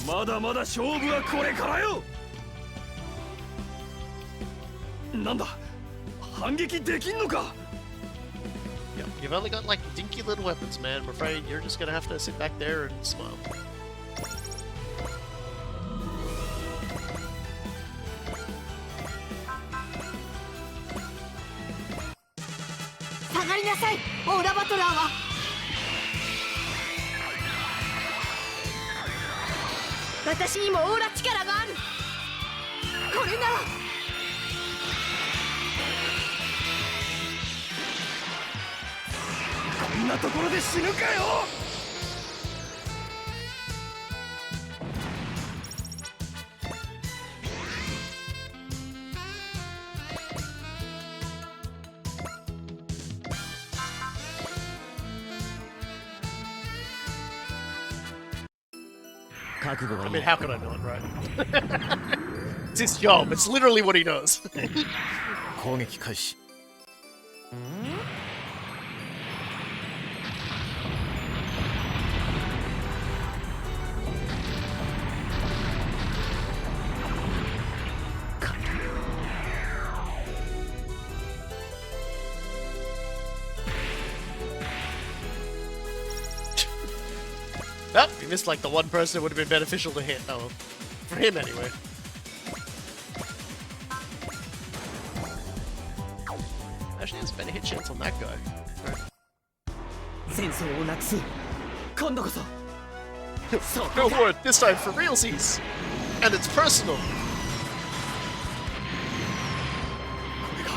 まだまだ勝負はこれからよ。なんだ、反撃できんのか。 Yeah, you've only got like dinky little weapons, man. I'm afraid you're just gonna have to sit back there and smile. 下がりなさい、オーラバトラーは。私にもオーラ力がある。これなら。こんなところで死ぬかよ。覚悟が I い mean, い。 how could I not, right? It's his job. It's literally what he does. 攻撃開始。Oh, he missed like the one person that would have been beneficial to hit. Oh, well. For him anyway. Actually, there's better hit chance on that guy. Right. 戦争をなくす。今度こそ。 No word, this time for realsies! And it's personal! これが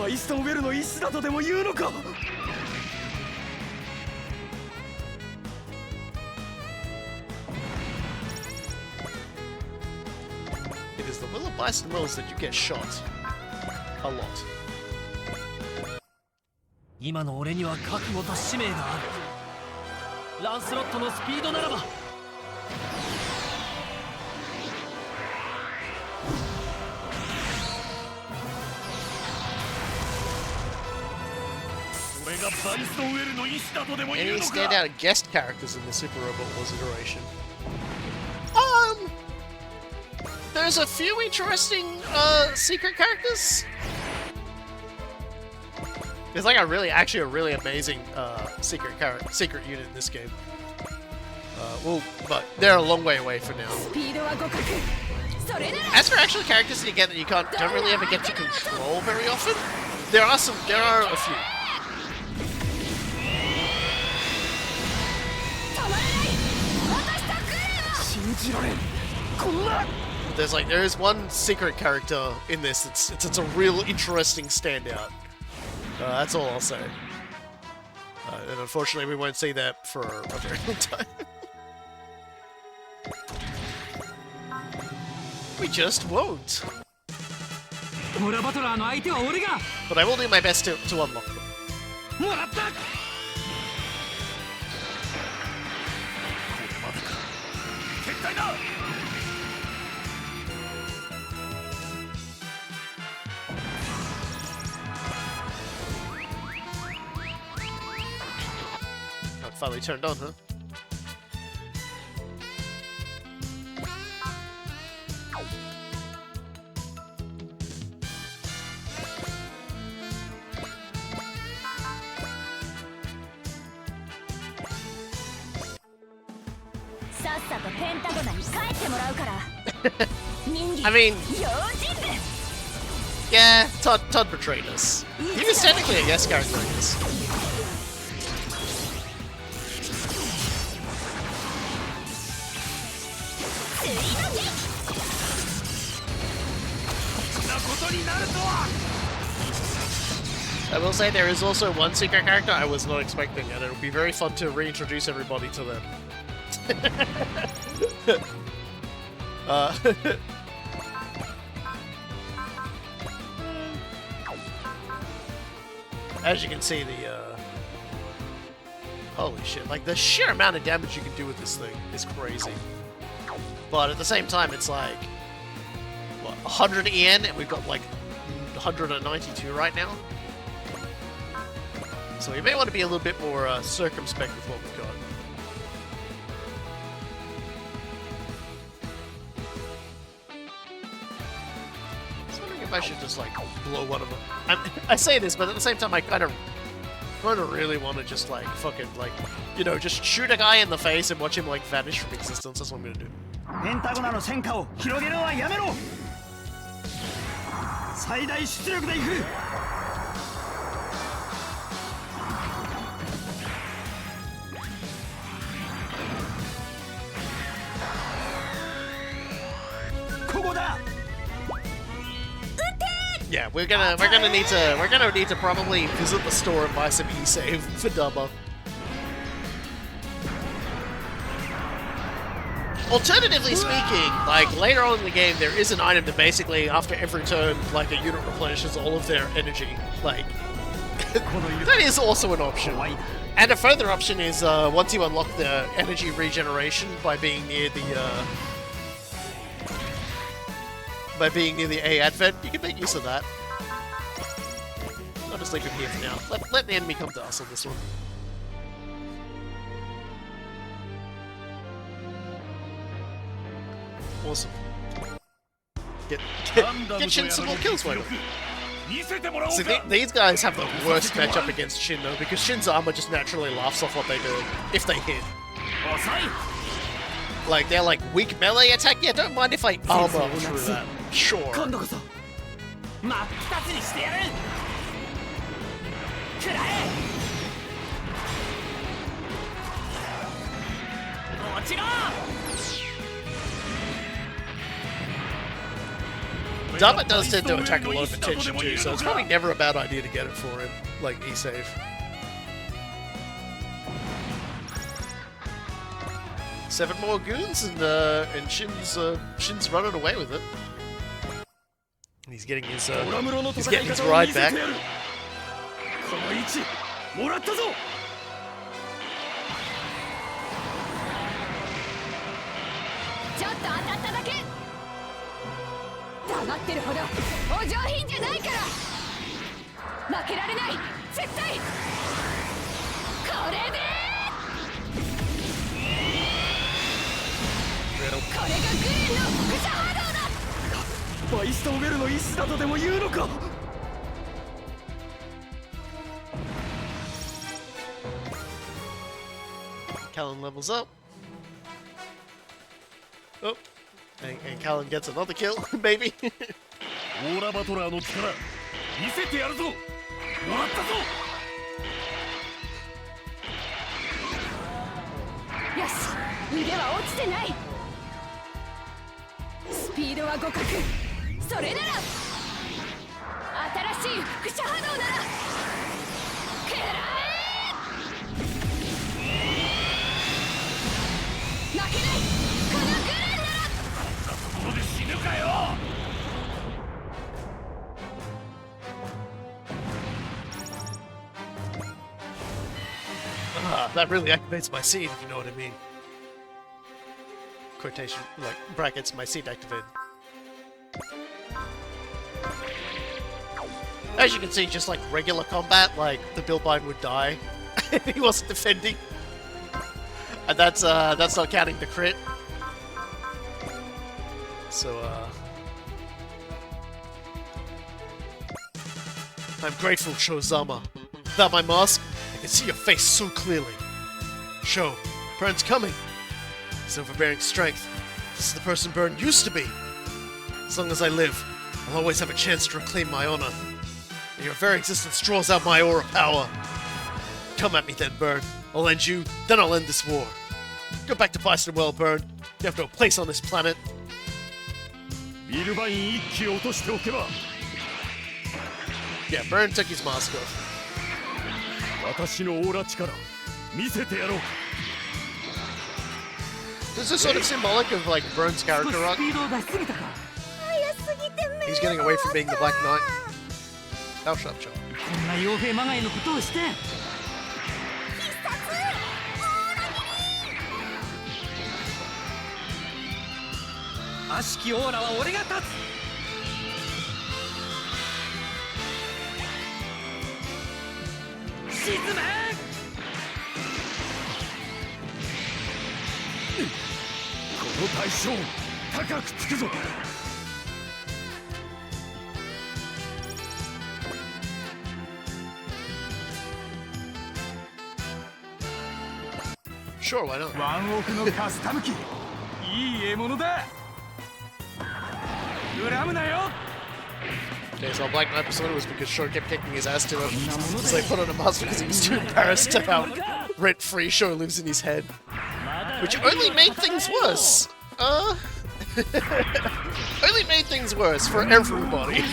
バイストンウェルの意志だとでも言うのか。 It is the will of Bison Wills that you get shot. A lot. 今の俺には覚悟と使命がある。ランスロットのスピードならば。俺がバイストンウェルの意志だとでも言う Any のか。 standout guest characters in the Super Robot Wars iteration? There's a few interesting secret characters. There's like a really amazing secret unit in this game. Well, but they're a long way away for now. スピードは互角。それなら。 As for actual characters that you get that you don't really ever get to control very often, there are a few. There is one secret character in this. It's a real interesting standout. That's all I'll say. And unfortunately, we won't see that for a very long time. We just won't. But I will do my best to unlock them. Oh, it finally turned on, huh? I mean, yeah, Todd betrayed us. He was technically a yes character in this. I will say there is also one secret character I was not expecting, and it'll be very fun to reintroduce everybody to them. As you can see, holy shit, like the sheer amount of damage you can do with this thing is crazy. But at the same time, it's like, what, 100 yen, and we've got like 192 right now. So we may want to be a little bit more circumspect with what we've got. I should just like blow one of them. I say this, but at the same time, I kind of really want to just like fucking like, you know, just shoot a guy in the face and watch him like vanish from existence. That's what I'm gonna do. Yeah, we're gonna need to probably visit the store and buy some e-save for Daba. Alternatively speaking, like later on in the game, there is an item that basically, after every turn, like a unit replenishes all of their energy. Like that is also an option. And a further option is once you unlock the energy regeneration by being near the A advent, you can make use of that. I'll just leave him here for now. Let the enemy come to us on this one. Awesome. Get Shin some more kills, why not? See, these guys have the worst matchup against Shin though, because Shin's armor just naturally laughs off what they do if they hit. Like, they're like, weak melee attack? Yeah, don't mind if I armor through that. Sure. Daba does tend to attack a lot of attention too, so it's probably never a bad idea to get it for him, like e-save. Seven more goons, and Shin's running away with it. He's getting his ride back. Callan levels up. Oh, and Callan gets another kill, maybe. ピードは互角。それなら新しい輻射波動なら食らえ。負けないこのグルーなら。ここで死ぬかよ。That really activates my seed, if you know what I mean. Quotation, like, brackets, my seed activated. As you can see, just like regular combat, like, the Bilbine would die if he wasn't defending. And that's not counting the crit. So, I'm grateful, Shozama. Without my mask, I can see your face so clearly. Sho, Burn's coming. His overbearing strength. This is the person Burn used to be. As long as I live, I'll always have a chance to reclaim my honor. And your very existence draws out my aura power. Come at me then, Burn. I'll end you, then I'll end this war. Go back to Bison Well, Burn. You have no place on this planet. Yeah, Burn took his mask off. This is sort of symbolic of like Burn's character arc. He's getting away from being the Black Knight. Oh, shut up, Joe. こんな傭兵まがいのことをして。悪しきオーラは俺が立つ。沈め。この大将高くつくぞ。Sure, why not? ワンオクのカスタム機、いい獲物だ。恨むなよ。 Okay, so Black Knight persona was because Shore kept kicking his ass to him. So they put on a mask because he was too embarrassed to how rent-free Shore lives in his head. Which only made things worse. Only made things worse for everybody.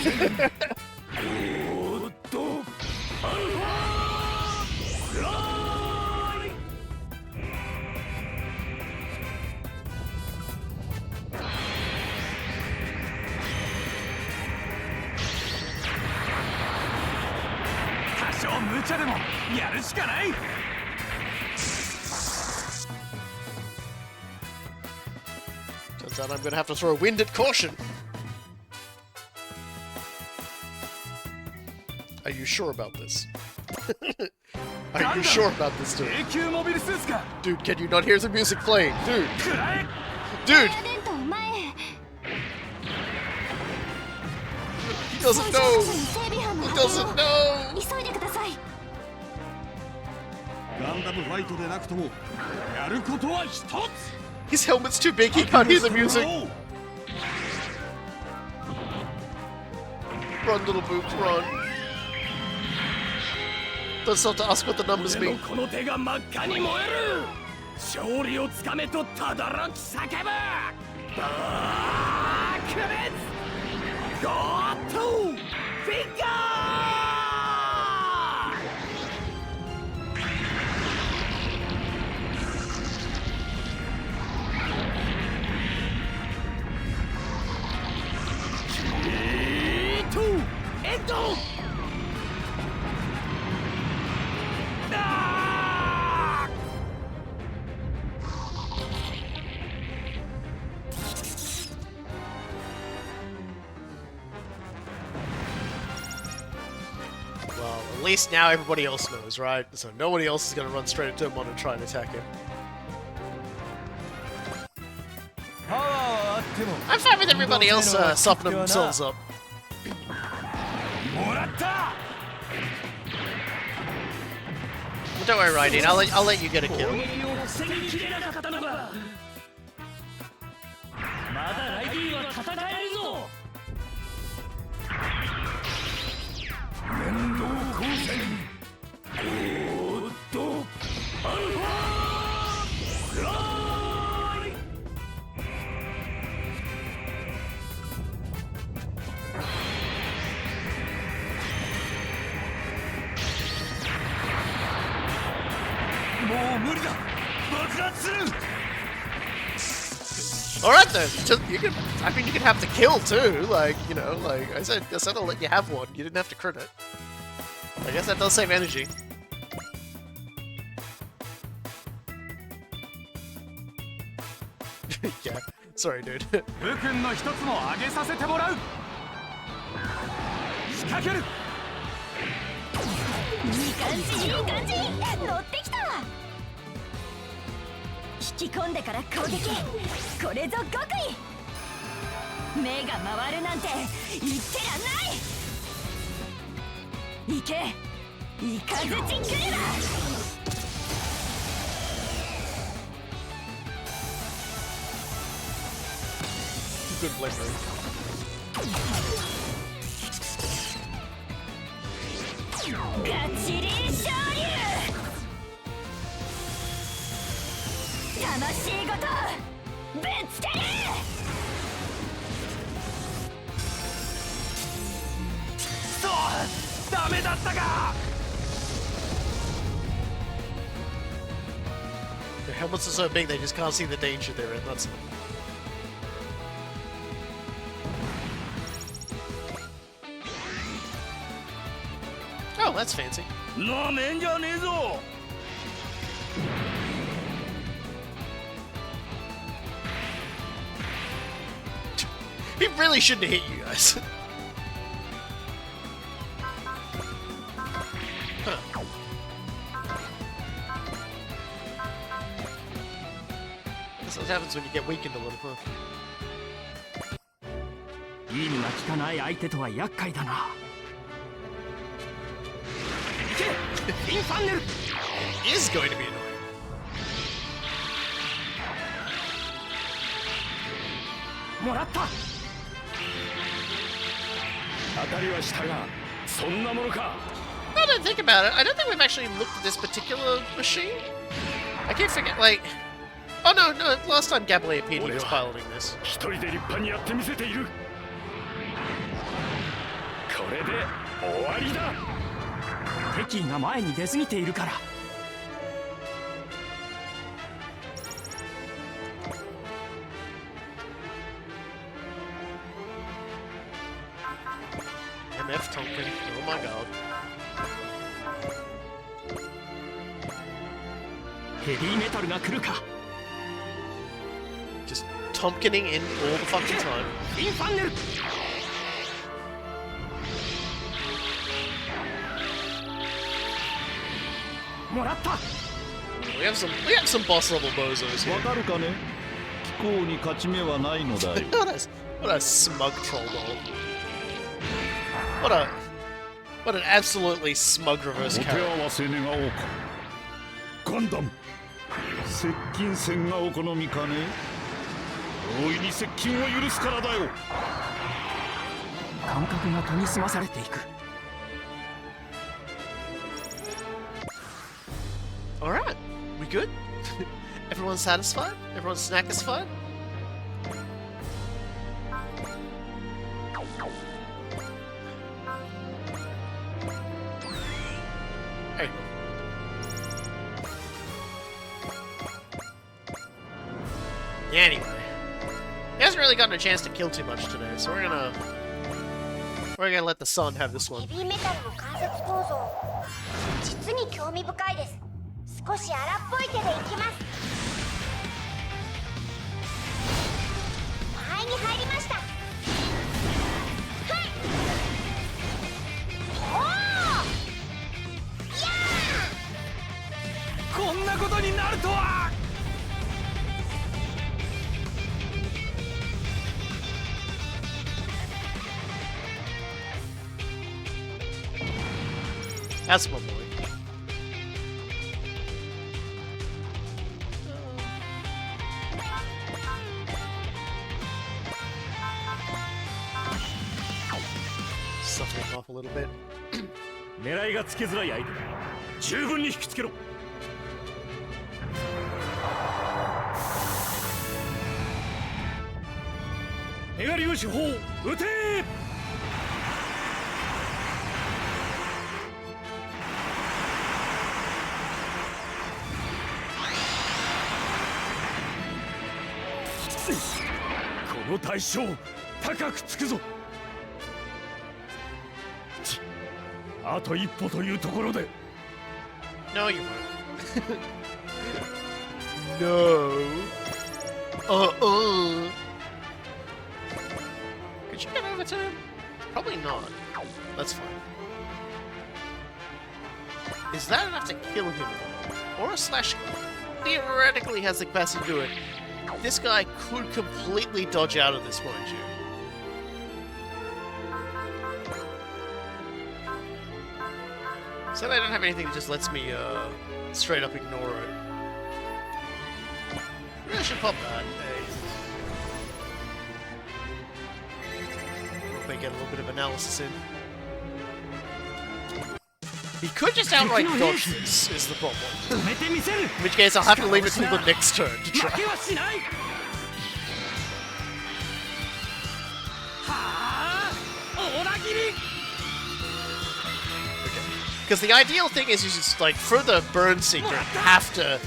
Turns out I'm gonna have to throw wind at caution. Are you sure about this? Are you sure about this, dude? Dude, can you not hear the music playing? Dude! Dude! He doesn't know! He doesn't know! His helmet's too big, he can't hear the music! Run, little boobs, run. Let's not ask what the numbers mean. Well, at least now everybody else knows, right? So nobody else is going to run straight into him and try and attack him. I'm fine with everybody else softening themselves up. Don't worry, Raiden. I'll let you get a kill. もう無理だ。爆発する。 Alright then, just, you can, I mean, you can have the kill too, like, you know, like, I said I'll let you have one, you didn't have to crit it. I guess that does save energy. Yeah, sorry dude. 武君の一つも上げさせてもらう。仕掛ける。いい感じいい感じ、乗ってきた。引き込んでから攻撃、これぞ極意。目が回るなんて言ってらんない。いけイカズチクレラ。Good flame rate. ガチリン昇竜。魂ごとぶつける。そうダメだったか。 Their helmets are so big they just can't see the danger they're in, that's it. Oh, that's fancy. なめんじゃねえぞ。 He really shouldn't have hit you guys. Huh. That's what happens when you get weakened a little, huh? 意味が利かない相手とは厄介だな。いけインファンネル。 It is going to be annoying. もらった。当たりはしたが、そんなものか。 Now that I think about it, I don't think we've actually looked at this particular machine. I can't forget, like... Oh no, last time Gablé appeared, he was piloting this. 一人で立派にやってみせている。これで終わりだ。敵意が前に出過ぎているから。 MF Tonkin, oh my god. ヘビーメタルが来るか。 Just Tonkining in all the fucking time. インファンネル。 もらった。 We have some boss level bozos わ here. かるかね。気候に勝ち目はないのだよ。what a smug troll doll. What an absolutely smug reverse お手 character. 合わせ願おうか。ガンダム。接近戦がお好みかね。大いに接近を許すからだよ。感覚が研ぎ澄まされていく。 Alright, we good? Everyone's satisfied? Everyone's snackisfied? Hey. Yeah, anyway. He hasn't really gotten a chance to kill too much today, so we're gonna let the sun have this one. ヘビーメタルの観察構造、実に興味深いです。少し荒っぽい手でいきます。間合いに入りました。はい。おお。やこんなことになるとは。 That's my boy. Soften him off a little bit. 狙いがつけづらい相手だ。十分に引きつけろ。メガ粒子砲撃てー。 Alright, 大将高くつくぞ。あと一歩というところで。 No, you won't. No. Could you get over to him? Probably not. That's fine. Is that enough to kill him? Or a slash theoretically has the capacity to do it. This guy could completely dodge out of this, mind you. So I don't have anything that just lets me straight up ignore it. Really should pop that. May get a little bit of analysis in. He could just outright dodge this, is the problem. In which case I'll have to leave it till the next turn to try. Because the ideal thing is you just, like, for the burn secret, you have to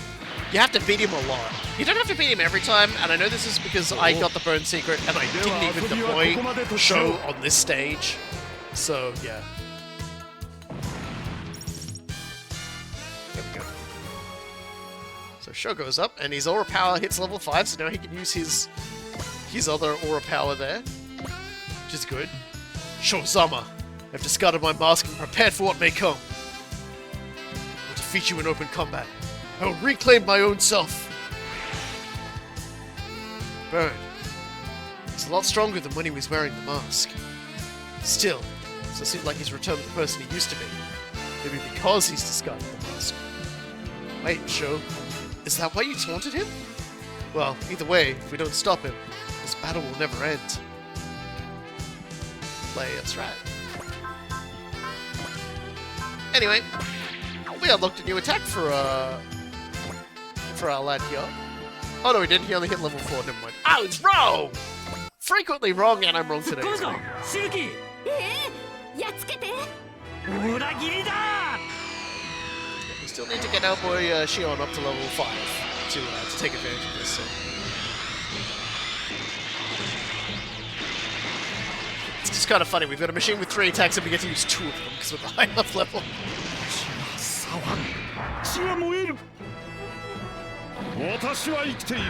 beat him a lot. You don't have to beat him every time, and I know this is because I got the burn secret and I didn't even deploy Show on this stage. So, yeah. There we go. So Show goes up, and his aura power hits level 5, so now he can use his other aura power there. Which is good. Shozama, I've discarded my mask and prepared for what may come. I will defeat you in open combat. I will reclaim my own self. Burn. He's a lot stronger than when he was wearing the mask. Still, it seems like he's returned to the person he used to be. Maybe because he's discarded the mask. Wait, Show, is that why you taunted him? Well, either way, if we don't stop him, this battle will never end. Play, that's right. Anyway, we unlocked a new attack for our lad here. Oh no, he didn't. He only hit level 4. Never mind. I was wrong! Frequently wrong, and I'm wrong today. We still need to get our boy Shion up to level 5 to take advantage of this. So. It's just kind of funny. We've got a machine with 3 attacks, and we get to use 2 of them because we're the high enough level. 私は生きている。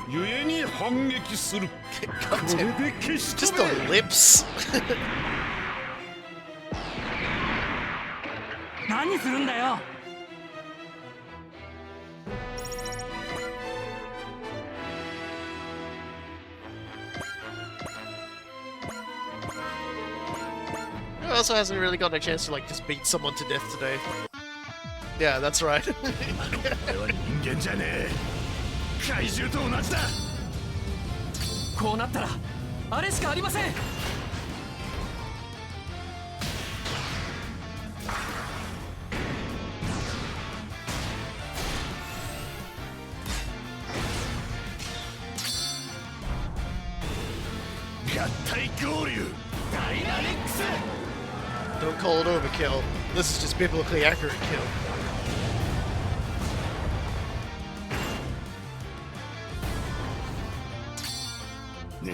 故に反撃する。これで消し止 Just め。 the lips. 何するんだよ。 He also hasn't really gotten a chance to, like, just beat someone to death today. Yeah, that's right. 俺は人間じゃねえ。怪獣と同じだ。こうなったらあれしかありません。合体合流。ダイナミックス。 Don't call it overkill. This is just biblically accurate kill. There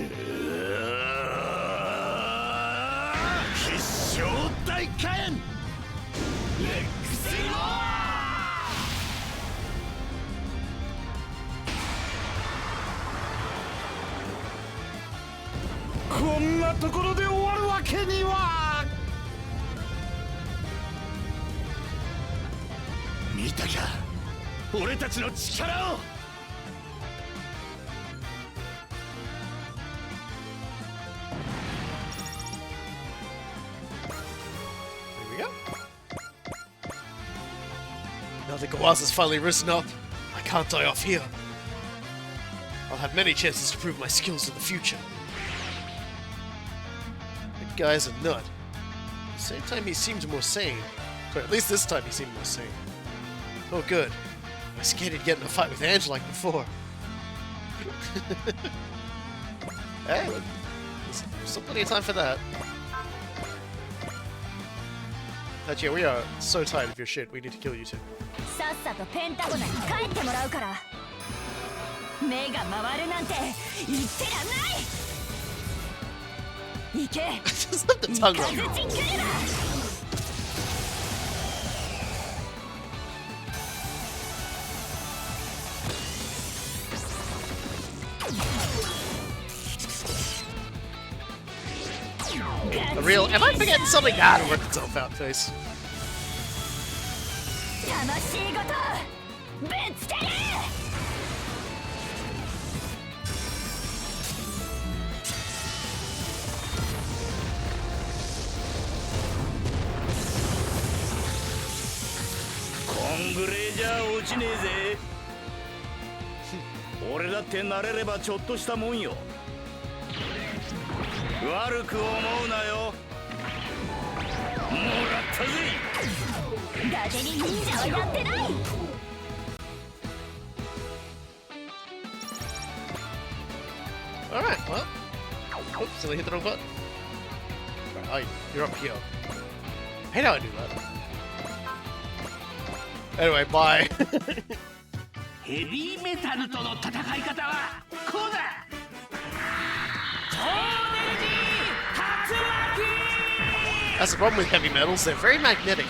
we go. Now that Gawaza's finally risen up, I can't die off here. I'll have many chances to prove my skills in the future. That guy's a nut. At the same time, he seemed more sane. But at least this time he seemed more sane. Oh, good. I was scared he'd get in a fight with Ange like before. Hey, look. There's still plenty of time for that. But yeah, we are so tired of your shit, we need to kill you too. 目が回るなんて言ってらんない。行け Just let the イ tongue カ roll. ズチクレバ。 A real. Am I forgetting something? Nah, it'll work itself out, face. 魂ごとぶつける。こんぐらいじゃ落ちねえぜ。俺だって慣れればちょっとしたもんよ。悪く思うなよ。もらったぜ。伊達に忍者はやってない。 Alright, well. Oops, did I hit the wrong button? Right, oh, you're up here. I hate how I do that. Anyway, bye. ヘビーメタルとの戦い方はこうだ。超ネジ竜巻。 That's the problem with heavy metals, they're very magnetic.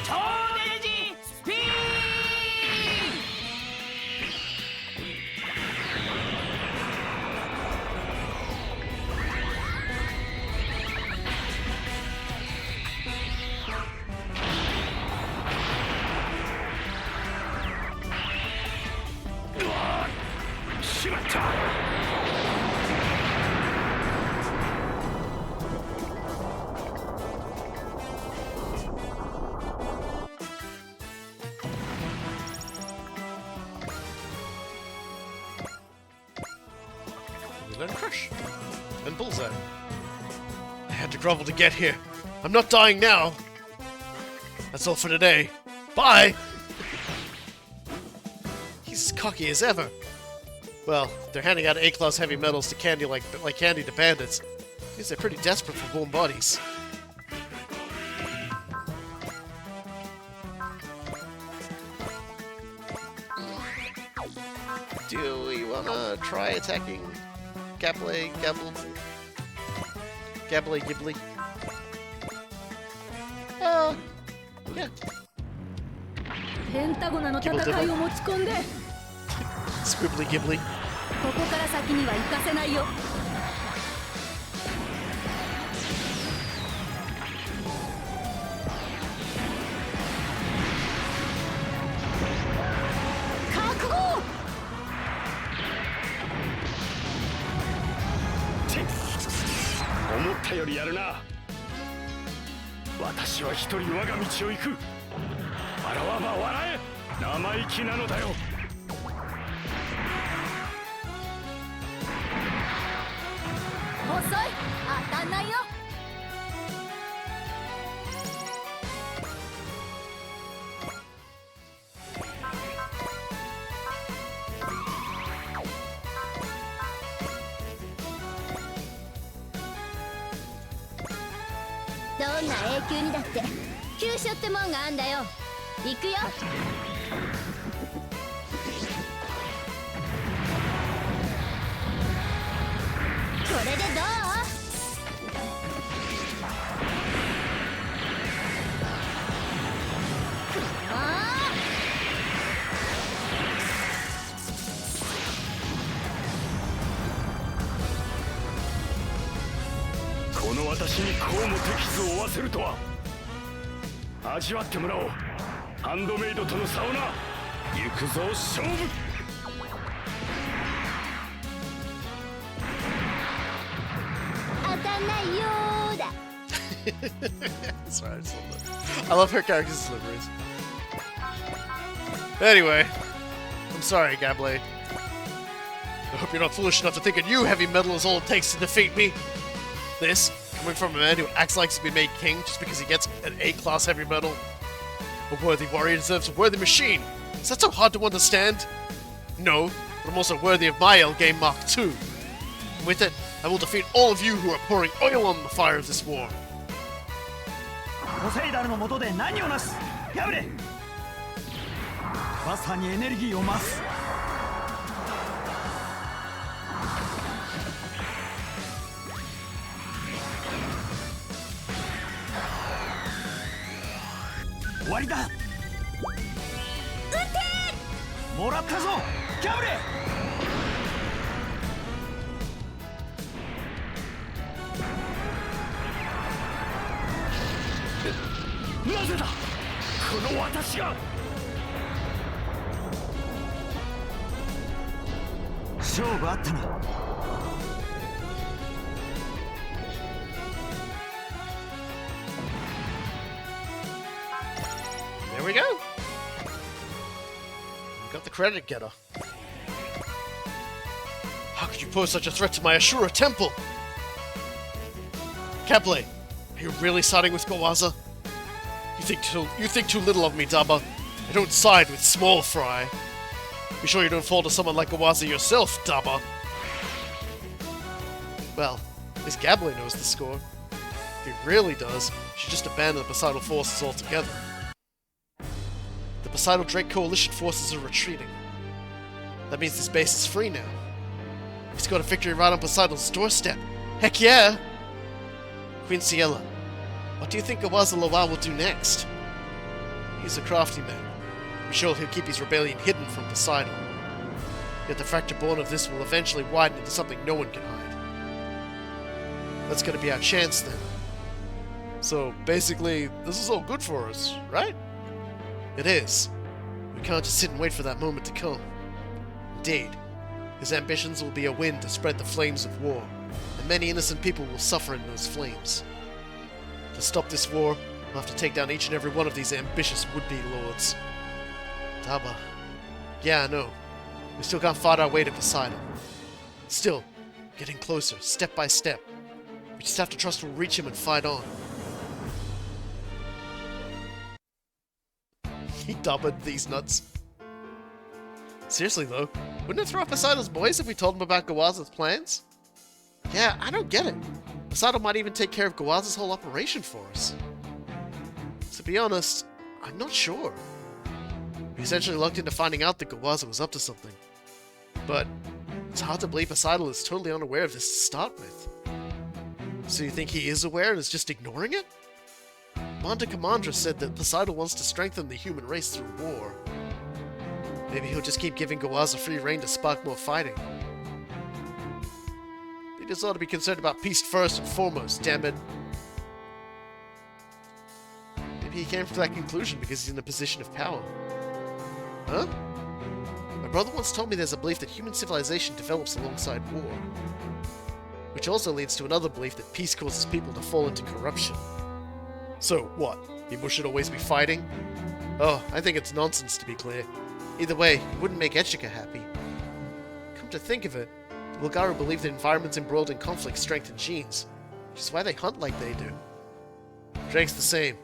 超ネジスピン。 しまった。 We learn Crush. And Bullseye. I had to grovel to get here. I'm not dying now. That's all for today. Bye! He's as cocky as ever. Well, they're handing out A-class heavy metals to candy like candy to bandits. Means they're pretty desperate for warm bodies. Do we wanna try attacking Gable Ghibli? Yeah. ペンタゴナの戦いを持ち込んで。 Squibbly Ghibli. ここから先には行かせないよ。覚悟。思ったよりやるな。私は一人我が道を行く。笑わば笑え。生意気なのだよ。 遅い。当たんないよ。 どんな永久にだって急所ってもんがあんだよ。行くよ。これでどう？この私にこうも敵図を負わせるとは。味わってもらおう。ハンドメイドとの差をな。行くぞ勝負。 Sorry, I just love that. I love her character's deliveries. Anyway, I'm sorry, Gable. I hope you're not foolish enough to think a new heavy metal is all it takes to defeat me. This, coming from a man who acts like he's been made king just because he gets an A-class heavy metal. A worthy warrior deserves a worthy machine. Is that so hard to understand? No, but I'm also worthy of my L-Game Mark II. And with it, I will defeat all of you who are pouring oil on the fire of this war. ポセイダルの下で何をなす。やめれ。まさにエネルギーを増す。終わりだ。もらったぞキャブレ。なぜだこの私が。勝負あったな。There we go. We got the credit getter. How could you pose such a threat to my Ashura temple? Keple, are you really siding with Gawaza? You think too little of me, Daba. I don't side with small fry. Be sure you don't fall to someone like Gawaza yourself, Daba. Well, at least Gable knows the score. If he really does, he should just abandon the Poseidon forces altogether. The Poseidon Drake Coalition forces are retreating. That means this base is free now. He's got a victory right on Poseidon's doorstep. Heck yeah! Queen Ciela, what do you think Gawaza Lawal will do next? He's a crafty man. I'm sure he'll keep his rebellion hidden from Poseidon. Yet the fracture born of this will eventually widen into something no one can hide. That's gonna be our chance then. So basically, this is all good for us, right? It is. We can't just sit and wait for that moment to come. Indeed, his ambitions will be a wind to spread the flames of war, and many innocent people will suffer in those flames. To stop this war, we'll have to take down each and every one of these ambitious would-be lords. Daba. Yeah, I know. We still can't fight our way to Poseidon. Still, getting closer, step by step. We just have to trust we'll reach him and fight on. He Daba'd these nuts. Seriously though, wouldn't it throw off Poseidon's boys if we told him about Gawaza's plans? Yeah, I don't get it. Poseidon might even take care of Gawaza's whole operation for us. To be honest, I'm not sure. We essentially locked into finding out that Gawaza was up to something. But it's hard to believe Poseidon is totally unaware of this to start with. So you think he is aware and is just ignoring it? Manda Commandra said that Poseidon wants to strengthen the human race through war. Maybe he'll just keep giving Gawaza free rein to spark more fighting. He just ought to be concerned about peace first and foremost, damn it. Maybe he came to that conclusion because he's in a position of power. Huh? My brother once told me there's a belief that human civilization develops alongside war. Which also leads to another belief that peace causes people to fall into corruption. So, what? People should always be fighting? Oh, I think it's nonsense to be clear. Either way, it wouldn't make Etchika happy. Come to think of it, the Bulgaru believe that environments embroiled in conflict strengthen genes, which is why they hunt like they do. Drake's the same.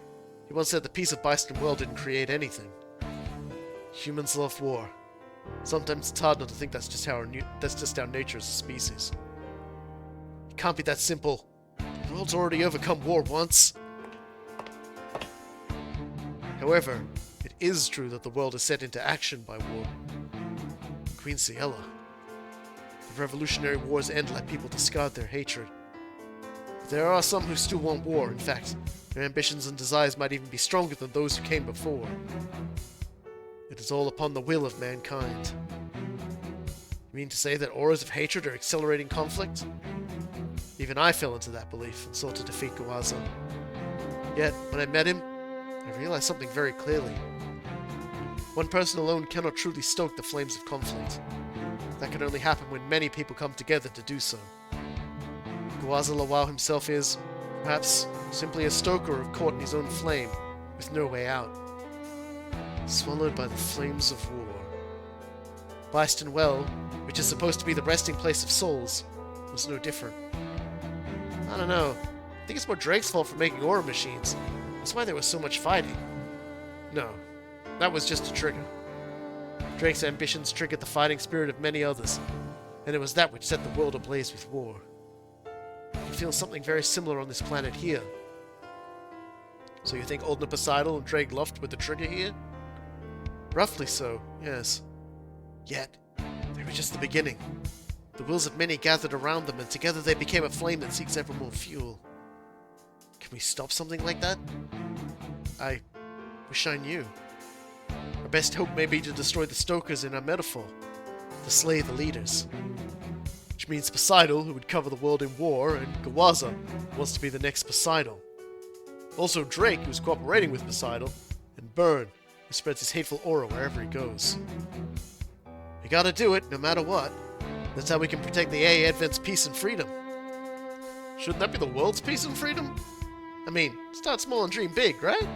He once said the peace of Bystone world didn't create anything. Humans love war. Sometimes it's hard not to think that's just our nature as a species. It can't be that simple. The world's already overcome war once. However, it is true that the world is set into action by war. Queen Ciela. The revolutionary wars end let people discard their hatred. But there are some who still want war. In fact, their ambitions and desires might even be stronger than those who came before. It is all upon the will of mankind. You mean to say that auras of hatred are accelerating conflict? Even I fell into that belief and sought to defeat Gawaza. Yet, when I met him, I realized something very clearly. One person alone cannot truly stoke the flames of conflict. That can only happen when many people come together to do so. Gawaza Lawal himself is, perhaps, simply a stoker of caught in his own flame, with no way out. Swallowed by the flames of war. Bystone Well, which is supposed to be the resting place of souls, was no different. I don't know. I think it's more Drake's fault for making aura machines. That's why there was so much fighting. No, that was just a trigger. Drake's ambitions triggered the fighting spirit of many others, and it was that which set the world ablaze with war. You feel something very similar on this planet here. So you think Oldna Poseidon and Drake Luft were the trigger here? Roughly so, yes. Yet, they were just the beginning. The wills of many gathered around them, and together they became a flame that seeks ever more fuel. Can we stop something like that? I wish I knew. Our best hope may be to destroy the Stokers in our metaphor, to slay the leaders. Which means Poseidon, who would cover the world in war, and Gawaza wants to be the next Poseidon. Also Drake, who's cooperating with Poseidon, and Burn, who spreads his hateful aura wherever he goes. We gotta do it, no matter what. That's how we can protect the A Advent's peace and freedom. Shouldn't that be the world's peace and freedom? I mean, start small and dream big, right?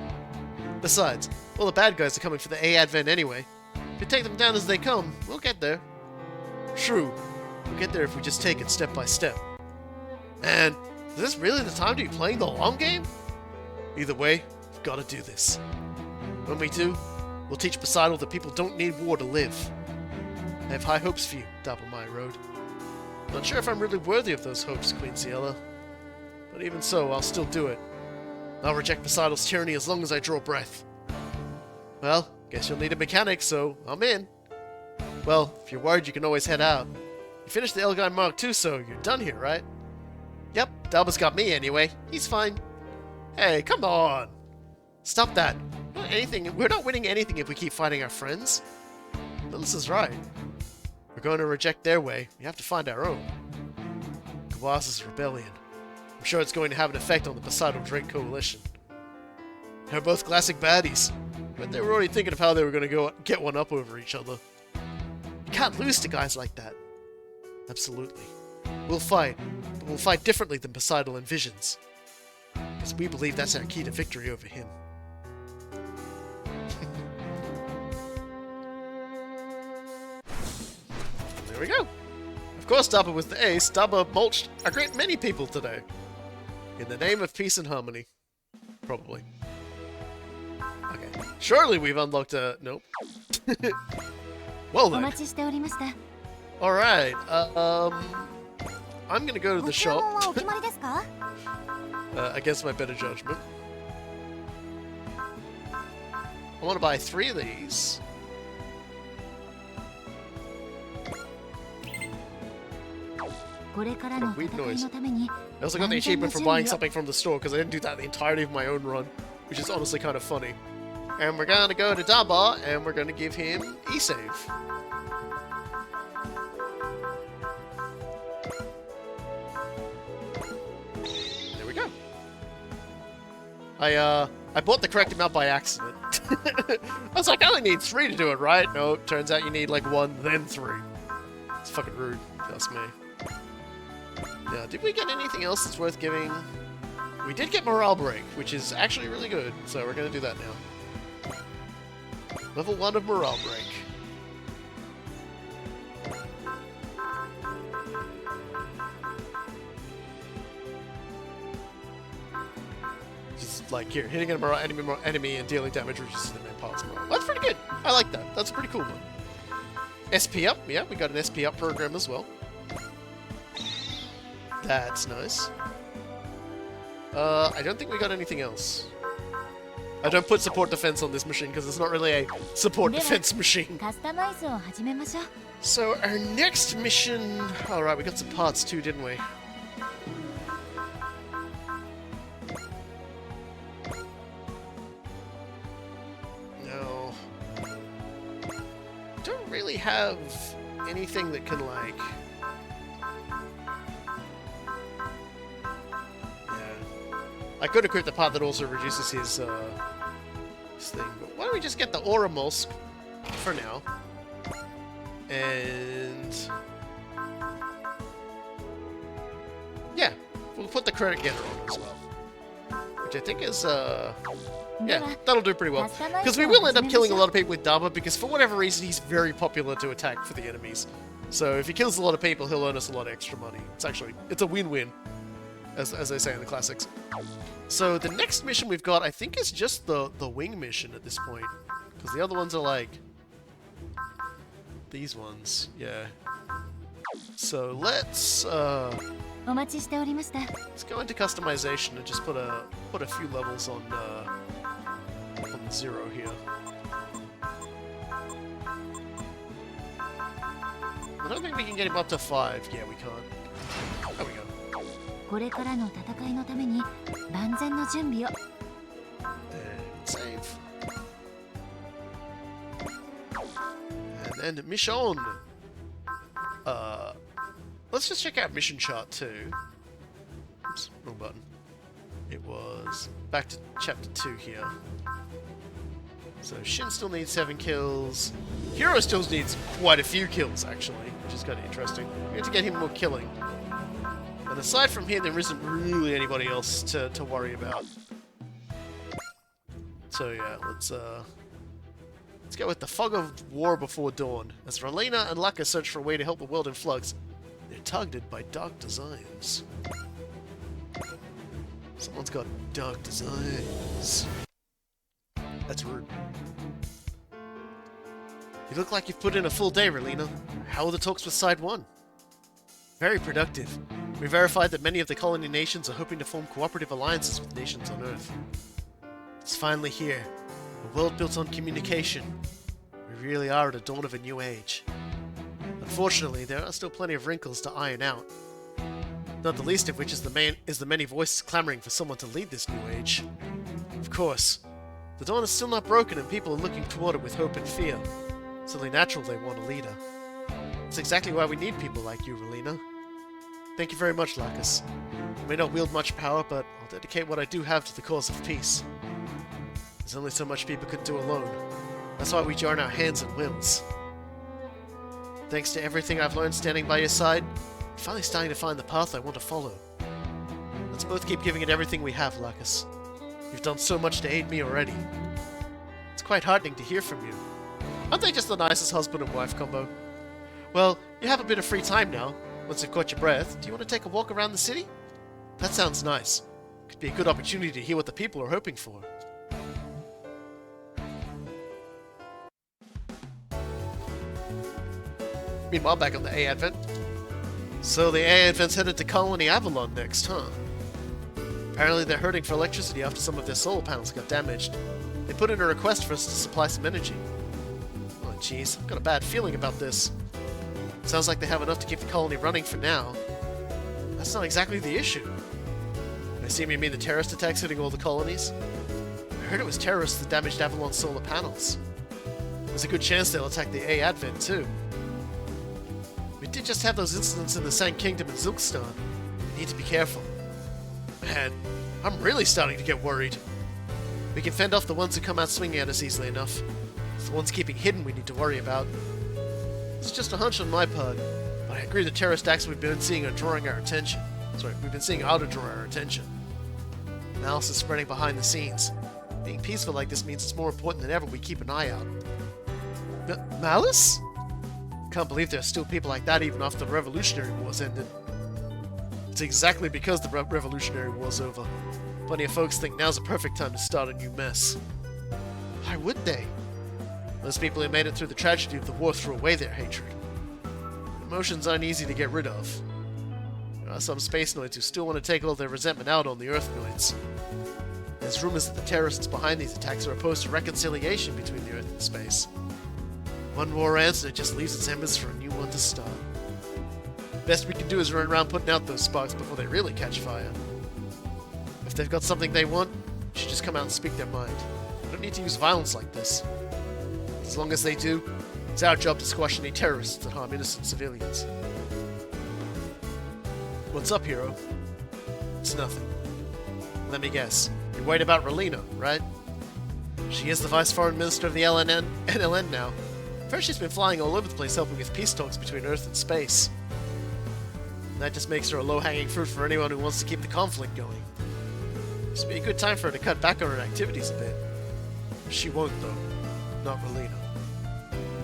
Besides, all the bad guys are coming for the A Advent anyway. If we take them down as they come, we'll get there. True, we'll get there if we just take it step by step. And is this really the time to be playing the long game? Either way, we've gotta do this. When we do, we'll teach Poseidon that people don't need war to live. I have high hopes for you, Daba Myroad. Not sure if I'm really worthy of those hopes, Queen Ciela. But even so, I'll still do it. I'll reject Poseidon's tyranny as long as I draw breath. Well, guess you'll need a mechanic, so I'm in. Well, if you're worried, you can always head out. You finished the Elgai Mark II, so you're done here, right? Yep, Daba's got me anyway. He's fine. Hey, come on! Stop that. We're not winning anything if we keep fighting our friends. Melissa's right. We're going to reject their way. We have to find our own. Gawaza's rebellion. I'm sure it's going to have an effect on the Poseidon Drake Coalition. They're both classic baddies, but they were already thinking of how they were going to go get one up over each other. You can't lose to guys like that. Absolutely. We'll fight, but we'll fight differently than Poseidon envisions. Because we believe that's our key to victory over him. There we go. Of course Daba was the ace. Daba mulched a great many people today. In the name of peace and harmony. Probably. Okay. Surely we've unlocked a... Nope. Well then. Alright. I'm gonna go to the shop. Against my better judgment. I want to buy 3 of these. Weird noise. I also got the achievement for buying something from the store because I didn't do that the entirety of my own run, which is honestly kind of funny. And we're gonna go to Daba and we're gonna give him e-save. There we go. I bought the correct amount by accident. I was like, I only need 3 to do it, right? No, turns out you need like 1, then 3. It's fucking rude, if you ask me. Now, did we get anything else that's worth giving? We did get Morale Break, which is actually really good, so we're going to do that now. Level 1 of Morale Break. Just like here, hitting an enemy and dealing damage reduces the main parts of morale. That's pretty good. I like that. That's a pretty cool one. SP up. Yeah, we got an SP up program as well. That's nice. I don't think we got anything else. I don't put support defense on this machine because it's not really a support defense machine. So our next mission... Alright, we got some parts too, didn't we? No. Don't really have anything that can, like... I could equip the part that also reduces his thing, but why don't we just get the Aura Molsk for now? And... yeah, we'll put the Credit Getter on as well. Which I think is, yeah, that'll do pretty well. Because we will end up killing a lot of people with Daba, because for whatever reason he's very popular to attack for the enemies. So if he kills a lot of people, he'll earn us a lot of extra money. It's a win-win. As they say in the classics. So the next mission we've got, I think, is just the wing mission at this point. Because the other ones are like... these ones, yeah. So let's go into customization and just put a few levels on the 0 here. I don't think we can get him up to 5. Yeah, we can't. There we go. これからの戦いのために万全の準備を。 And save. And then mission. Let's just check out mission chart 2. Oops, wrong button. It was back to chapter 2 here. So Shin still needs 7 kills. Heero still needs quite a few kills, actually, which is kind of interesting. We have to get him more killing. And aside from here, there isn't really anybody else to worry about. So yeah, let's go with the fog of war before dawn. As Relena and Laka search for a way to help the world in flux, they're targeted by dark designs. Someone's got dark designs. That's rude. You look like you've put in a full day, Relena. How are the talks with Side 1? Very productive. We verified that many of the colony nations are hoping to form cooperative alliances with nations on Earth. It's finally here. A world built on communication. We really are at the dawn of a new age. Unfortunately, there are still plenty of wrinkles to iron out. Not the least of which is the many voices clamoring for someone to lead this new age. Of course, the dawn is still not broken and people are looking toward it with hope and fear. It's only natural they want a leader. It's exactly why we need people like you, Relena. Thank you very much, Lacus. I may not wield much power, but I'll dedicate what I do have to the cause of peace. There's only so much people can do alone. That's why we join our hands and wills. Thanks to everything I've learned standing by your side, I'm finally starting to find the path I want to follow. Let's both keep giving it everything we have, Lacus. You've done so much to aid me already. It's quite heartening to hear from you. Aren't they just the nicest husband and wife combo? Well, you have a bit of free time now. Once you've caught your breath, do you want to take a walk around the city? That sounds nice. Could be a good opportunity to hear what the people are hoping for. Meanwhile, back on the A Advent. So the A Advent's headed to Colony Avalon next, huh? Apparently they're hurting for electricity after some of their solar panels got damaged. They put in a request for us to supply some energy. Oh jeez, I've got a bad feeling about this. Sounds like they have enough to keep the colony running for now. That's not exactly the issue. I assume you mean the terrorist attacks hitting all the colonies? I heard it was terrorists that damaged Avalon's solar panels. There's a good chance they'll attack the A Advent too. We did just have those incidents in the Sand Kingdom and Zulkstan. We need to be careful. Man, I'm really starting to get worried. We can fend off the ones who come out swinging at us easily enough. It's the ones keeping hidden we need to worry about. It's just a hunch on my part, but I agree the terrorist acts we've been seeing are drawing our attention. We've been seeing how to draw our attention. Malice is spreading behind the scenes. Being peaceful like this means it's more important than ever we keep an eye out. Malice? Can't believe there's still people like that even after the Revolutionary Wars ended. It's exactly because the Revolutionary War's over. Plenty of folks think now's a perfect time to start a new mess. Why would they? Those people who made it through the tragedy of the war threw away their hatred. Emotions aren't easy to get rid of. There are some space noids who still want to take all their resentment out on the Earth noids. There's rumors that the terrorists behind these attacks are opposed to reconciliation between the Earth and space. One war ends and it just leaves its embers for a new one to start. Best we can do is run around putting out those sparks before they really catch fire. If they've got something they want, they should just come out and speak their mind. They don't need to use violence like this. As long as they do, it's our job to squash any terrorists that harm innocent civilians. What's up, Heero? It's nothing. Let me guess. You're worried about Relena, right? She is the Vice Foreign Minister of the NLN now. First, she's been flying all over the place helping with peace talks between Earth and space. And that just makes her a low-hanging fruit for anyone who wants to keep the conflict going. This would be a good time for her to cut back on her activities a bit. She won't, though. Not Relena.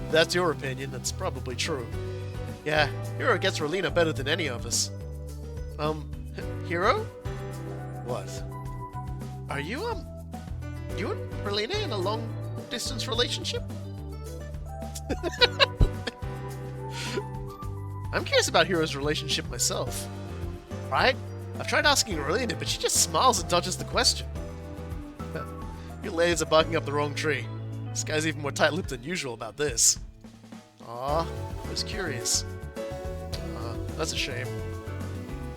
If that's your opinion, that's probably true. Yeah, Heero gets Relena better than any of us. Heero? What? Are you, you and Relena in a long-distance relationship? I'm curious about Hero's relationship myself. Right? I've tried asking Relena, but she just smiles and dodges the question. You ladies are barking up the wrong tree. This guy's even more tight-lipped than usual about this. Aw, I was curious. That's a shame.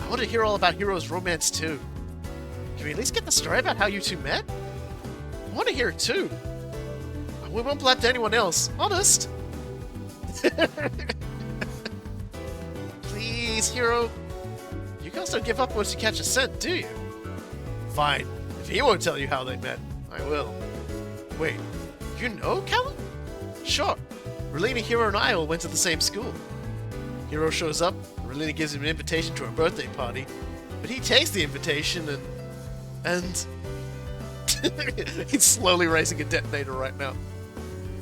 I want to hear all about Heero's romance too. Can we at least get the story about how you two met? I want to hear it too. We won't blab to anyone else. Honest. Please, Heero. You guys don't give up once you catch a scent, do you? Fine. If he won't tell you how they met, I will. Wait, you know Callan? Sure. Relina, Heero, and I all went to the same school. Heero shows up, and Relina gives him an invitation to her birthday party, but he takes the invitation and he's slowly raising a detonator right now.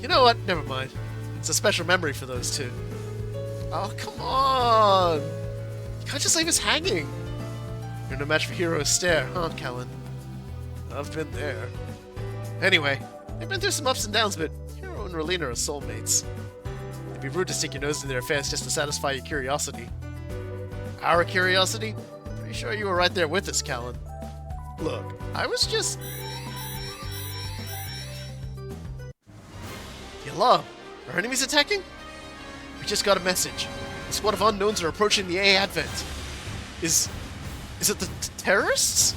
You know what? Never mind. It's a special memory for those two. Oh, come on! You can't just leave us hanging. You're no match for Heero's stare, huh, Callan? I've been there. Anyway, they've been through some ups and downs, but Heero and Relina are soulmates. It'd be rude to stick your nose in their affairs just to satisfy your curiosity. Our curiosity? Pretty sure you were right there with us, Callan. Look, I was just... The alarm! Are enemies attacking? We just got a message. A squad of unknowns are approaching the A Advent. Is it the terrorists?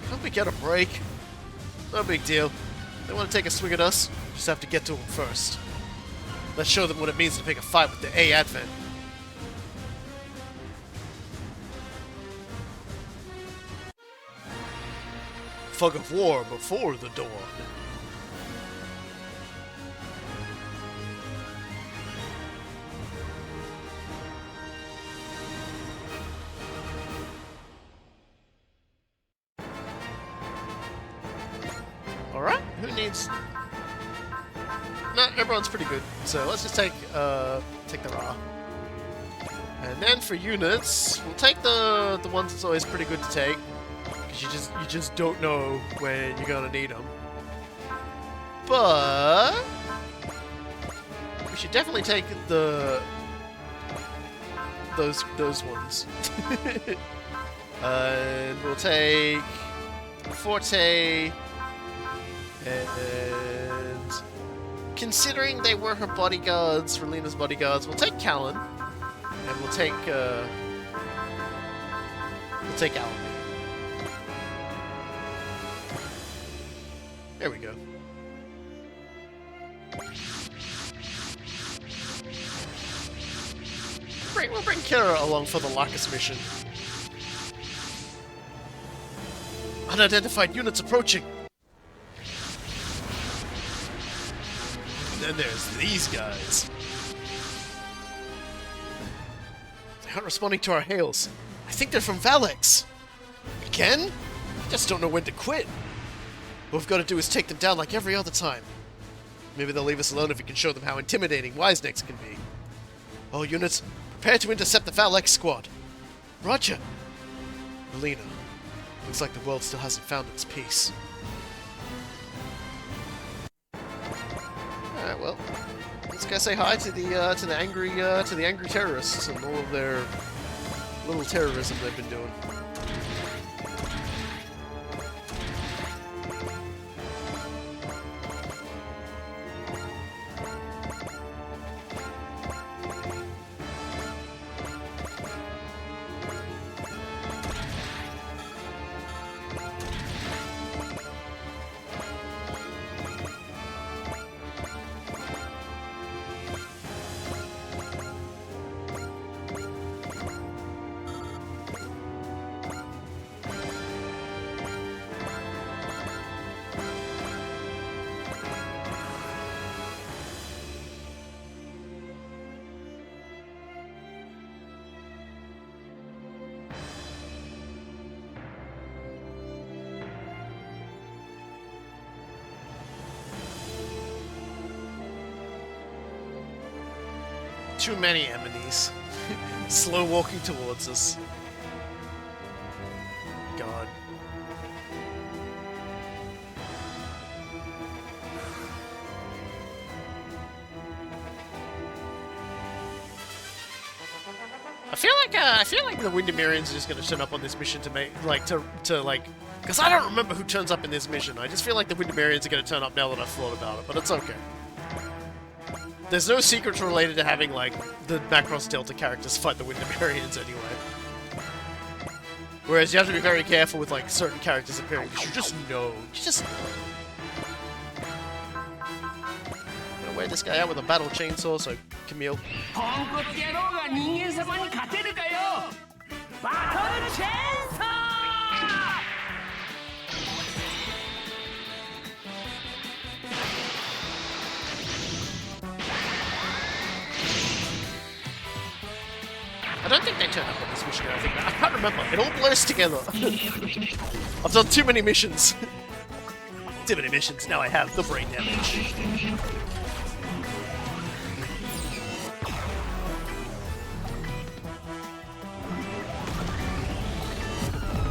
Can't we get a break? No big deal. They want to take a swing at us, just have to get to them first. Let's show them what it means to pick a fight with the A Advent. Fog of war before the dawn. Alright, who needs... No, everyone's pretty good. So let's just take the Ra. And then for units, we'll take the ones that's always pretty good to take. Because you just don't know when you're gonna need them. But... we should definitely take those ones. And we'll take... Forte... And considering they were her bodyguards, Relina's bodyguards, we'll take Callan, and we'll take Alan. There we go. We'll bring Kira along for the Lacus mission. Unidentified units approaching. Then there's these guys. They aren't responding to our hails. I think they're from Valex. Again? I just don't know when to quit. What we've got to do is take them down like every other time. Maybe they'll leave us alone if we can show them how intimidating Wisenecks can be. All units, prepare to intercept the Valex squad. Roger. Relina, looks like the world still hasn't found its peace. Alright, well, let's go say hi to the angry terrorists and all of their little terrorism they've been doing. Too many enemies. Slow walking towards us. God. I feel like the Windermerians are just gonna turn up on this mission to make because I don't remember who turns up in this mission. I just feel like the Windermerians are gonna turn up now that I've thought about it, but it's okay. there's no secrets related to having, like, the Macross Delta characters fight the Wintermarians anyway. Whereas you have to be very careful with, like, certain characters appearing, because you just know. You just know. I'm gonna wear this guy out with a battle chainsaw, so Camille. ポンコツ野郎が人間様に勝てるかよバトルチェーンソー I don't think they turn up on this mission. I can't remember. It all blurs together. I've done too many missions. Too many missions. Now I have the brain damage.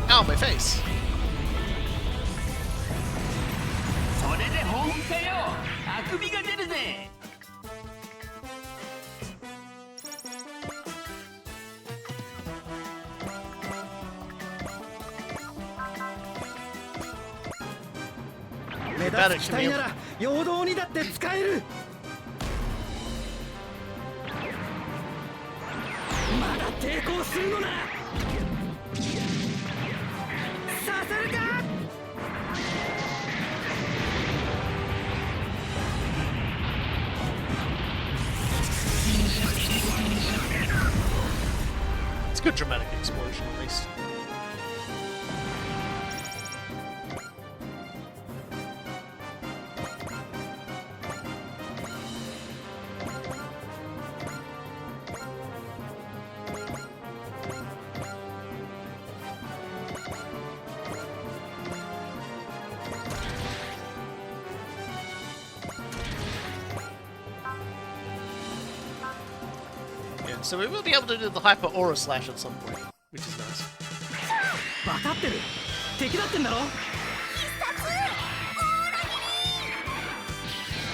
Ow, my face. それで本気かよあくびが出るぜ 目立つ機体なら陽動にだって使えるまだ抵抗するのならさせるか It's a good dramatic explosion, at least. So we will be able to do the Hyper Aura Slash at some point, which is nice. 分かってる敵だってんだろ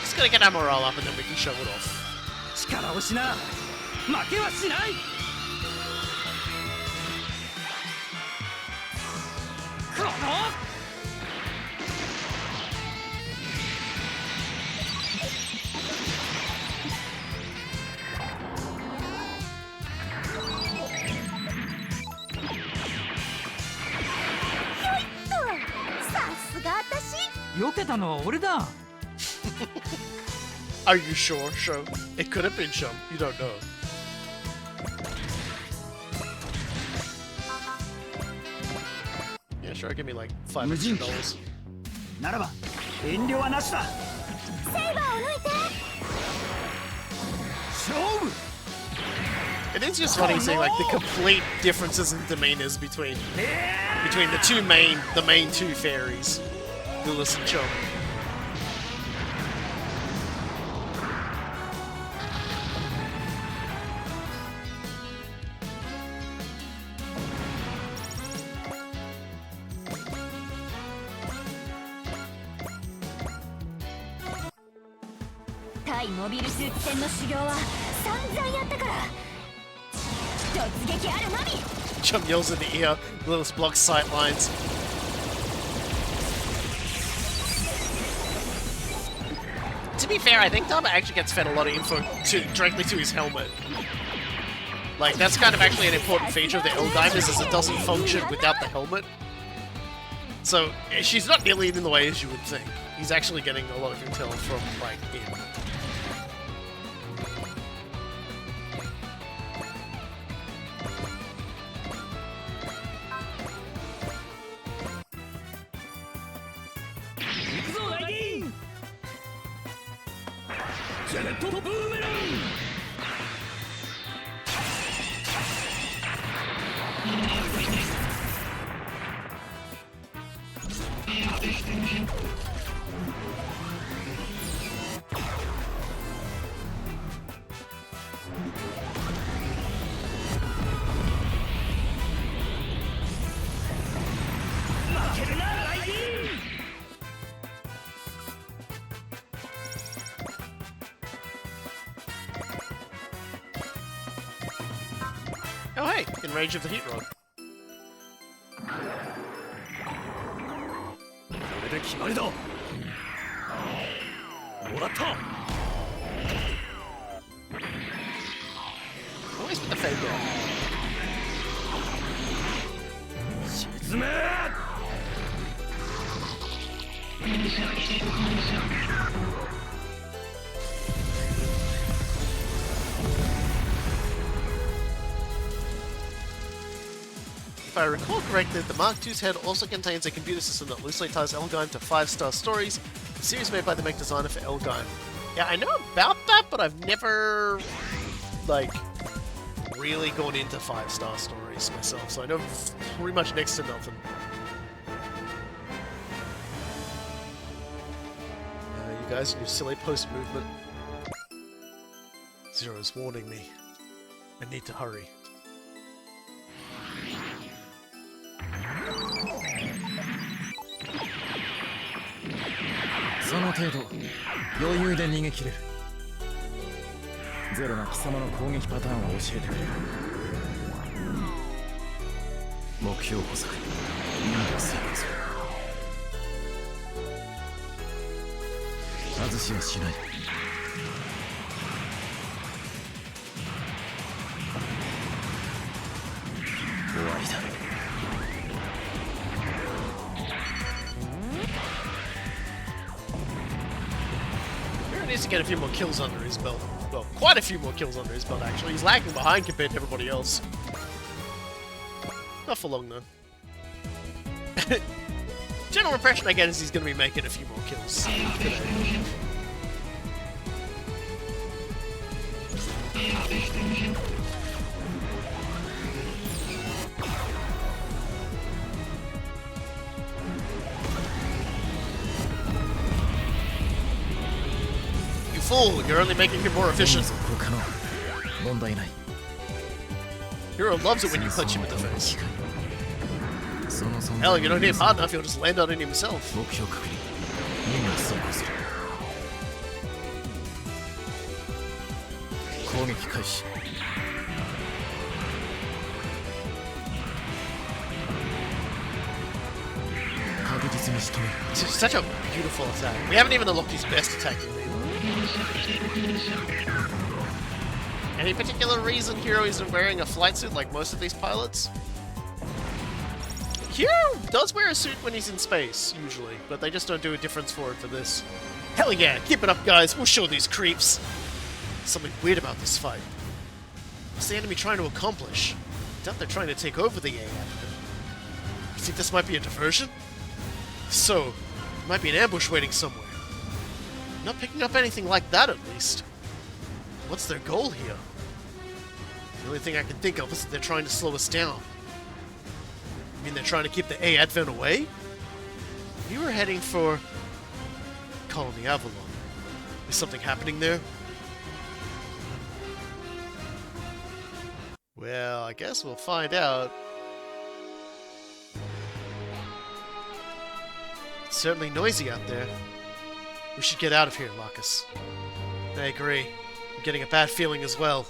Just gotta get our morale up and then we can show it off. 力をしな負けはしないこの 避けたのは俺だ Are you sure, Shum? It could have been Shum. You don't know. Yeah, sure. Give me like $500. ならば遠慮はなしだセイバーを抜いて勝負 It is just funny seeing like the complete differences in demeanors between the main two fairies, Lilith and Chum.対モビルスーツ戦の修行は散々やったから突撃あるのみ Chum yells in the ear, Lilith blocks sight lines. To be fair, I think Daba actually gets fed a lot of info directly to his helmet. Like, that's kind of actually an important feature of the Eldivers, is it doesn't function without the helmet. So, she's not nearly in the way as you would think. He's actually getting a lot of intel from, like, him. Oh hey, in range of the heat rod. これで決まりだもらった the finger. If I recall correctly, the Mark II's head also contains a computer system that loosely ties Elgine to 5-star stories, the series made by the mech designer for Elgine. Yeah, I know about that, but I've never, like, really gone into 5-star stories myself, so I know pretty much next to nothing. You guys and your silly post movement. Zero's warning me. I need to hurry. その程度余裕で逃げ切れる。ゼロが貴様の攻撃パターンを教えてくれる。目標補佐任務成功する。外しはしない。終わりだ。 Needs to get a few more kills under his belt. Well, quite a few more kills under his belt, actually. He's lagging behind compared to everybody else. Not for long, though. General impression I get is he's going to be making a few more kills today. Fool, you're only making him more efficient. Heero loves it when you punch him in the face. Hell, you don't hit him hard enough, he'll just land on it himself. It's just such a beautiful attack. We haven't even unlocked his best attack yet. Any particular reason Heero isn't wearing a flight suit like most of these pilots? Heero does wear a suit when he's in space, usually, but they just don't do a difference for it for this. Hell yeah, keep it up guys, we'll show these creeps! Something weird about this fight. What's the enemy trying to accomplish? I doubt they're trying to take over the AI. You think this might be a diversion? So, there might be an ambush waiting somewhere. Not picking up anything like that, at least. What's their goal here? The only thing I can think of is that they're trying to slow us down. You mean they're trying to keep the A Advent away? You were heading for Colony Avalon. Is something happening there? Well, I guess we'll find out. It's certainly noisy out there. We should get out of here, Lacus. I agree. I'm getting a bad feeling as well.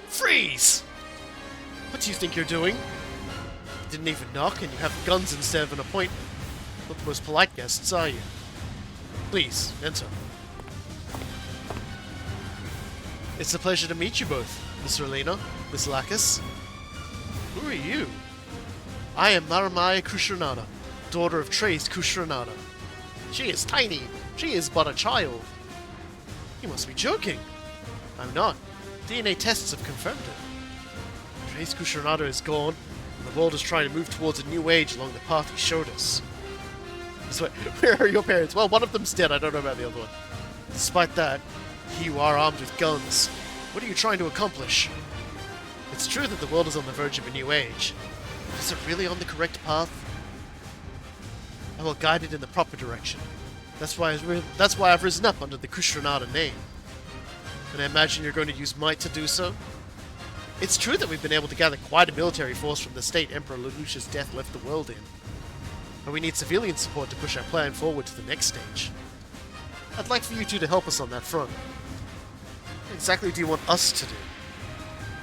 Freeze! What do you think you're doing? You didn't even knock, and you have guns instead of an appointment. Not the most polite guests, are you? Please, enter. It's a pleasure to meet you both, Miss Relena, Miss Lacus. Who are you? I am Maramaya Kushranada, daughter of Trace Kushranada. She is tiny. She is but a child. You must be joking. I'm not. DNA tests have confirmed it. Trace Kushranada is gone, and the world is trying to move towards a new age along the path he showed us. Where are your parents? Well, one of them's dead. I don't know about the other one. Despite that, you are armed with guns. What are you trying to accomplish? It's true that the world is on the verge of a new age. But is it really on the correct path? I will guide it in the proper direction. That's why I've risen up under the Kushranada name. And I imagine you're going to use might to do so? It's true that we've been able to gather quite a military force from the state Emperor Lelouch's death left the world in. But we need civilian support to push our plan forward to the next stage. I'd like for you two to help us on that front. What exactly do you want us to do?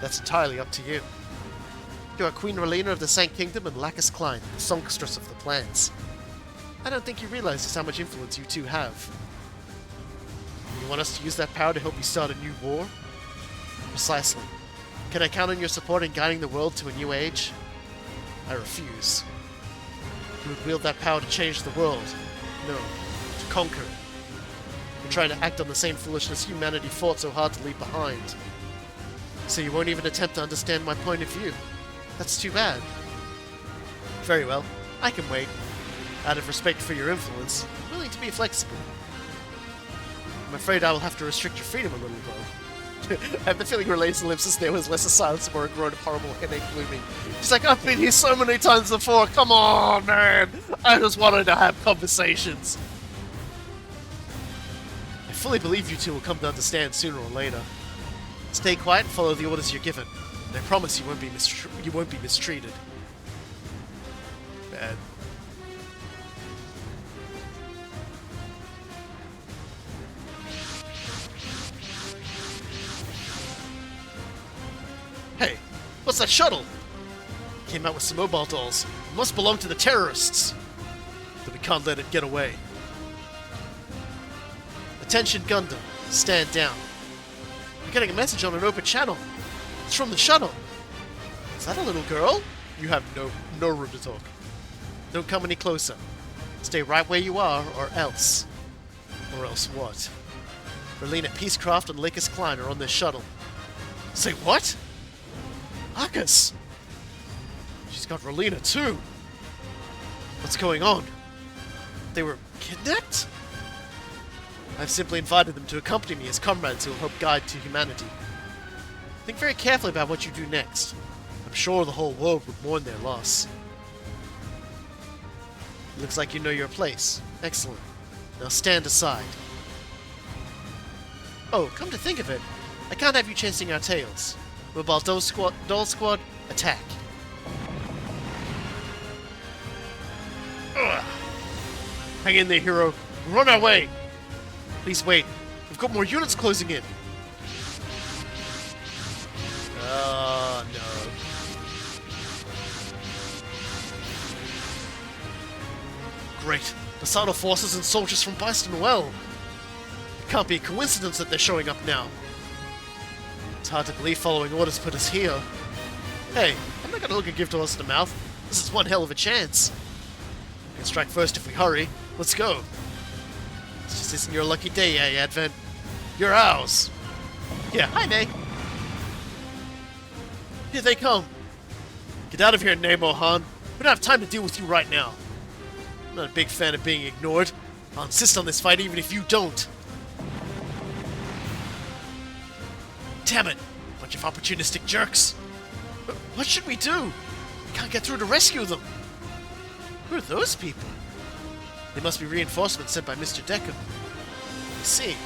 That's entirely up to you. You are Queen Relena of the Sank Kingdom and Lacus Klein, the songstress of the plans. I don't think you realize just how much influence you two have. You want us to use that power to help you start a new war? Precisely. Can I count on your support in guiding the world to a new age? I refuse. You would wield that power to change the world. No, to conquer it. You're trying to act on the same foolishness humanity fought so hard to leave behind. So you won't even attempt to understand my point of view. That's too bad. Very well, I can wait. Out of respect for your influence, I'm willing to be flexible. I'm afraid I will have to restrict your freedom a little, though. I have the feeling Relate's lips' there was less a silence or a groan of horrible headache looming. She's like, I've been here so many times before, come on, man! I just wanted to have conversations. I fully believe you two will come to understand sooner or later. Stay quiet and follow the orders you're given, and I promise you won't be mistreated. Bad. Hey, what's that shuttle? Came out with some mobile dolls. It must belong to the terrorists. But we can't let it get away. Attention Gundam, stand down. We're getting a message on an open channel. It's from the shuttle. Is that a little girl? You have no room to talk. Don't come any closer. Stay right where you are, or else. Or else what? Relena Peacecraft and Lakers Klein are on this shuttle. Say what? Marcus! She's got Relena too! What's going on? They were kidnapped? I've simply invited them to accompany me as comrades who will help guide to humanity. Think very carefully about what you do next. I'm sure the whole world would mourn their loss. Looks like you know your place. Excellent. Now stand aside. Oh, come to think of it, I can't have you chasing our tails. Mobile Doll Squad, attack. Ugh. Hang in there, Heero. We're on our way. Please wait. We've got more units closing in. Oh, no. Great. The Sato forces and soldiers from Byston Well. It can't be a coincidence that they're showing up now. It's hard to believe following orders put us here. Hey, I'm not gonna look a gift horse in the mouth. This is one hell of a chance. We can strike first if we hurry. Let's go. This just isn't your lucky day, Advent. You're ours. Yeah, hi, May. Here they come. Get out of here, Nemo-han. We don't have time to deal with you right now. I'm not a big fan of being ignored. I'll insist on this fight even if you don't. Damn it! Bunch of opportunistic jerks. What should we do? We can't get through to rescue them. Who are those people? They must be reinforcements sent by Mr. Decker. I see.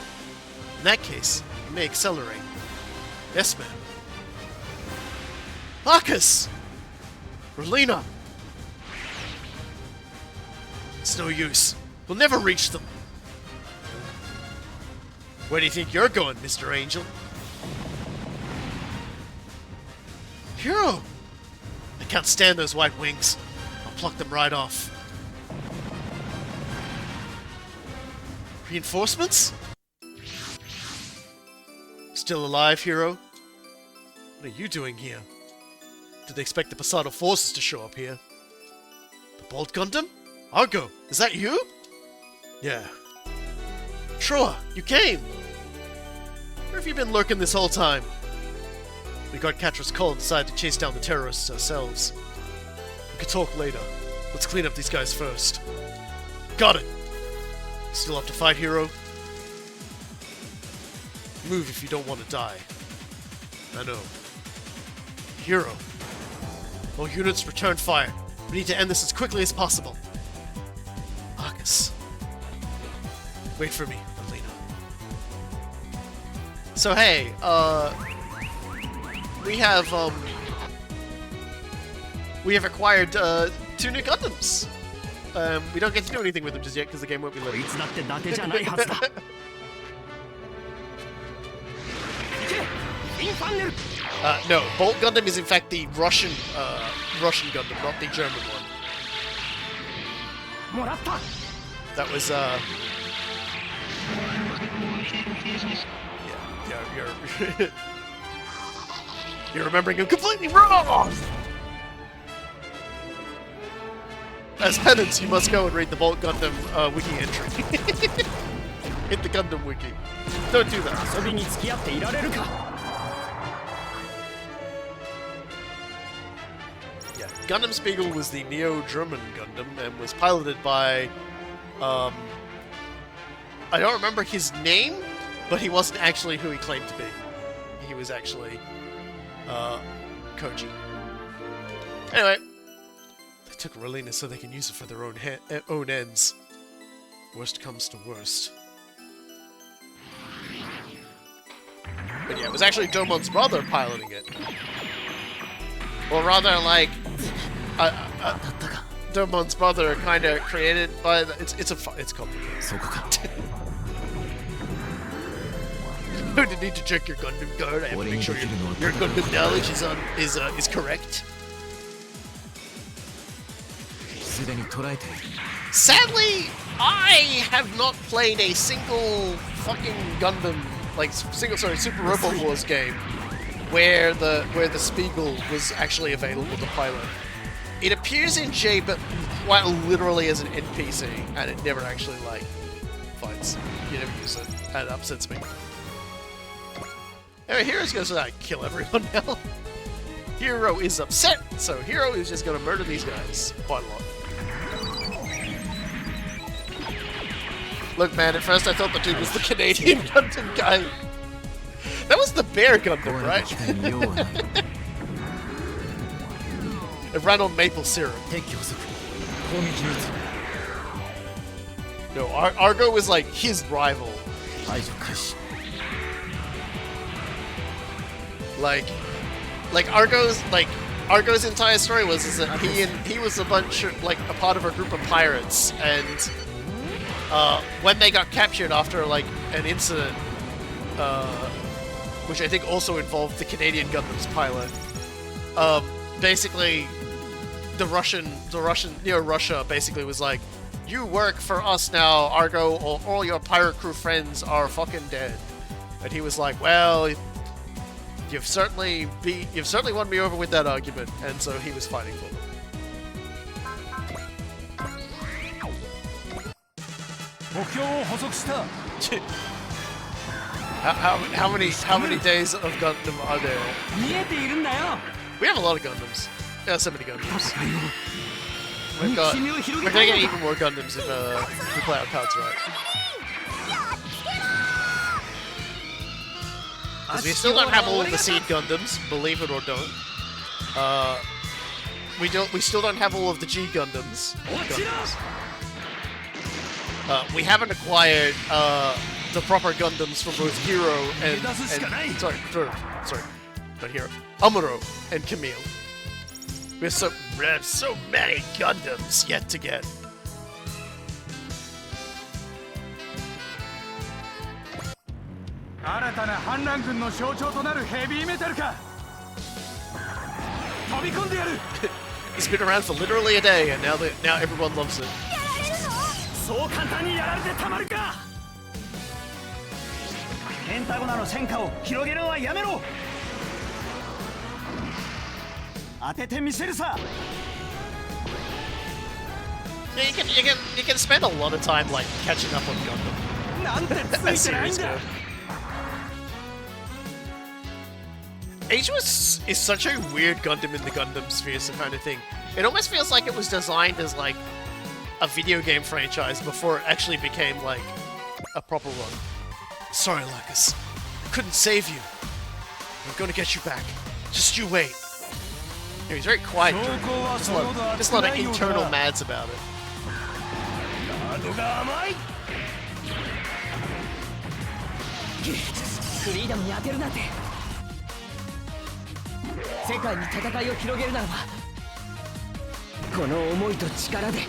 In that case, we may accelerate. Yes, ma'am. Marcus! Relena! It's no use. We'll never reach them. Where do you think you're going, Mr. Angel? Heero! I can't stand those white wings. I'll pluck them right off. Reinforcements? Still alive, Heero? What are you doing here? Did they expect the Passato forces to show up here? The Bolt Gundam? Argo, is that you? Yeah. Troa, you came! Where have you been lurking this whole time? We got Catra's call and decided to chase down the terrorists ourselves. We could talk later. Let's clean up these guys first. Got it! Still up to fight, Heero? Move if you don't want to die. I know. Heero. All units, return fire. We need to end this as quickly as possible. Marcus. Wait for me, Relena. So hey, we have acquired 2 new Gundams. We don't get to do anything with them just yet because the game won't be loaded. No, Bolt Gundam is in fact the Russian Gundam, not the German one. That was yeah, you're You're remembering him completely wrong! As penance, you must go and read the Bolt Gundam wiki entry. Hit the Gundam wiki. Don't do that. 遊びに付き合っていられるか Yeah, Gundam Spiegel was the Neo-German Gundam and was piloted by, I don't remember his name, but he wasn't actually who he claimed to be. He was actually, Koji. Anyway, they took Relina so they can use it for their own ends. Worst comes to worst. But yeah, it was actually Domon's brother piloting it. Or rather, like, Domon's brother kind of created by the, it's complicated. You need to check your Gundam card. I have to make sure your Gundam knowledge is correct. Sadly, I have not played a single fucking Gundam, like Super Robot Wars game where the Spiegel was actually available to pilot. It appears in J, but quite literally as an NPC, and it never actually like fights. You never use it, and it upsets me. Anyway, Heero's gonna kill everyone now. Heero is upset, so Heero is just gonna murder these guys quite a lot. Look, man, at first I thought the dude was the Canadian Gundam guy. That was the Bear Gundam, right? It ran on maple syrup. No, Argo was like his rival. Like Argo's entire story was that he was a part of a group of pirates, and when they got captured after like an incident, which I think also involved the Canadian Gundam's pilot, basically the Russian Russia basically was like, you work for us now, Argo, or all your pirate crew friends are fucking dead. And he was like, well, you've certainly won me over with that argument, and so he was fighting for them. How many days of Gundam are there? We have a lot of Gundams. Yeah, so many Gundams. We're gonna get even more Gundams if we play our cards right. Because we still don't have all of the Seed Gundams, believe it or don't. We still don't have all of the G Gundams. We haven't acquired the proper Gundams from both Heero and sorry, not Heero, Amuro and Camille. We have so many Gundams yet to get. He's been around for literally a day, and now everyone loves it. そう簡単にやられてたまるかペンタゴナの戦果を広げるのはやめろ当ててみせるさ Yeah, you can spend a lot of time like catching up on Gundam. なんてついてないんだ Ageless is such a weird Gundam in the Gundam sphere kind of thing. It almost feels like it was designed as like a video game franchise before it actually became like a proper one. Sorry, Lucas. I couldn't save you. I'm gonna get you back. Just you wait. Yeah, he's very quiet. Just a lot of internal mads about it. カードが甘いフリーダムに当てるなんて世界に戦いを広げるならばこの思いと力で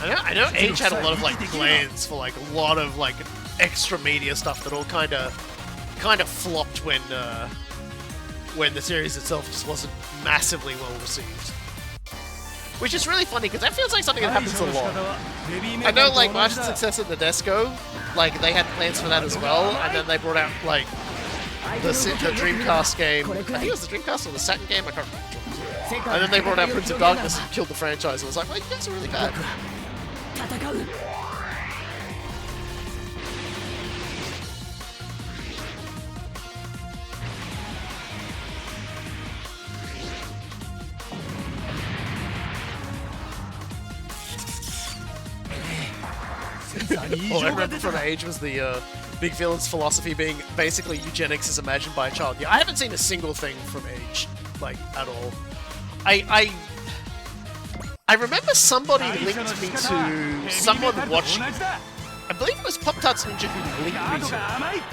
I know Age had a lot of like plans for like a lot of like extra media stuff that all kind of flopped when when the series itself just wasn't massively well received. Which is really funny, because that feels like something that happens a lot. I know, like, Martian Success at Nadesco, like, they had plans for that as well, and then they brought out, like, the Dreamcast game. I think it was the Dreamcast or the Saturn game, I can't remember. And then they brought out Prince of Darkness and killed the franchise. I was like, well, you guys are really bad. All I remember from Age was the big villain's philosophy being basically eugenics is imagined by a child. Yeah, I haven't seen a single thing from Age, like, at all. I remember somebody linked me to someone watching. I believe it was Pop-Tarts Ninja who linked me to it.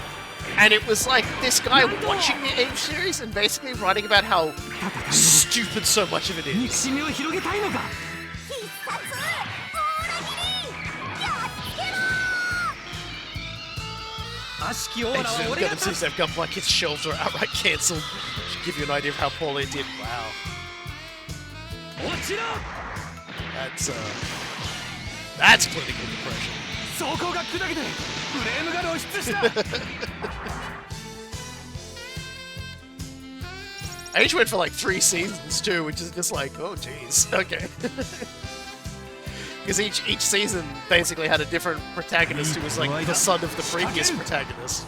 And it was like this guy watching the Age series and basically writing about how stupid so much of it is. Gundam seems to have gone like its shelves are outright cancelled. Should give you an idea of how poorly it did. Wow. That's clinical depression. Age went for like 3 seasons too, which is just like, oh jeez, okay. Because each season basically had a different protagonist who was like the son of the previous protagonist.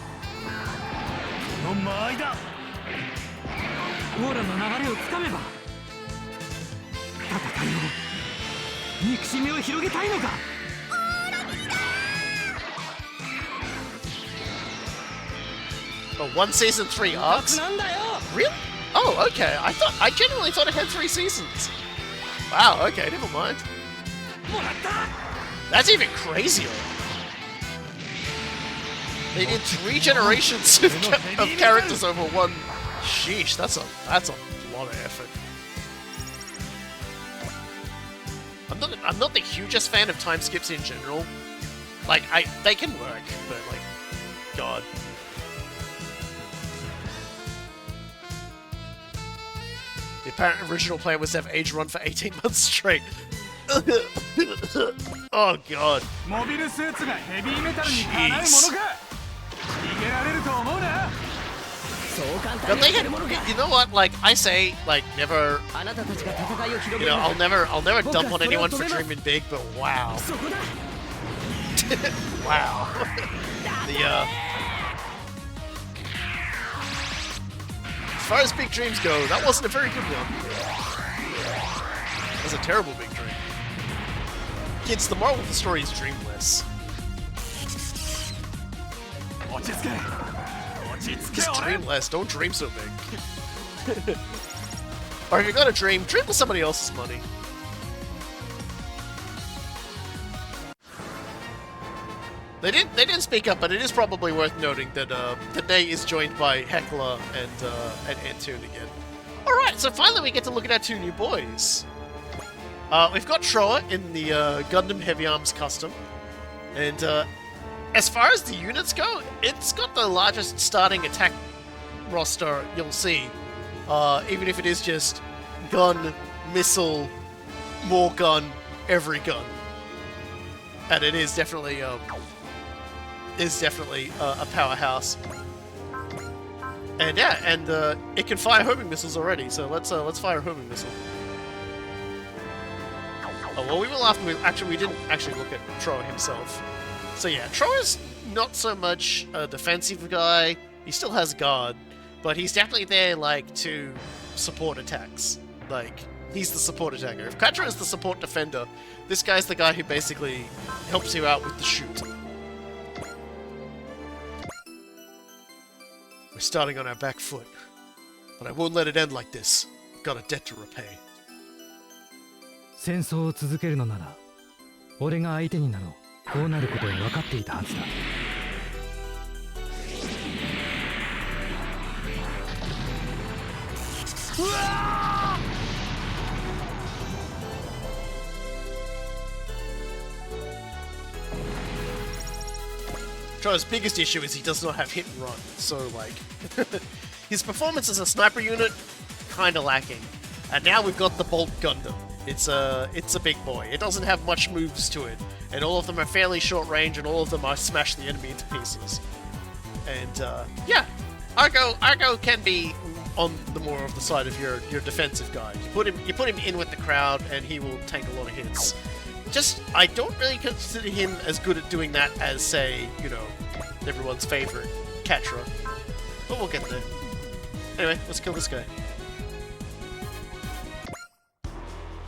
Oh, 1 season, 3 arcs? Really? Oh, okay. I genuinely thought it had 3 seasons. Wow, okay, never mind. That's even crazier. They did 3 generations of characters over 1. Sheesh, that's a lot of effort. I'm not the hugest fan of time skips in general. Like, they can work, but like, God. The apparent original plan was to have Age run for 18 months straight. Oh God. Jeez. But they had, you know what? Like I say, like never. You know, I'll never dump on anyone for dreaming big. But wow, wow. As far as big dreams go, that wasn't a very good one. That was a terrible big dream. Kids, the moral of the story is dream less. Just dream less, don't dream so big. Or if you got a dream with somebody else's money. They didn't speak up, but it is probably worth noting that Nate is joined by Heckler and Antoon again. Alright, so finally we get to look at our 2 new boys. We've got Troa in the Gundam Heavy Arms Custom, and as far as the units go, it's got the largest starting attack roster you'll see, even if it is just gun, missile, more gun, every gun. And it is definitely a powerhouse. And yeah, and it can fire homing missiles already, so let's fire a homing missile. Oh, well, we will after we didn't actually look at Troa himself. So yeah, Troa's not so much a defensive guy. He still has guard, but he's definitely there, like, to support attacks. Like, he's the support attacker. If Katra is the support defender, this guy's the guy who basically helps you out with the shoot. We're starting on our back foot, but I won't let it end like this. I've got a debt to repay. 戦争を続けるのなら俺が相手になろう。こうなることを分かっていたはずだ。うわTroa's biggest issue is he does not have hit and run, so like his performance as a sniper unit, kind of lacking. And now we've got the Bolt Gundam. It's a big boy. It doesn't have much moves to it, and all of them are fairly short range, and all of them are smash the enemy into pieces. And yeah, Argo can be on the more of the side of your defensive guy. You put him in with the crowd, and he will take a lot of hits. Just, I don't really consider him as good at doing that as, say, you know, everyone's favorite Catra. But we'll get there. Anyway, let's kill this guy.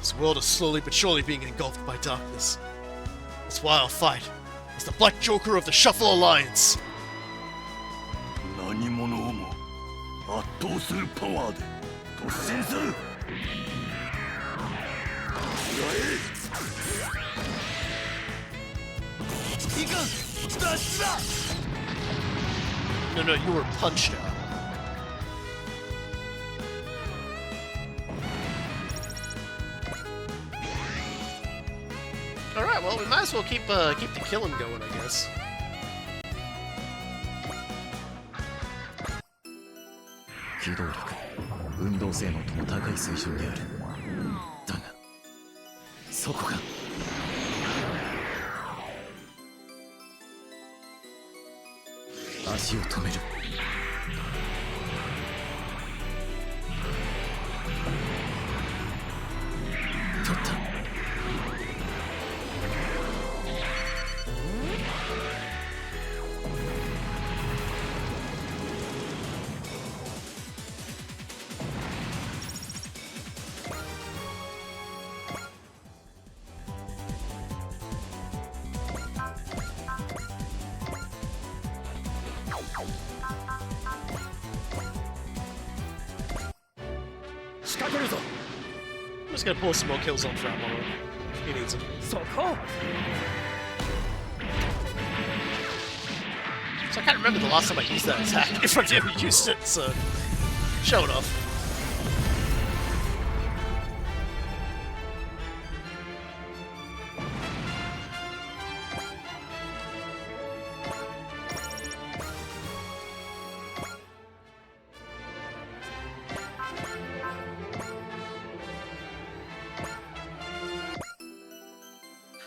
This world is slowly but surely being engulfed by darkness. That's why I'll fight as the Black Joker of the Shuffle Alliance. 何者をも圧倒するパワーで突進する。 No, you were punched out. Alright, well, we might as well keep the killing going, I guess. I'm just gonna pull some more kills on Frat Mono. He needs them. So I can't remember the last time I used that attack, if I ever used it, so show it off.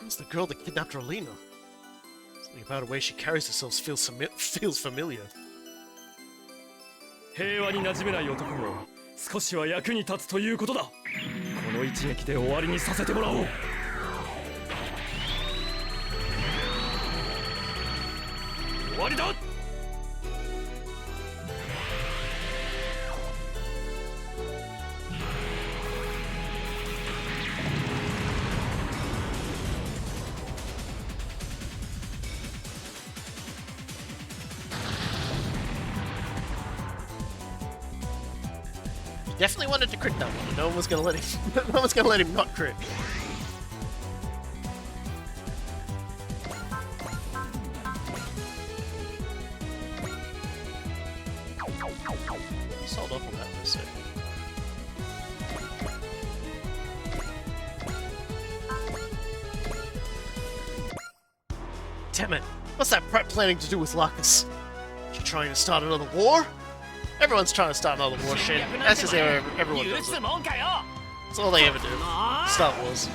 Who's the girl that kidnapped Rolina? Something about the way she carries herself feels familiar. 平和に馴染めない男も少しは役に立つということだ。この一撃で終わりにさせてもらおう。終わりだ。 Definitely wanted to crit that one. No one was gonna let him. No one's gonna let him not crit. Just hold off on that for a sec. Damn it! What's that prep planning to do with Lacus? You trying to start another war? Everyone's trying to start another war shit. That's just everyone does it. That's all they ever do. Start wars.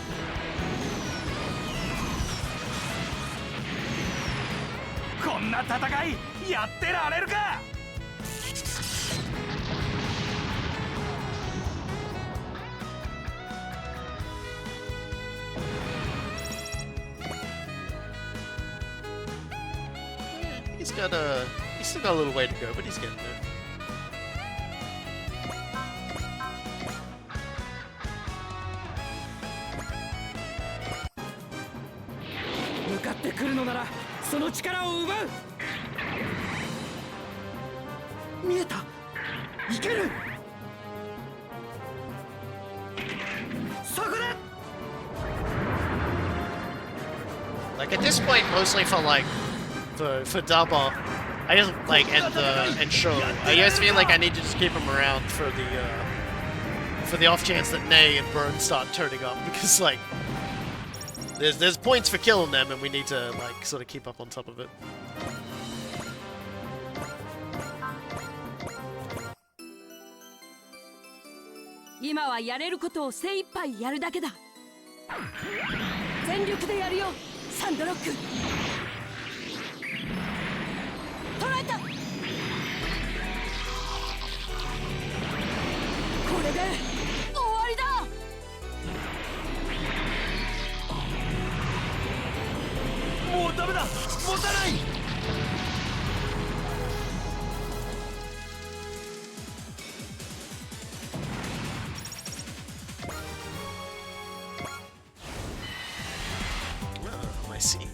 He's still got a little way to go, but he's getting there. Like at this point, mostly for like for Daba, I just like and Show. I just feel like I need to just keep him around for the off chance that Nay and Burn start turning up, because like there's points for killing them, and we need to like sort of keep up on top of it. 今はやれることを精一杯やるだけだ。全力でやるよサンドロック。捉えた。これで終わりだ。もうダメだ、持たない。My seed.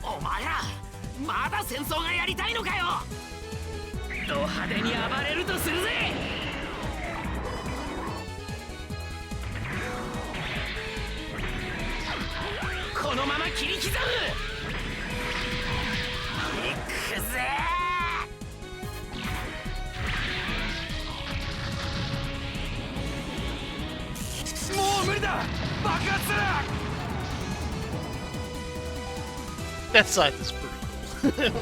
お前らまだ戦争がやりたいのかよ。ド派手に暴れるとするぜ。このまま切り刻む。いくぜ。もう無理だ、爆発する。 That side is pretty cool.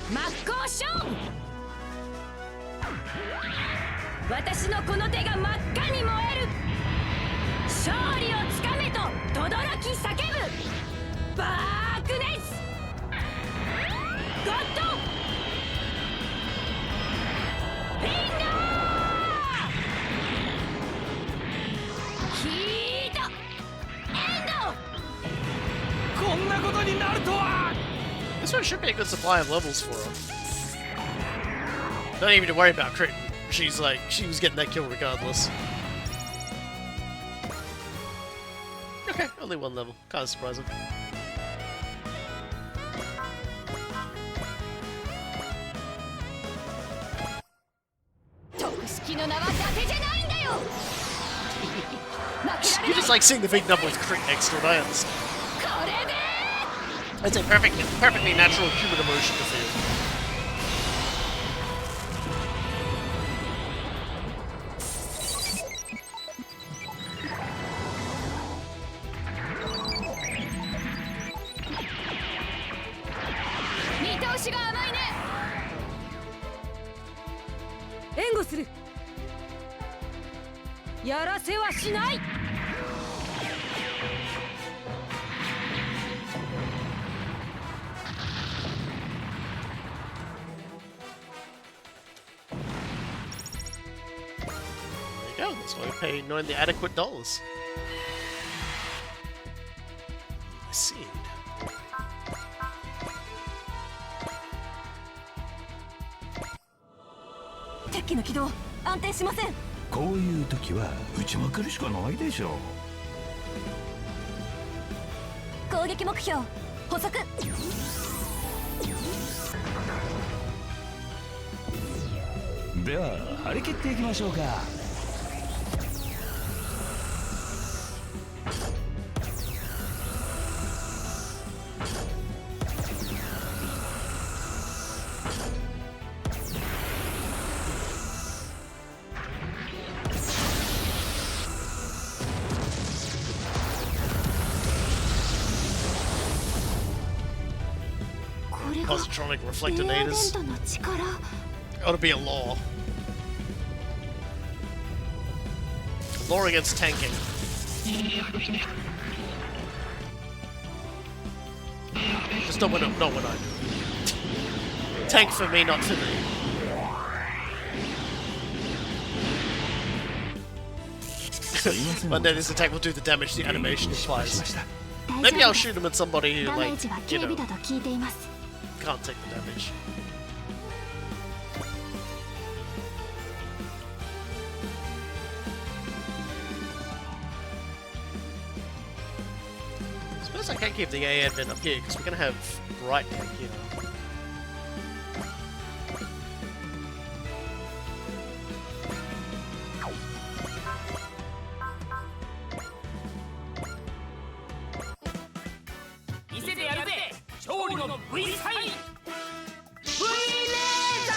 真っ向勝負。私のこの手が真っ赤に燃える。勝利をつかめと轟き叫ぶ。バークネスゴッドフィンガーヒートエンド。こんなことになるとは。 This one should be a good supply of levels for him. Don't even worry about crit. She's like, she was getting that kill regardless. Okay, only one level. Kind of surprising. 得式の名は伊達じゃないんだよ。負けられ You ない。 just like seeing the big number with crit next to it, I understand. これで It's a perfectly natural human emotion to feel. 見通しが甘いね。援護する。やらせはしない。There you go, that's why we pay 9 the adequate dollars. I see. 鉄器の軌道安定しません。こういう時は打ちまくるしかないでしょ攻撃目標補足。う。では張り切っていきましょうか。Positronic reflectonators. エアデントの力。 Ought to be a law. Law against tanking. Just not when I do. Tank for me, not for me. But then this attack will do the damage the animation implies. Maybe I'll shoot him at somebody who, ダメ like, ージは you 軽 know, 微だと聞いています。 can't take the damage. Suppose I can't keep the A advent up here because we're gonna have bright tank here. V サイン V レーザ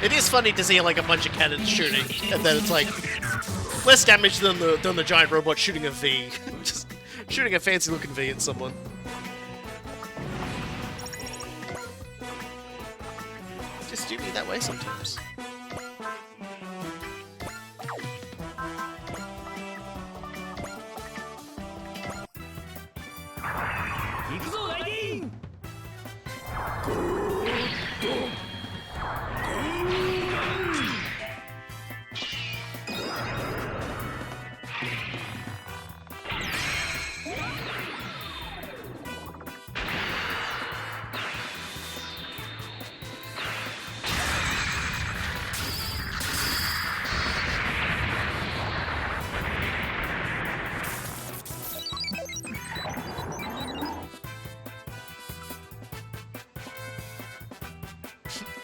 It is funny to see like a bunch of cannons shooting, and then it's like less damage than the giant robot shooting a V. Just shooting a fancy looking V at someone. Just do me that way sometimes.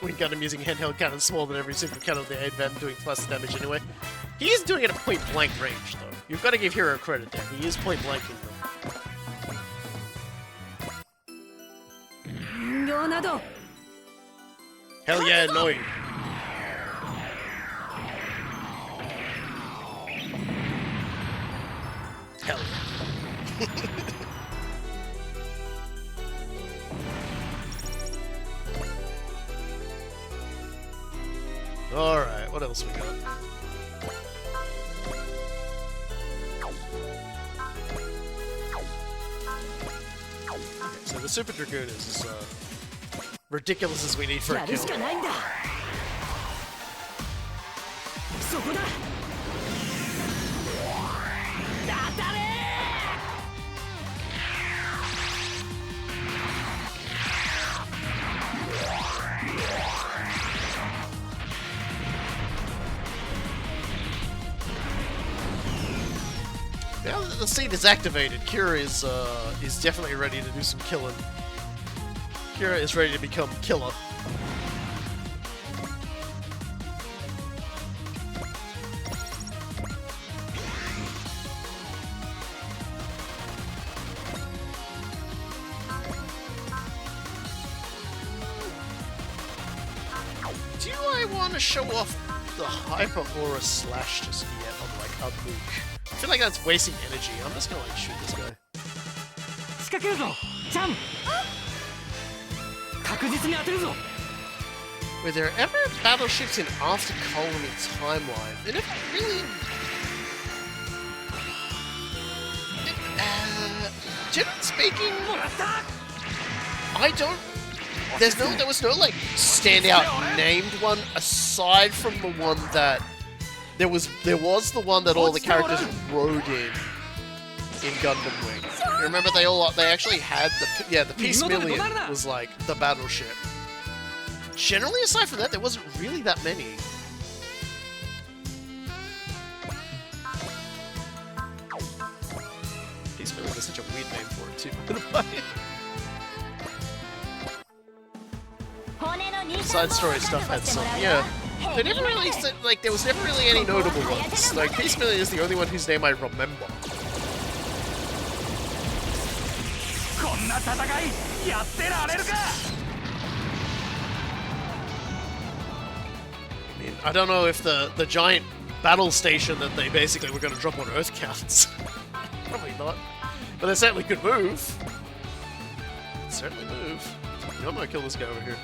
We got him using handheld cannons smaller than every single cannon of the aid van, doing plus damage anyway. He is doing it at point blank range, though. You've got to give Heero credit there. He is point blanking them. Hell yeah, annoying. Hell yeah. Alright, what else we got? Okay, so the Super Dragoon is as ridiculous as we need for a kill. Now that the seed is activated, Kira is definitely ready to do some killing. Kira is ready to become killer. Do I want to show off the Hyper Aura Slash just yet on like a nuke? I feel like that's wasting energy. I'm just gonna like shoot this guy. Were there ever battleships in After Colony timeline? They never really. Generally speaking, I don't. There was no like standout named one aside from the one that. There was the one that all the characters rode in Gundam Wing. You remember they actually had the Peace Million was like the battleship. Generally, aside from that, there wasn't really that many. Peace Million is such a weird name for it too. Side story stuff had some, yeah. They never really said, like, there was never really any notable ones. Like, Peace Million is the only one whose name I remember. I mean, I don't know if the giant battle station that they basically were going to drop on Earth counts. Probably not. But they certainly could move. Certainly move. You know, I'm going to kill this guy over here.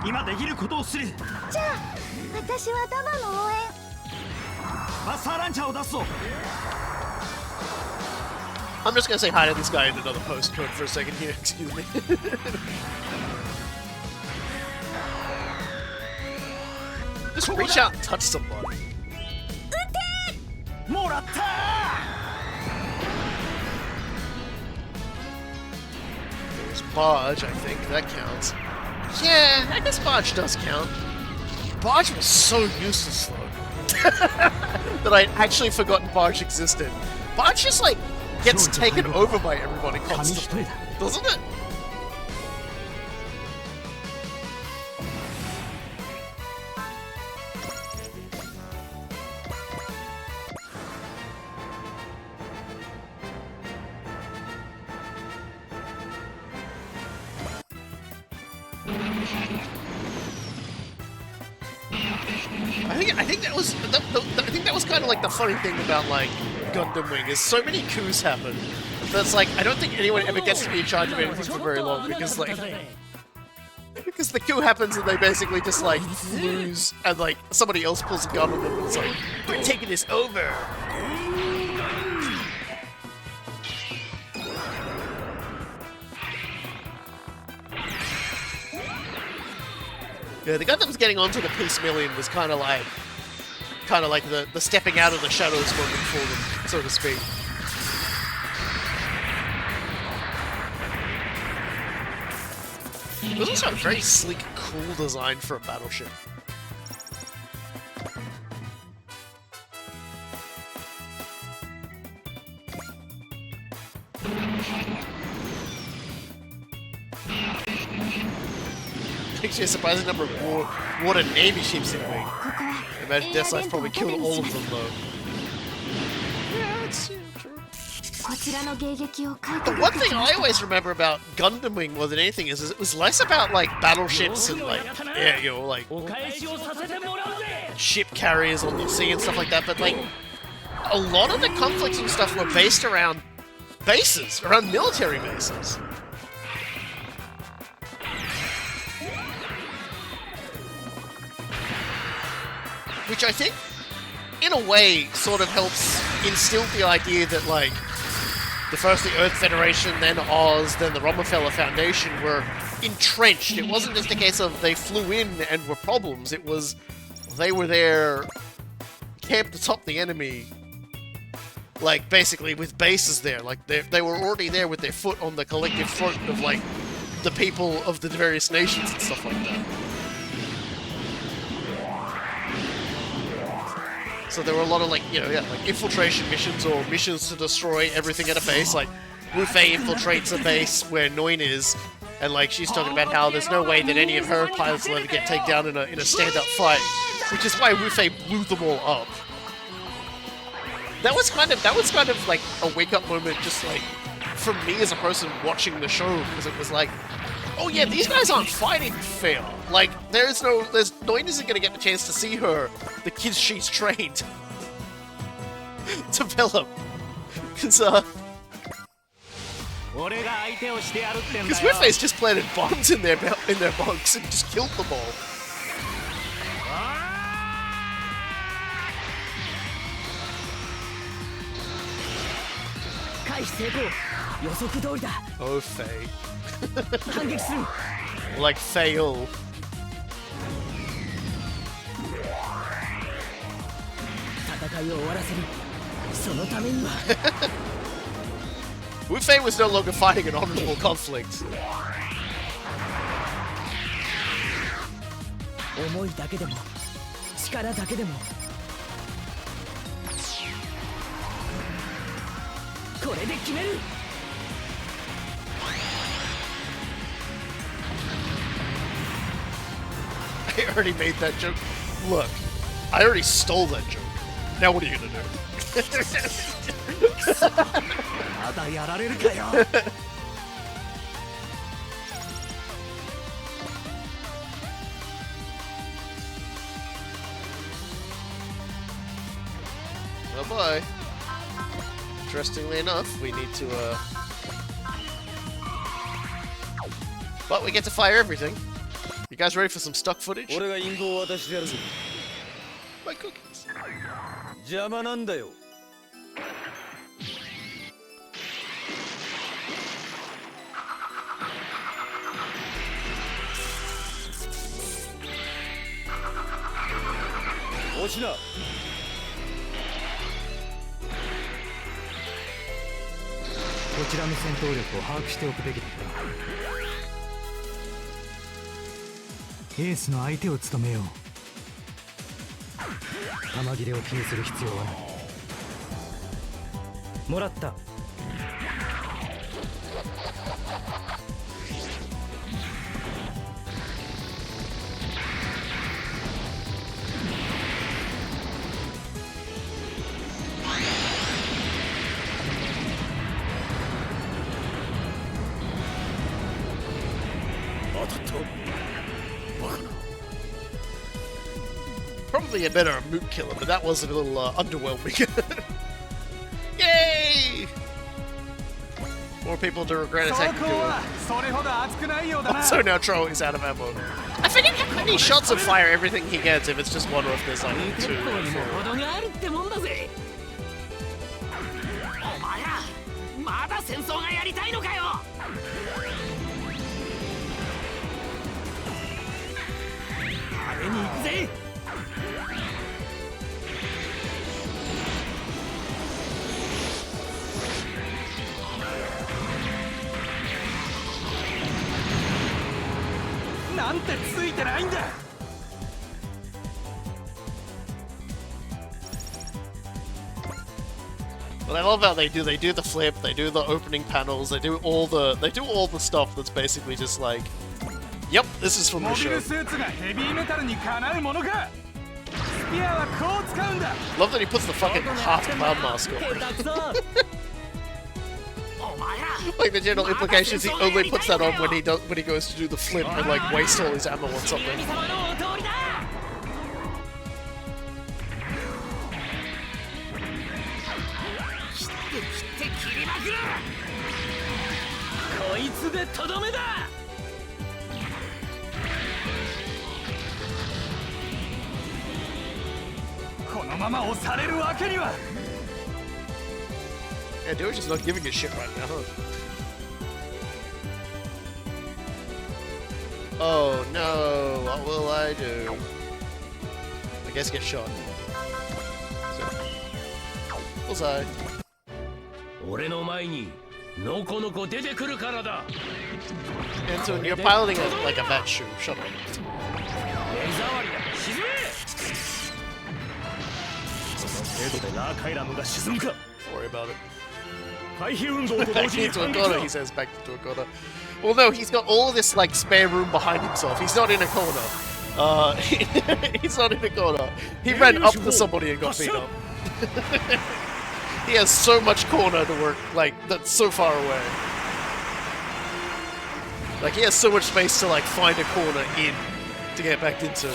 今できることをする。じゃあ、私はダバの応援。マスターランチャーを出すぞ。I'm just gonna say hi to this guy in another postcode for a second here. Excuse me. Just reach out and touch somebody. もらった。There's Barge, I think that counts. Yeah, I guess Barge does count. Barge was so useless though that I'd actually forgotten Barge existed. Barge just like gets taken over by everybody constantly, doesn't it? I think that was I think that was kind of like the funny thing about like Gundam Wing is so many coups happen. That's like I don't think anyone ever gets to be in charge of anything for very long because the coup happens and they basically just like lose and like somebody else pulls a gun on them and it's like we're taking this over. Yeah, the Gundam's getting onto the piecemealing was kind of like the stepping out of the shadows moment for them, so to speak. It was also a very sleek, cool design for a battleship. Actually, a surprising number of water navy ships in Wing. I imagine Deathlight's probably killed all of them, though. Yeah, that's true. The one thing I always remember about Gundam Wing more than anything is it was less about like battleships and like like ship carriers on the sea and stuff like that, but like a lot of the conflicts and stuff were based around bases, around military bases. Which I think, in a way, sort of helps instill the idea that, like, first the Earth Federation, then Oz, then the Rockefeller Foundation were entrenched. It wasn't just a case of they flew in and were problems. It was they were there, camped atop the enemy, like, basically with bases there. Like, they were already there with their foot on the collective front of, like, the people of the various nations and stuff like that. So there were a lot of like, like infiltration missions or missions to destroy everything at a base. Like, Wufei infiltrates a base where Noin is, and like she's talking about how there's no way that any of her pilots will ever get taken down in a stand-up fight, which is why Wufei blew them all up. That was kind of like a wake-up moment, just like from me as a person watching the show, because it was like, oh yeah, these guys aren't fighting fair. Like, Noin isn't gonna get the chance to see the kids she's trained, develop. Because Wufei's just planted bombs in their bunks and just killed them all. Oh, Faye. Like fail. Wufei was no longer fighting an honorable conflict. I already made that joke. Look, I already stole that joke. Now what are you gonna do? Oh boy. Interestingly enough, we need to, but we get to fire everything. You guys ready for some stock footage? My cookies.エースの相手を務めよう。弾切れを気にする必要はない。もらった。probably a better moot killer, but that was a little underwhelming. Yay! More people to regret attacking Duo. Also now Troll is out of ammo. I forget how many shots of fire everything he gets, if it's just one or if there's like 2 or 4. お前らまだ戦争がやりたいのかよ。派手に行くぜ。なんてついてないんだ。 But I love how they do the flip, they do the opening panels, they do all the stuff that's basically just like, yep, this is from the show. Love that he puts the fucking half cloud mask on. Like the general implications, he only puts that on when he goes to do the flip and like waste all his ammo on something. Yeah, Duo's just not giving a shit right now, huh? Oh no, what will I do? I guess get shot. So, bullseye. And so you're piloting like a vet shoe, shut up. Don't worry about it. Back into Agoda, he says, back to Agoda. Well, no, he's got all this, like, spare room behind himself. He's not in a corner. He's not in a corner. He ran up to somebody and got beat up. He has so much corner to work, like, that's so far away. Like, he has so much space to, like, find a corner in to get backed into.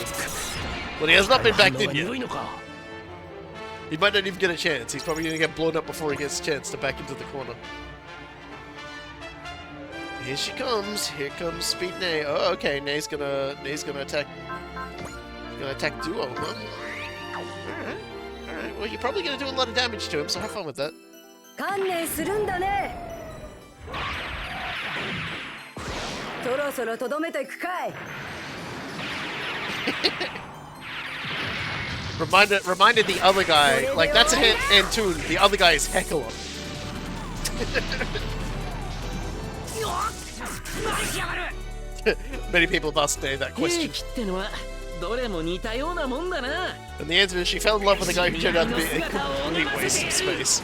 But he has not been backed in yet. He might not even get a chance. He's probably gonna get blown up before he gets a chance to back into the corner. Here she comes. Here comes Speed Nay. Oh, okay. Nay's gonna attack. Gonna attack Duo, huh? Alright. Alright. Well, you're probably gonna do a lot of damage to him, so have fun with that. Reminded the other guy, like, that's a hit, and two, the other guy is Heckler. Many people must say that question. And the answer is she fell in love with a guy who turned out to be a complete waste of space.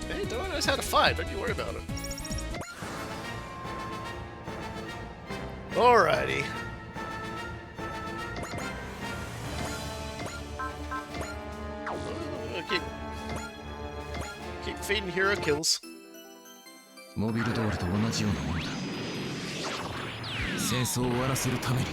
Hey, Dora knows how to fight, don't you worry about it. Alrighty. Keep feeding Heero kills. モビルドールと同じようなものだ。戦争を終わらせるために。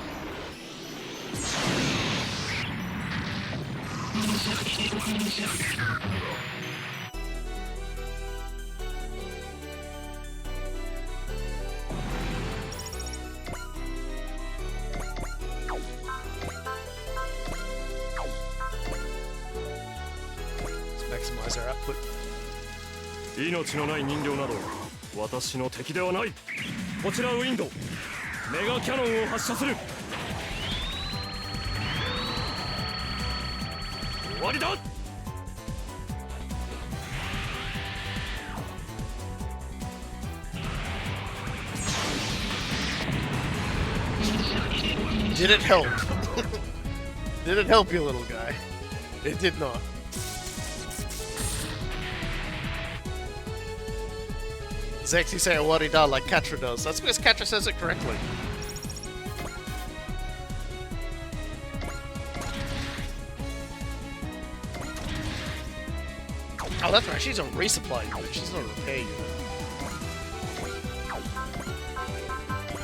Let's maximize our output. 命のない人形など私の敵ではない。こちらウィンドウ、メガキャノンを発射する。終わりだ。Did it help? Did it help you, little guy? It did not. Zexy say Warida like Katra does. That's because Katra says it correctly. Oh, that's right. She's a resupply unit. She's not a repair unit.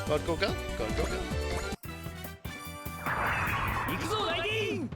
Go, go, go. Go, go, go. 行くぞライディン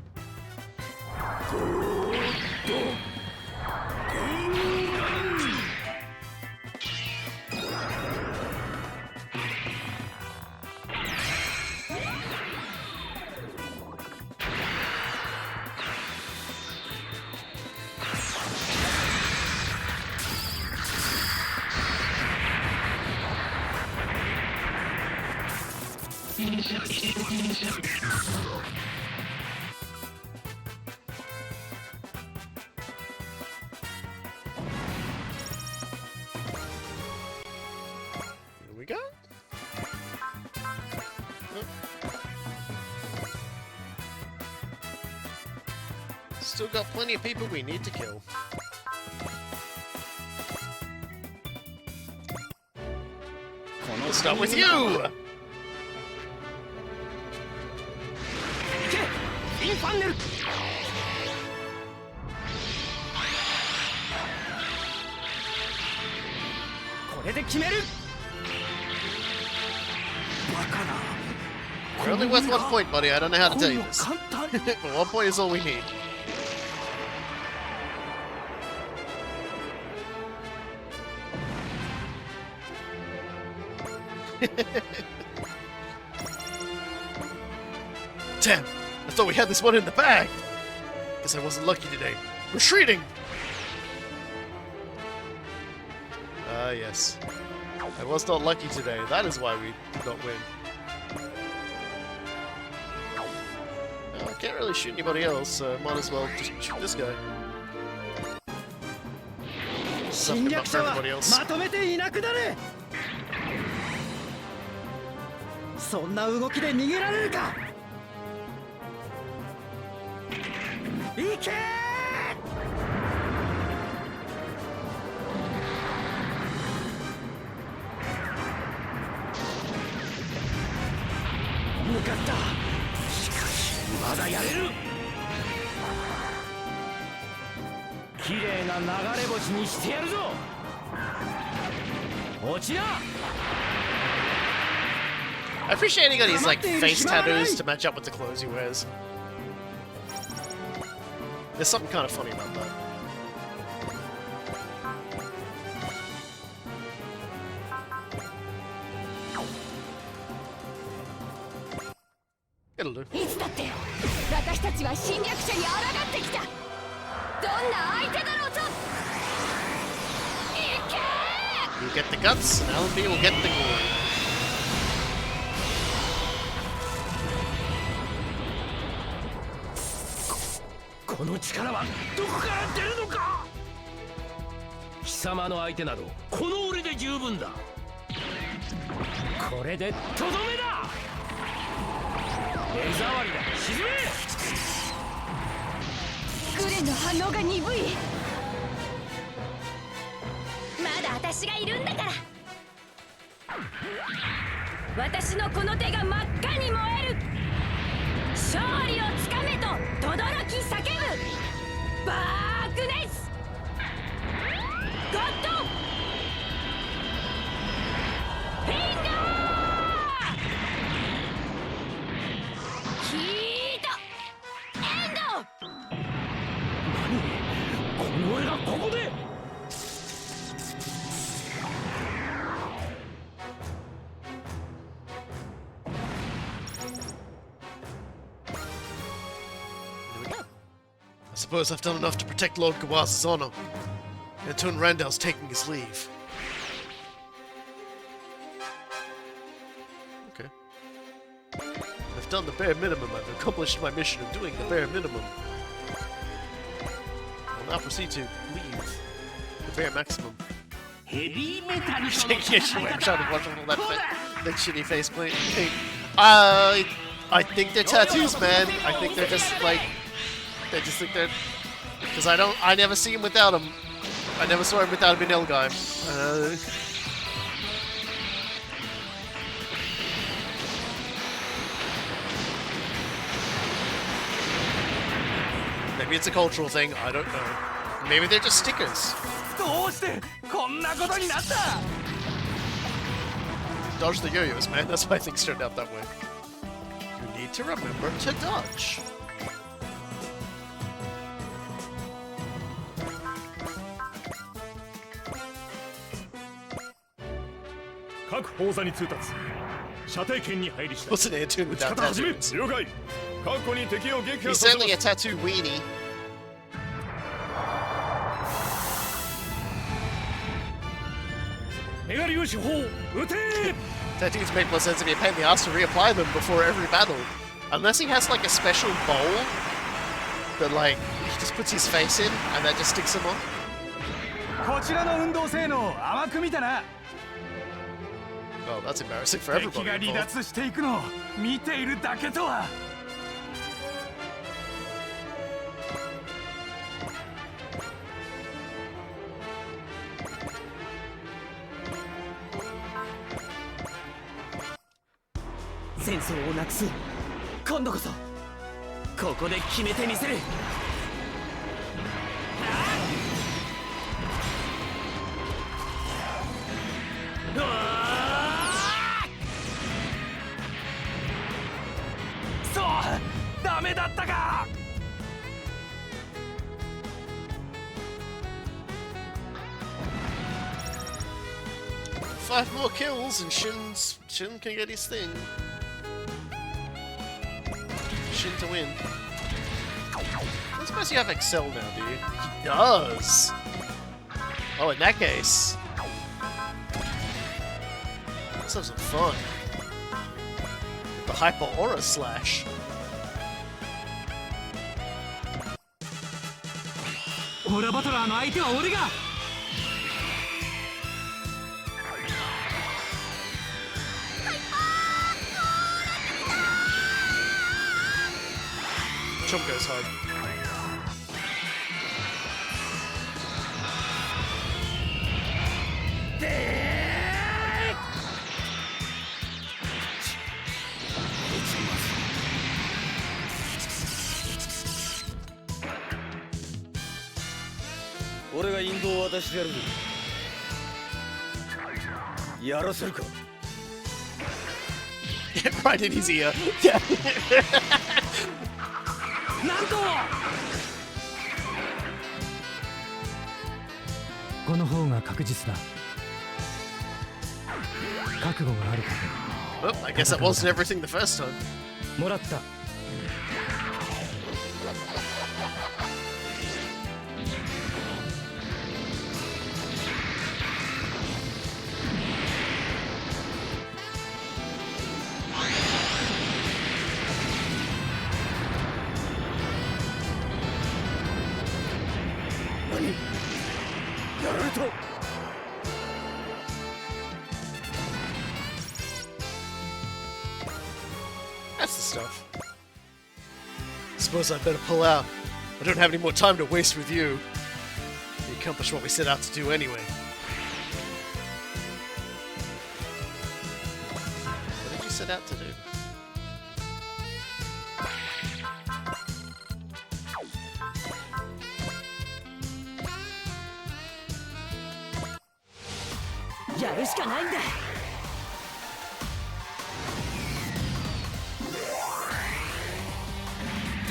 Here we go. Still got plenty of people we need to kill. Let's start with you! インファンネル これで決める You're only worth 1 point, buddy. I don't know how to tell you this. But 1 point is all we need. Damn! I thought we had this one in the bag! Guess I wasn't lucky today. Retreating! Ah, yes. I was not lucky today. That is why we did not win. I can't really shoot anybody else, so might as well just shoot this guy. 侵略者はまとめていなくなれ。そんな動きで逃げられるか。行けー。向かった。しかしまだやれる。綺麗な流れ星にしてやるぞ。落ちな。 I appreciate he got his like face tattoos to match up with the clothes he wears. There's something kind of funny about that. It'll do. いつだって私たちは侵略者に抗ってきた。どんな相手だろうと。行けー。 You get the guts, and Allenby will get the glory. この力はどこから出るのか。貴様の相手などこの俺で十分だ。これでとどめだ。目障りだ。沈め。グレンの反応が鈍い。まだ私がいるんだから。私のこの手が真っ赤に燃える。勝利をつかめと轟き叫ぶ。バークネスゴッドフィンガーヒートエンド。何？この俺がここで。 I suppose I've done enough to protect Lord Gawaza's honor. Antoine Randall's taking his leave. Okay. I've done the bare minimum. I've accomplished my mission of doing the bare minimum. I'll now proceed to leave the bare maximum. ヘビーメタルとの Taking a 戦い shit. I'm 方 trying to は watch all that, こうだ。 that shitty faceplate. Hey, I think they're tattoos, man. I think they're just like... They just think they're... Because I never see him without him. I never saw him without a Benel guy. Maybe it's a cultural thing, I don't know. Maybe they're just stickers. どうしてこんなことになった Dodge the yo-yos, man. That's why things turned out that way. You need to remember to dodge. 各砲座に通達射程圏に入りした What's an Antoon 撃ち without 方始め tattoos? 了解確固に敵を撃破 He's させま certainly a す tattoo weenie. メガ粒子砲撃て Tattoos make more sense if you pain in the ass to reapply them before every battle. Unless he has like a special bowl that like he just puts his face in and that just sticks him on. こちらの運動性能甘く見たな Oh, that's embarrassing for 敵 everybody が離 involved. 脱していくのを見ているだけとは戦争をなくす今度こそここで決めてみせるうわーそうダメだったか 5 more kills and Shin can get his thing. Shin to win. I don't suppose you have Excel now, do you? He does! Oh, in that case. Let's have some fun. The Hyper Aura Slash. Aura Battler の相手は俺が Chump goes home. Right in his ear. Yeah. なんとこの方が確実だ覚悟があるか Well, I guess that wasn't everything the first time. もらったやられた That's the stuff. Suppose I better pull out. I don't have any more time to waste with you. We accomplished what we set out to do anyway. What did you set out to do?やるしかないんだ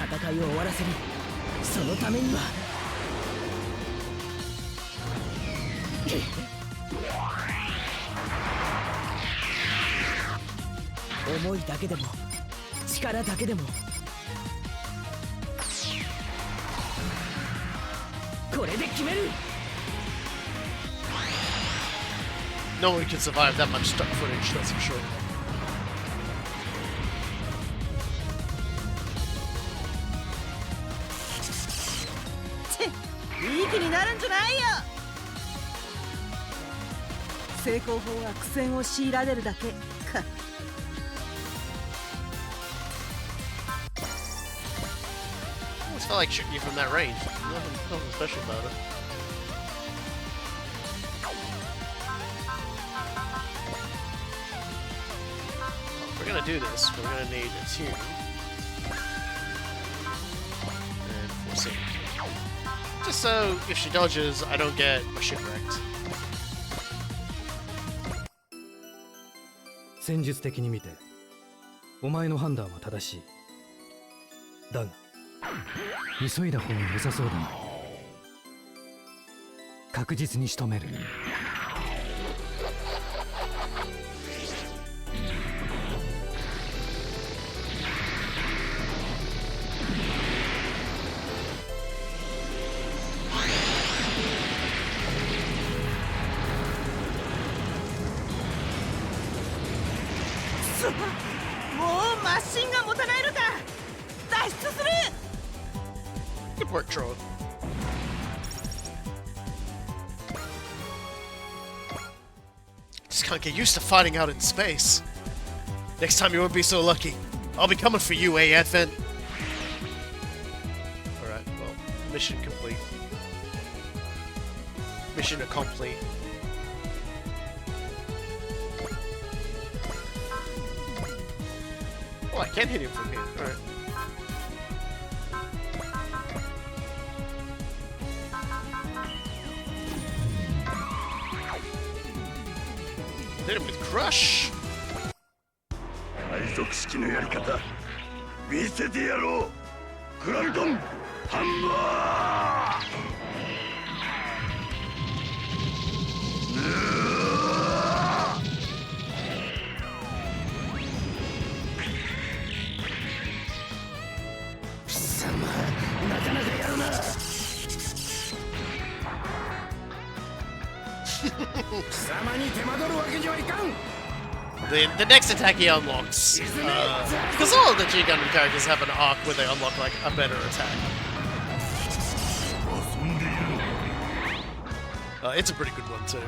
戦いを終わらせるそのためには思いだけでも力だけでもこれで決める No one can survive that much stock footage, that's for sure. いい気になるんじゃないよ成功法は苦戦を強いられるだけか I always felt like shooting you from that range. Nothing special about it. If we're gonna do this, we're gonna need a tune. And we'll see. Just so if she dodges, I don't get my shit wrecked. 戦術的に見てお前の判断は正しい。だが急いだ方が良さそうだな。確実に仕留める。もうマシンが持たないのか。脱出する。 Good work, Troll. Just can't get used to fighting out in space. Next time you won't be so lucky. I'll be coming for you, Advent? Alright, well, mission complete. Mission complete. Oh, I can't hit him from here. Alright. Hit him with Crush! 海賊式のやり方見せてやろう。クラルトンハンマー。貴様なかなかやるな。貴様に手間取るわけにはいかん。 The next attack he unlocks, because all of the G Gundam characters have an arc where they unlock like a better attack. It's a pretty good one too.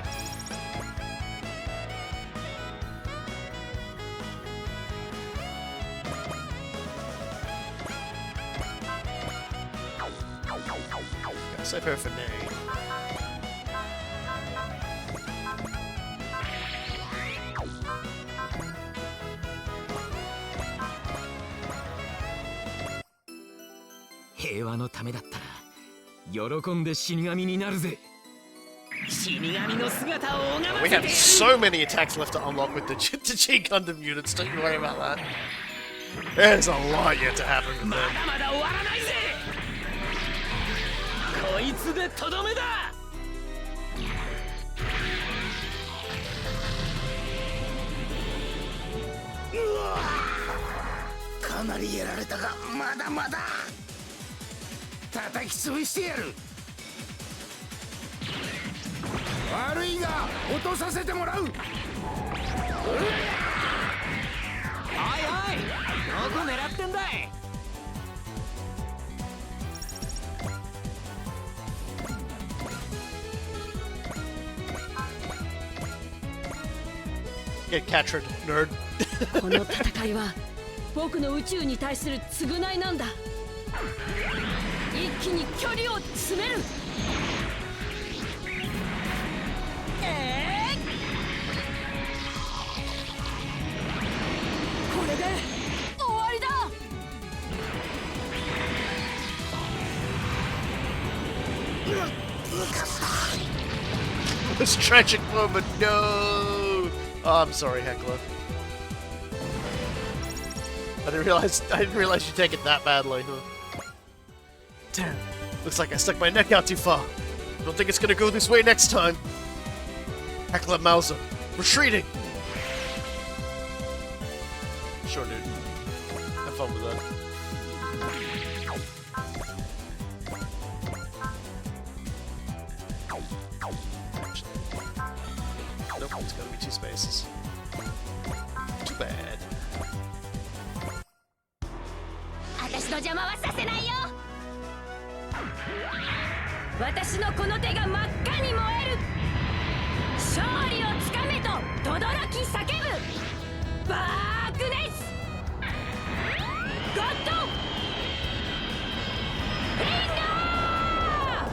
Gotta save her for Nay. We have so many attacks left to unlock with the G Gundam units, don't you worry about that. There's a lot yet to happen with them. Get captured, nerd. この戦いは僕の宇宙に対する償いなんだ。一気に距離を詰める。これで終わりだ。This tragic moment, no. Oh, I'm sorry, Heckler. I didn't realize you take it that badly, huh? Damn. Looks like I stuck my neck out too far. Don't think it's gonna go this way next time. Heckler Mauser, retreating. Sure, dude. Have fun with that. Nope, it's gotta be 2 spaces. Too bad. 私の邪魔はさせないよ。私のこの手が真っ赤に燃える。勝利をつかめと轟き叫ぶ。バークネスゴッドフィンガー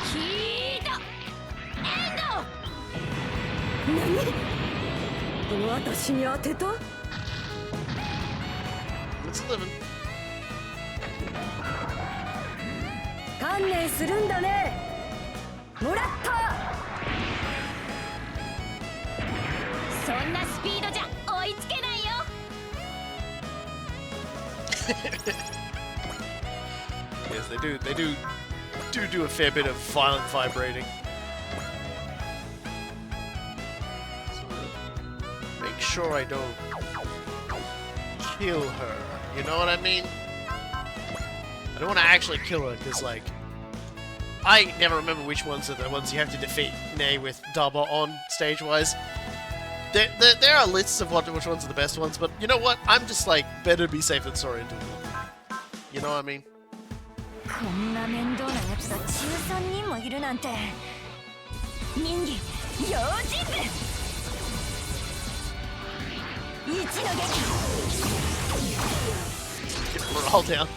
ヒートエンド。何？私に当てたIt's living. 観念するんだね。もらった。そんなスピードじゃ追いつけないよ。Yes, they do a fair bit of violent vibrating. So make sure I don't kill her. You know what I mean? I don't want to actually kill her because, like, I never remember which ones are the ones you have to defeat Nay with Daba on stage-wise. There are lists of which ones are the best ones, but you know what? I'm just like, better be safe than sorry and do one. You know what I mean? こんな面倒なやつが13人もいるなんて。人間、用心部。一の撃。Get them all down.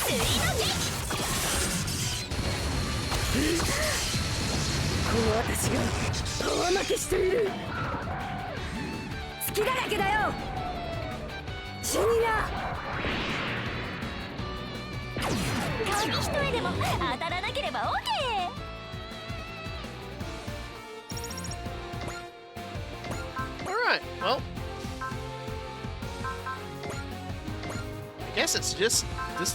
次の撃。この私が大負けしている。隙だらけだよ。死にな。紙一重でも当たらなければ OK。Alright, well. I guess it's just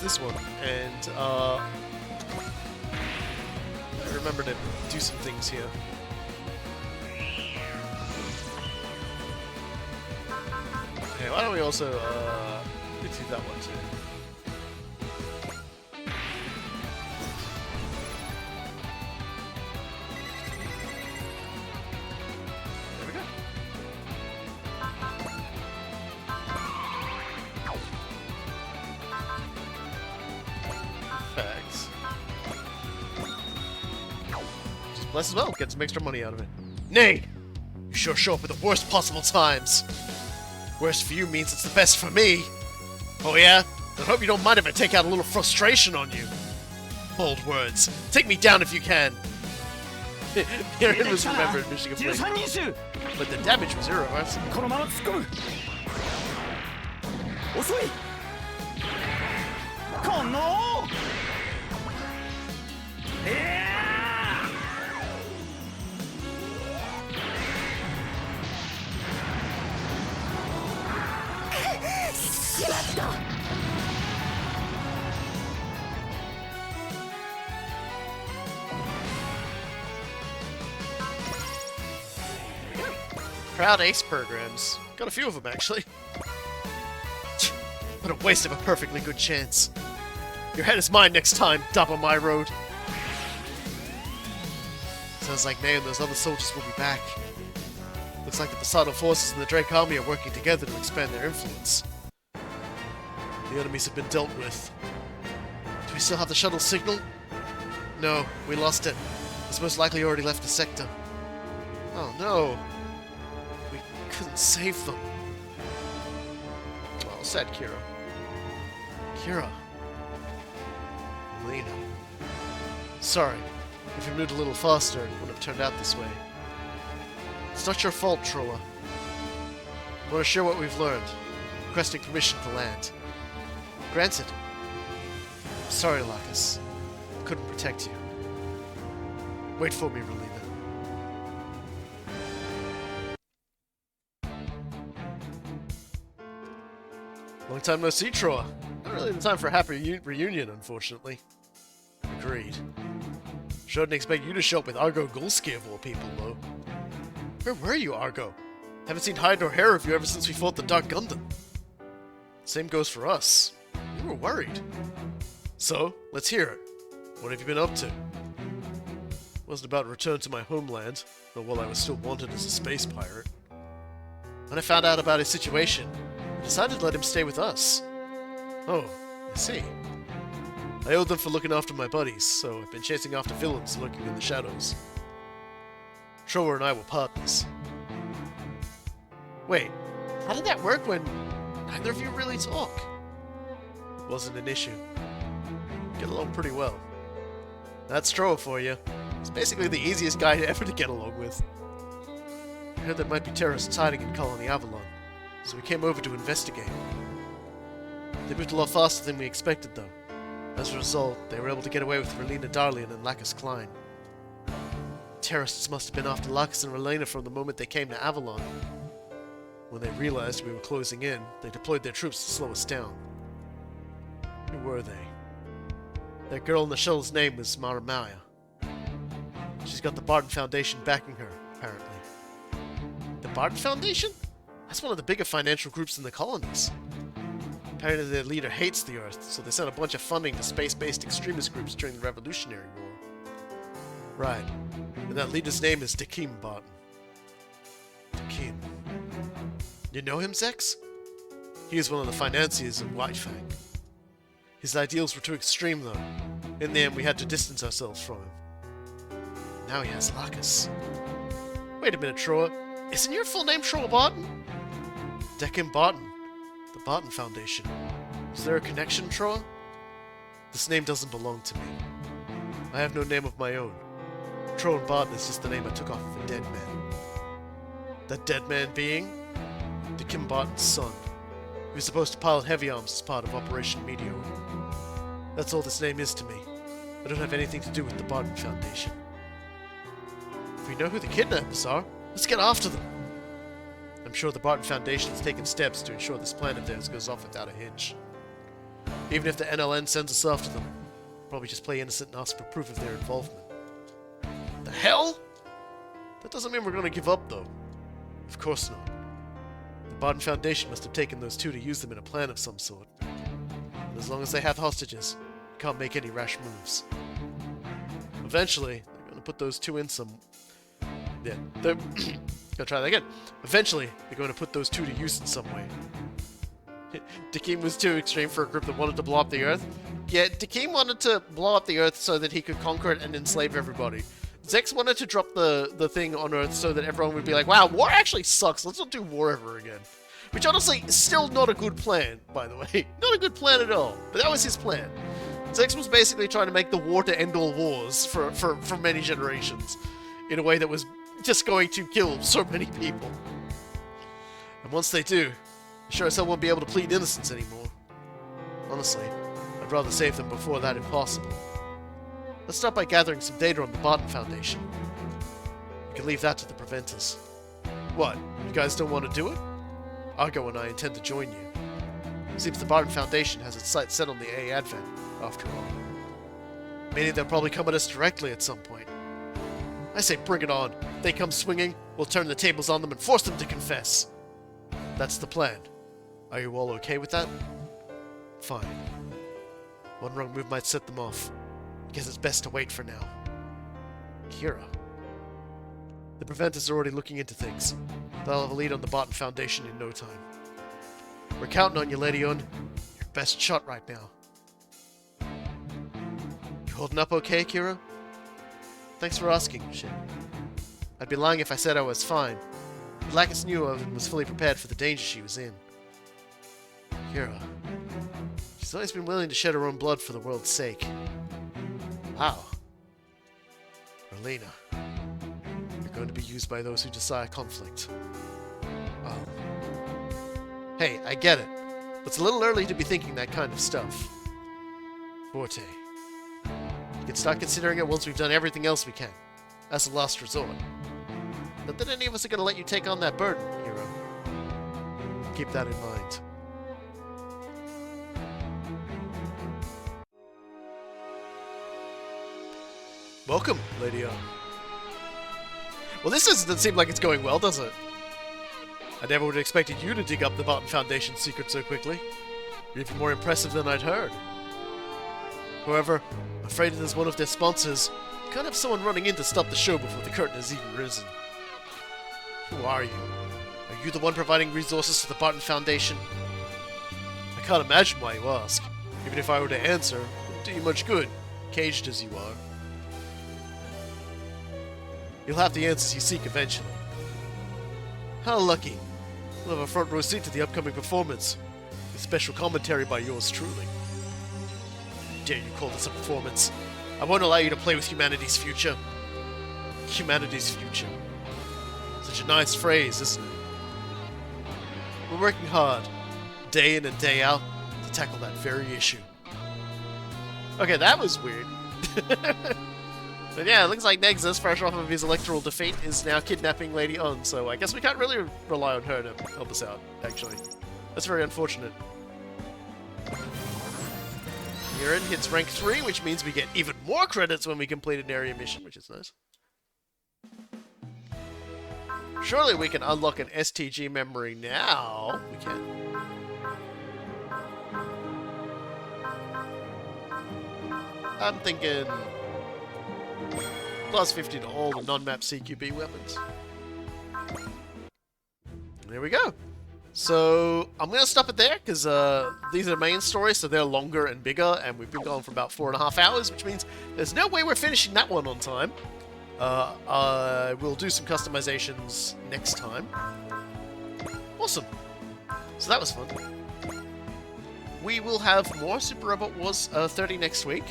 this one, and I remember to do some things here. Okay, why don't we also do that one too? There we go. Perfect. Just bless as well, get some extra money out of it. Nay! You sure show up at the worst possible times. Worst for you means it's the best for me. Oh yeah? Then hope you don't mind if I take out a little frustration on you. Bold words. Take me down if you can. Heero was remembered mission complete. But the damage was zero. Absolutely. このまま突っ込む。遅い。この。しまった。Proud ace programs. Got a few of them, actually. What a waste of a perfectly good chance. Your head is mine next time, Daba Myroad. Sounds like Nay and those other soldiers will be back. Looks like the Poseidon forces and the Drake army are working together to expand their influence. The enemies have been dealt with. Do we still have the shuttle signal? No, we lost it. It's most likely already left the sector. Oh no. We couldn't save them. Well, sad Kira. Kira. Lena. Sorry. If we moved a little faster, it would have turned out this way. It's not your fault, Troa. I want to share what we've learned. Requesting permission to land. Granted. I'm sorry, Lacus. I couldn't protect you. Wait for me, Relina. Long time no see, Troa. Not really the time for a happy reunion, unfortunately. Agreed. Sure didn't expect you to show up with Argo Gulski of all people, though. Where were you, Argo? Haven't seen hide nor hair of you ever since we fought the Dark Gundam. Same goes for us. We were worried. So, let's hear it. What have you been up to? Wasn't about to return to my homeland, though while I was still wanted as a space pirate. When I found out about his situation, I decided to let him stay with us. Oh, I see. I owed them for looking after my buddies, so I've been chasing after villains lurking in the shadows. Troa and I were partners. Wait, how did that work when neither of you really talk? It wasn't an issue. Get along pretty well. That's Troa for you. He's basically the easiest guy ever to get along with. I heard there might be terrorists hiding in Colony Avalon, so we came over to investigate. They moved a lot faster than we expected, though. As a result, they were able to get away with Relina Darlian and Lacus Klein. Terrorists must have been after Lacus and Relina from the moment they came to Avalon. When they realized we were closing in, they deployed their troops to slow us down. Who were they? That girl in the shuttle's name was Maramaya. She's got the Barton Foundation backing her, apparently. The Barton Foundation? That's one of the bigger financial groups in the colonies. Apparently their leader hates the Earth, so they sent a bunch of funding to space-based extremist groups during the Revolutionary War. Right. And that leader's name is Dakim Barton. Dakim. You know him, Zex? He is one of the financiers of Wufei. His ideals were too extreme, though. In the end, we had to distance ourselves from him. Now he has Lacus. Wait a minute, Troa. Isn't your full name Troa Barton? Dakim Barton. The Barton Foundation. Is there a connection, Troa? This name doesn't belong to me. I have no name of my own. Troa Barton is just the name I took off of a dead man. That dead man being? Dakim Barton's son. He was supposed to pilot heavy arms as part of Operation Meteor. That's all this name is to me. I don't have anything to do with the Barton Foundation. If we know who the kidnappers are, let's get after them. I'm sure the Barton Foundation has taken steps to ensure this plan of theirs goes off without a hitch. Even if the NLN sends us after them, we'll probably just play innocent and ask for proof of their involvement. The hell? That doesn't mean we're going to give up, though. Of course not. The Barton Foundation must have taken those two to use them in a plan of some sort. And as long as they have hostages, we can't make any rash moves. Eventually, they're going to put those two in some... Yeah, they're... Gonna try that again. Eventually, they're going to put those two to use in some way. Dakim was too extreme for a group that wanted to blow up the Earth. Yeah, Dakim wanted to blow up the Earth so that he could conquer it and enslave everybody. Zex wanted to drop the thing on Earth so that everyone would be like, wow, war actually sucks, let's not do war ever again. Which honestly is still not a good plan, by the way. Not a good plan at all. But that was his plan. Zex was basically trying to make the war to end all wars for many generations. In a way that was just going to kill so many people. And once they do, sure as hell won't be able to plead innocence anymore. Honestly, I'd rather save them before that if possible. Let's start by gathering some data on the Barton Foundation. We can leave that to the Preventers. What, you guys don't want to do it? Argo and I intend to join you. Seems the Barton Foundation has its sights set on the A Advent, after all. Meaning they'll probably come at us directly at some point. I say bring it on. If they come swinging, we'll turn the tables on them and force them to confess. That's the plan. Are you all okay with that? Fine. One wrong move might set them off. Guess it's best to wait for now. Heero. The Preventers are already looking into things. They'll have a lead on the Barton Foundation in no time. We're counting on you, Lady Un. Your best shot right now. You holding up okay, Heero? Thanks for asking, Shin. I'd be lying if I said I was fine. Lacus knew of and was fully prepared for the danger she was in. Heero. She's always been willing to shed her own blood for the world's sake. Wow. Relina. You're going to be used by those who desire conflict. Wow. Hey, I get it. But it's a little early to be thinking that kind of stuff. Forte. You can start considering it once we've done everything else we can. As a last resort. Not that any of us are going to let you take on that burden, Heero. Keep that in mind. Welcome, Lady O. Well, this doesn't seem like it's going well, does it? I never would have expected you to dig up the Barton Foundation secret so quickly. You're even more impressive than I'd heard. However, I'm afraid it is one of their sponsors. You can't have someone running in to stop the show before the curtain has even risen. Who are you? Are you the one providing resources to the Barton Foundation? I can't imagine why you ask. Even if I were to answer, it wouldn't do you much good, caged as you are. You'll have the answers you seek eventually. How lucky. We'll have a front row seat to the upcoming performance, with special commentary by yours truly. How dare you call this a performance? I won't allow you to play with humanity's future. Humanity's future. Such a nice phrase, isn't it? We're working hard, day in and day out, to tackle that very issue. Okay, that was weird. But yeah, it looks like Nexus, fresh off of his electoral defeat, is now kidnapping Lady On, so I guess we can't really rely on her to help us out, actually. That's very unfortunate. Urine hits rank 3, which means we get even more credits when we complete an area mission, which is nice. Surely we can unlock an STG memory now. We can. I'm thinking plus 50 to all the non-map CQB weapons. There we go. So I'm going to stop it there because these are main stories, so they're longer and bigger, and we've been going for about 4.5 hours, which means there's no way we're finishing that one on time. We'll do some customizations next time. Awesome. So that was fun. We will have more Super Robot Wars 30 next week.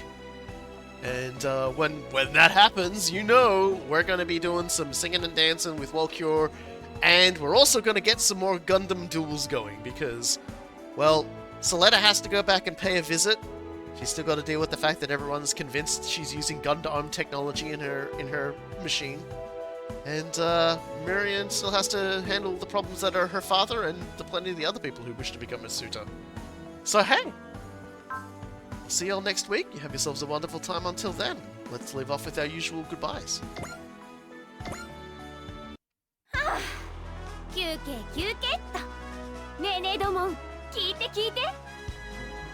And when that happens, you know we're going to be doing some singing and dancing with Walcure, and we're also going to get some more Gundam duels going because, well, Soletta has to go back and pay a visit. She's still got to deal with the fact that everyone's convinced she's using Gundam technology in her machine. And Miriam still has to handle the problems that are her father and the plenty of the other people who wish to become a suitor. So hey! I'll see you all next week. You have yourselves a wonderful time until then. Let's leave off with our usual goodbyes. 休憩休憩っと。ねえねえどもん、聞いて聞いて。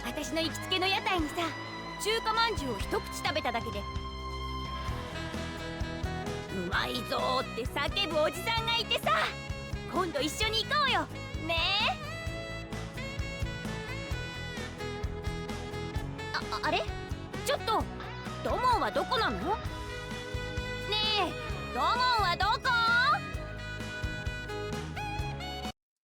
私の行きつけの屋台にさ、中華まんじゅうを一口食べただけでうまいぞーって叫ぶおじさんがいてさ、今度一緒に行こうよねえ。あれちょっとドモンはどこなの？ねえドモンはど